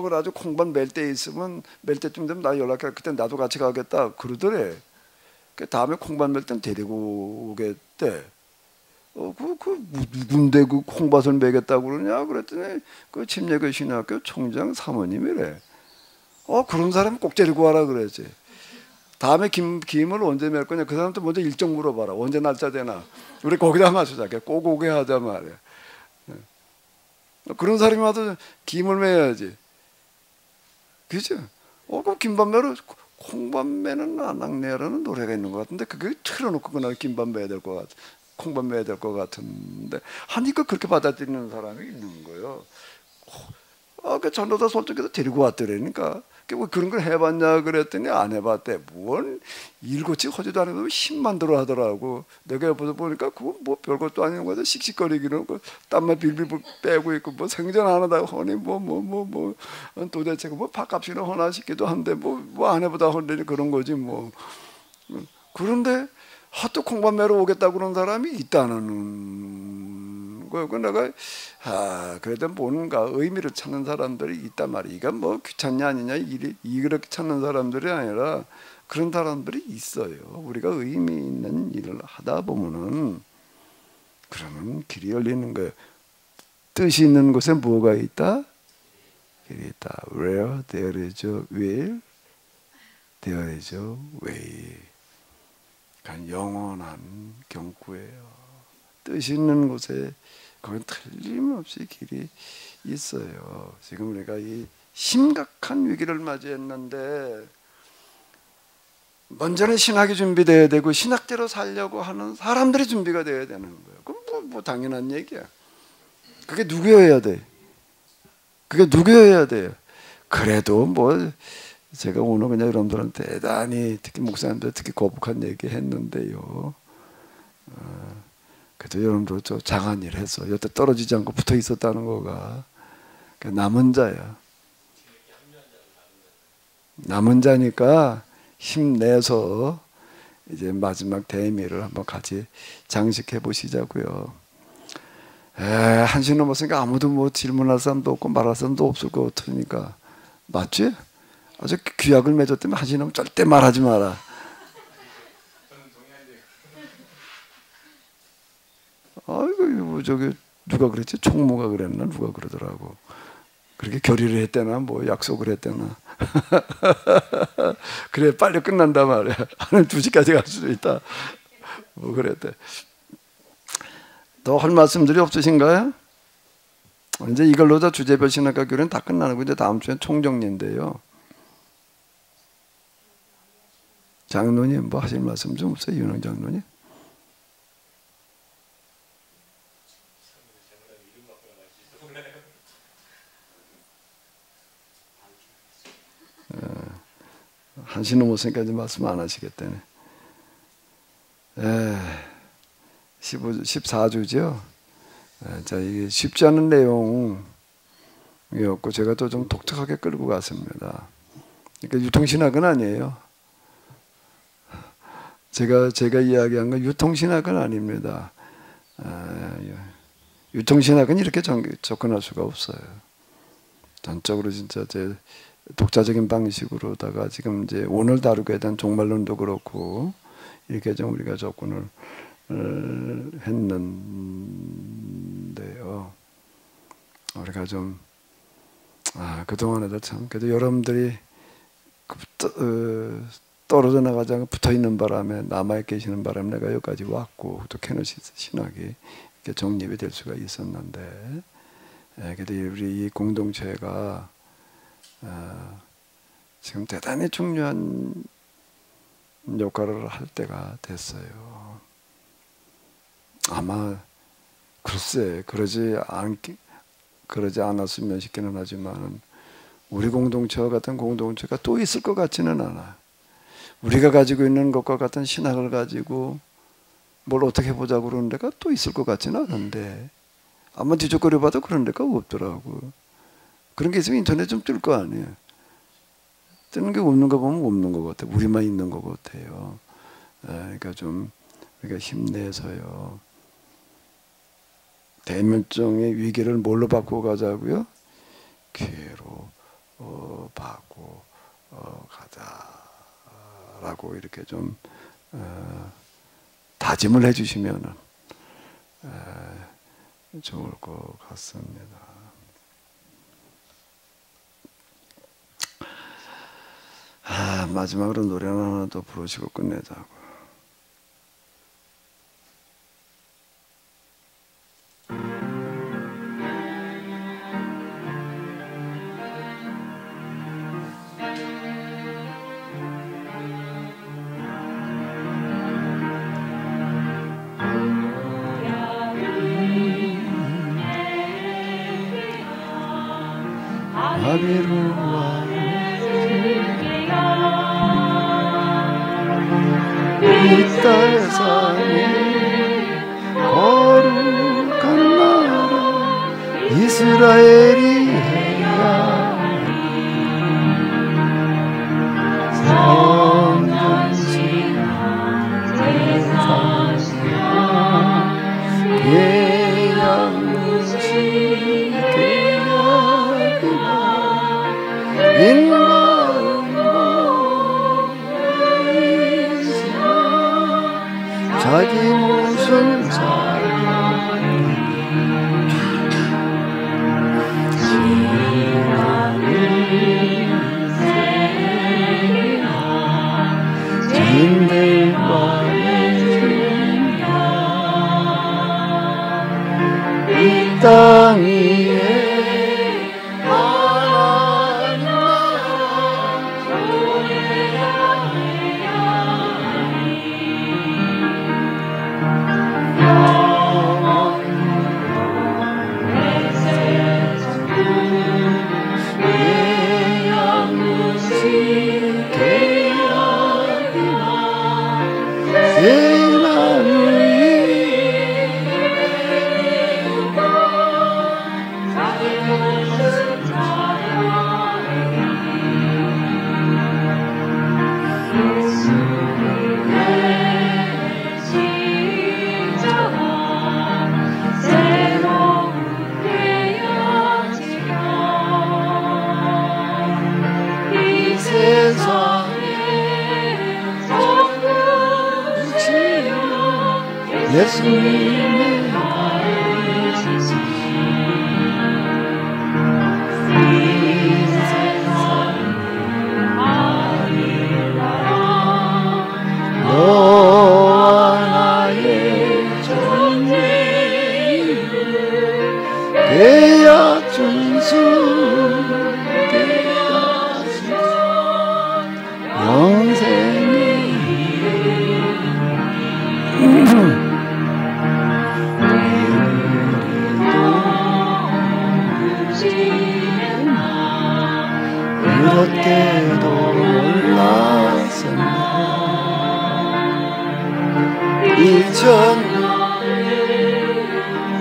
Speaker 1: 그래 아주 콩밭 멜 때 있으면 멜 때쯤 되면 나 연락해. 그때 나도 같이 가겠다 그러더래. 다음에 콩밭 멜 땐 데리고 오겠대. 누군데 그 콩밭을 매겠다고 그러냐 그랬더니 그 침례교 신학교 총장 사모님이래. 그런 사람 꼭 데리고 와라 그랬지. 다음에 김을 언제 맬 거냐. 그 사람한테 먼저 일정 물어봐라. 언제 날짜 되나. 우리 거기다 맞추자. 꼭 오게 하자 말이야. 그런 사람이 와도 김을 매야지. 그죠? 그 김밥 매러 콩밥 매는 안악내라는 노래가 있는 것 같은데 그게 틀어놓고 그날 김밥 매야 될 것 같아. 콩밥 매야 될 것 같은데 하니까 그렇게 받아들이는 사람이 있는 거예요. 그 전도사 솔직해서 데리고 왔더라니까. 그런 걸 해봤냐 그랬더니 안 해봤대. 뭘 일고치 허지도 안 해도 힘만 들어 하더라고. 내가 옆에서 보니까 그거 뭐 별것도 아닌 거다. 씩씩거리기는 땀만 빌빌 빼고 있고 뭐 생전 안 하다가 허니 뭐 도대체 뭐 밥값이나 허나 싶기도 한데 뭐 안 해보다 허니 그런 거지 뭐. 그런데 또 콩밥 매러 오겠다고 그런 사람이 있다는 거예요. 내가 그래도 뭔가 의미를 찾는 사람들이 있단 말이야. 이건 뭐 귀찮냐 아니냐 이렇게 찾는 사람들이 아니라 그런 사람들이 있어요. 우리가 의미 있는 일을 하다 보면은 그러면 길이 열리는 거예요. 뜻이 있는 곳에 뭐가 있다? 길이 있다. Where there is a will, there is a way. 영원한 경구예요. 뜻이 있는 곳에 거긴 틀림없이 길이 있어요. 지금 우리가 이 심각한 위기를 맞이했는데 먼저는 신학이 준비돼야 되고 신학대로 살려고 하는 사람들이 준비가 돼야 되는 거예요. 그건 뭐 당연한 얘기야. 그게 누구여야 돼? 그래도 뭐 제가 오늘 그냥 여러분들한테 대단히 특히 목사님들 특히 거북한 얘기 했는데요. 그래도 여러분들 저 장한 일 했어. 여태 떨어지지 않고 붙어 있었다는 거가 남은 자야. 남은 자니까 힘내서 이제 마지막 대미를 한번 같이 장식해 보시자고요. 한시 넘었으니까 아무도 뭐 질문할 사람도 없고 말할 사람도 없을 것 같으니까 맞지? 아주 규약을 맺었다면 한시 넘으면 절대 말하지 마라. 아이고 저기 누가 그랬지? 총무가 그랬나? 누가 그러더라고. 그렇게 결의를 했대나 뭐 약속을 했대나. 그래 빨리 끝난다 말이야. 한 2시까지 갈 수도 있다. 뭐 그랬대. 더 할 말씀들이 없으신가요? 이제 이걸로 다 주제별 신학과 교리는 다 끝나고 이제 다음 주엔 총정리인데요. 장로님 뭐 하실 말씀 좀 없어요? 윤영 장로님? 한시 넘었으니까 이제 말씀 안 하시겠다네. 14주죠. 자, 이게 쉽지 않은 내용이었고 제가 또 좀 독특하게 끌고 갔습니다. 그러니까 유통신학은 아니에요. 제가 이야기한 건 유통신학은 아닙니다. 유통신학은 이렇게 접근할 수가 없어요. 전적으로 진짜 제 독자적인 방식으로다가 지금 이제 오늘 다루게 된 종말론도 그렇고 이렇게 좀 우리가 접근을 했는데요. 우리가 좀 그동안에도 참 그래도 여러분들이 떨어져 나가지 않고 붙어 있는 바람에 남아 계시는 바람에 내가 여기까지 왔고 또 케노시스 신학이 이렇게 정립이 될 수가 있었는데 그래도 우리 이 공동체가 지금 대단히 중요한 역할을 할 때가 됐어요. 아마 글쎄 그러지 않았으면 싶기는 하지만 우리 공동체와 같은 공동체가 또 있을 것 같지는 않아요. 우리가 가지고 있는 것과 같은 신학을 가지고 뭘 어떻게 보자고 그러는 데가 또 있을 것 같지는 않은데 아마 뒤적거려 봐도 그런 데가 없더라고요. 그런 게 있으면 인터넷 좀 뜰 거 아니에요. 뜨는 게 없는 거 보면 없는 것 같아요. 우리만 있는 것 같아요. 그러니까 좀 우리가 힘내서요. 대멸종의 위기를 뭘로 바꾸어 가자고요? 기회로 바꾸어 가자라고 이렇게 좀 다짐을 해주시면 좋을 것 같습니다. 마지막으로 노래 하나 더 부르시고 끝내자고. 이 땅의 산이 거룩한 나라 이스라엘이 해야 성전신 대상이야 예양무시 계약이나 자기 무슨 이 땅 위에 하나님 예수님의 너와 나의 존재를 계약준 수 영생이 그렇게도 몰랐었나 이천년을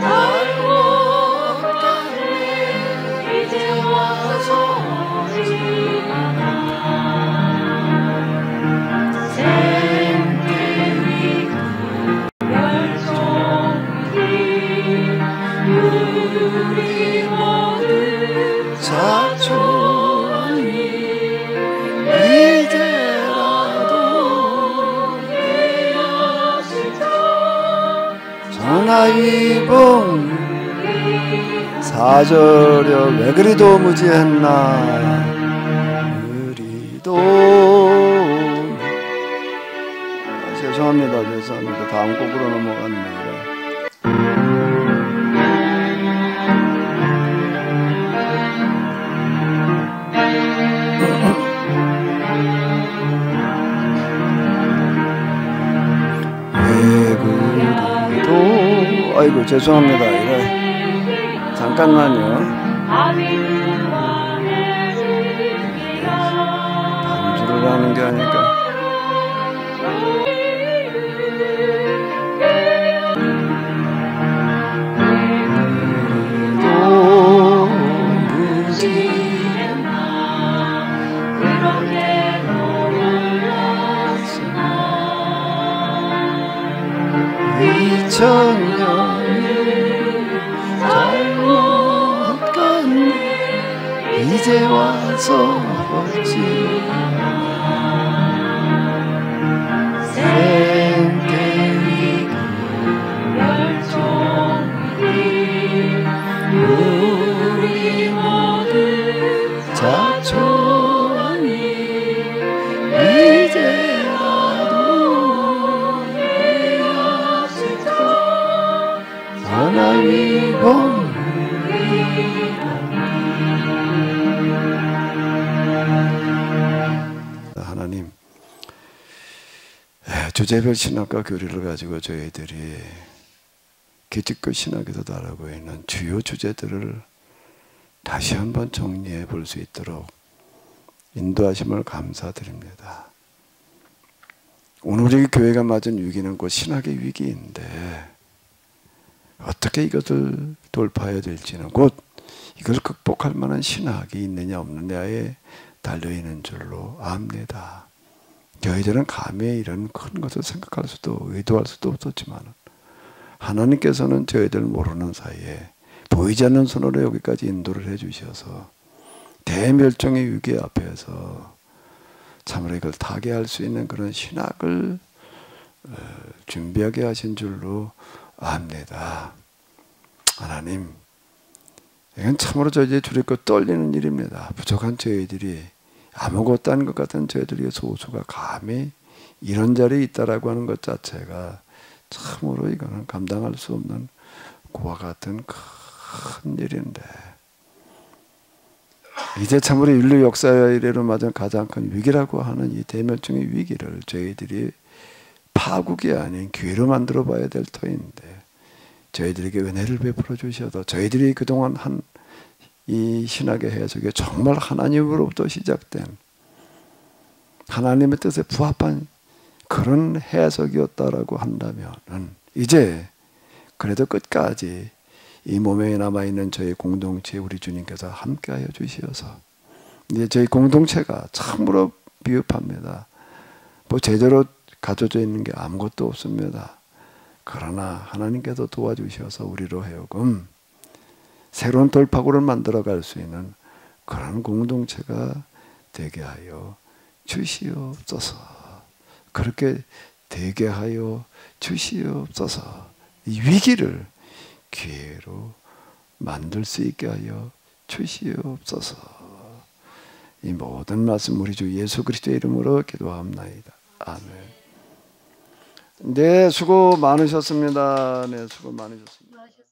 Speaker 1: 알고 갔네 이제 와서 생태위 멸종이 우리 모두 자초하니 이제라도 전하위봉 사절여 왜 그리도 무지했나 그리도 죄송합니다. 다음 곡으로 넘어갔네요. 왜 그리도 아이고 죄송합니다. 이래 잠깐만요. 반주를 하는 게 아니까. 이천년을 잘못 갔네 이제 와서 어찌 생태위 멸종이 우리 모두 자초하니 이제라도 하나님 하나님 주제별 신학과 교리를 가지고 저희들이 기독교 신학에서 다루고 있는 주요 주제들을 다시 한번 정리해 볼 수 있도록 인도하심을 감사드립니다. 오늘 우리 교회가 맞은 위기는 곧 신학의 위기인데 어떻게 이것을 돌파해야 될지는 곧 이것을 극복할 만한 신학이 있느냐 없느냐에 달려있는 줄로 압니다. 저희들은 감히 이런 큰 것을 생각할 수도 의도할 수도 없었지만 하나님께서는 저희들 모르는 사이에 보이지 않는 손으로 여기까지 인도를 해주셔서 대멸종의 위기 앞에서 참으로 이걸 타개할 수 있는 그런 신학을 준비하게 하신 줄로 압니다. 하나님, 이건 참으로 저희들이 두렵고 떨리는 일입니다. 부족한 저희들이 아무것도 아닌 것 같은 저희들의 소수가 감히 이런 자리에 있다라고 하는 것 자체가 참으로 이거는 감당할 수 없는 고와 같은 큰 일인데 이제 참으로 인류 역사의 이래로 맞은 가장 큰 위기라고 하는 이 대멸종의 위기를 저희들이 파국이 아닌 기회로 만들어 봐야 될 터인데 저희들에게 은혜를 베풀어 주셔서 저희들이 그동안 한 이 신학의 해석이 정말 하나님으로부터 시작된 하나님의 뜻에 부합한 그런 해석이었다라고 한다면은 이제 그래도 끝까지 이 몸에 남아있는 저희 공동체에 우리 주님께서 함께하여 주시어서 이제 저희 공동체가 참으로 비읍합니다. 뭐 제대로 갖춰져 있는 게 아무것도 없습니다. 그러나 하나님께서 도와주셔서 우리로 하여금 새로운 돌파구를 만들어갈 수 있는 그런 공동체가 되게 하여 주시옵소서. 그렇게 되게 하여 주시옵소서. 이 위기를 기회로 만들 수 있게 하여 주시옵소서. 이 모든 말씀 우리 주 예수 그리스도의 이름으로 기도합나이다. 아멘. 네, 수고 많으셨습니다. 네, 수고 많으셨습니다.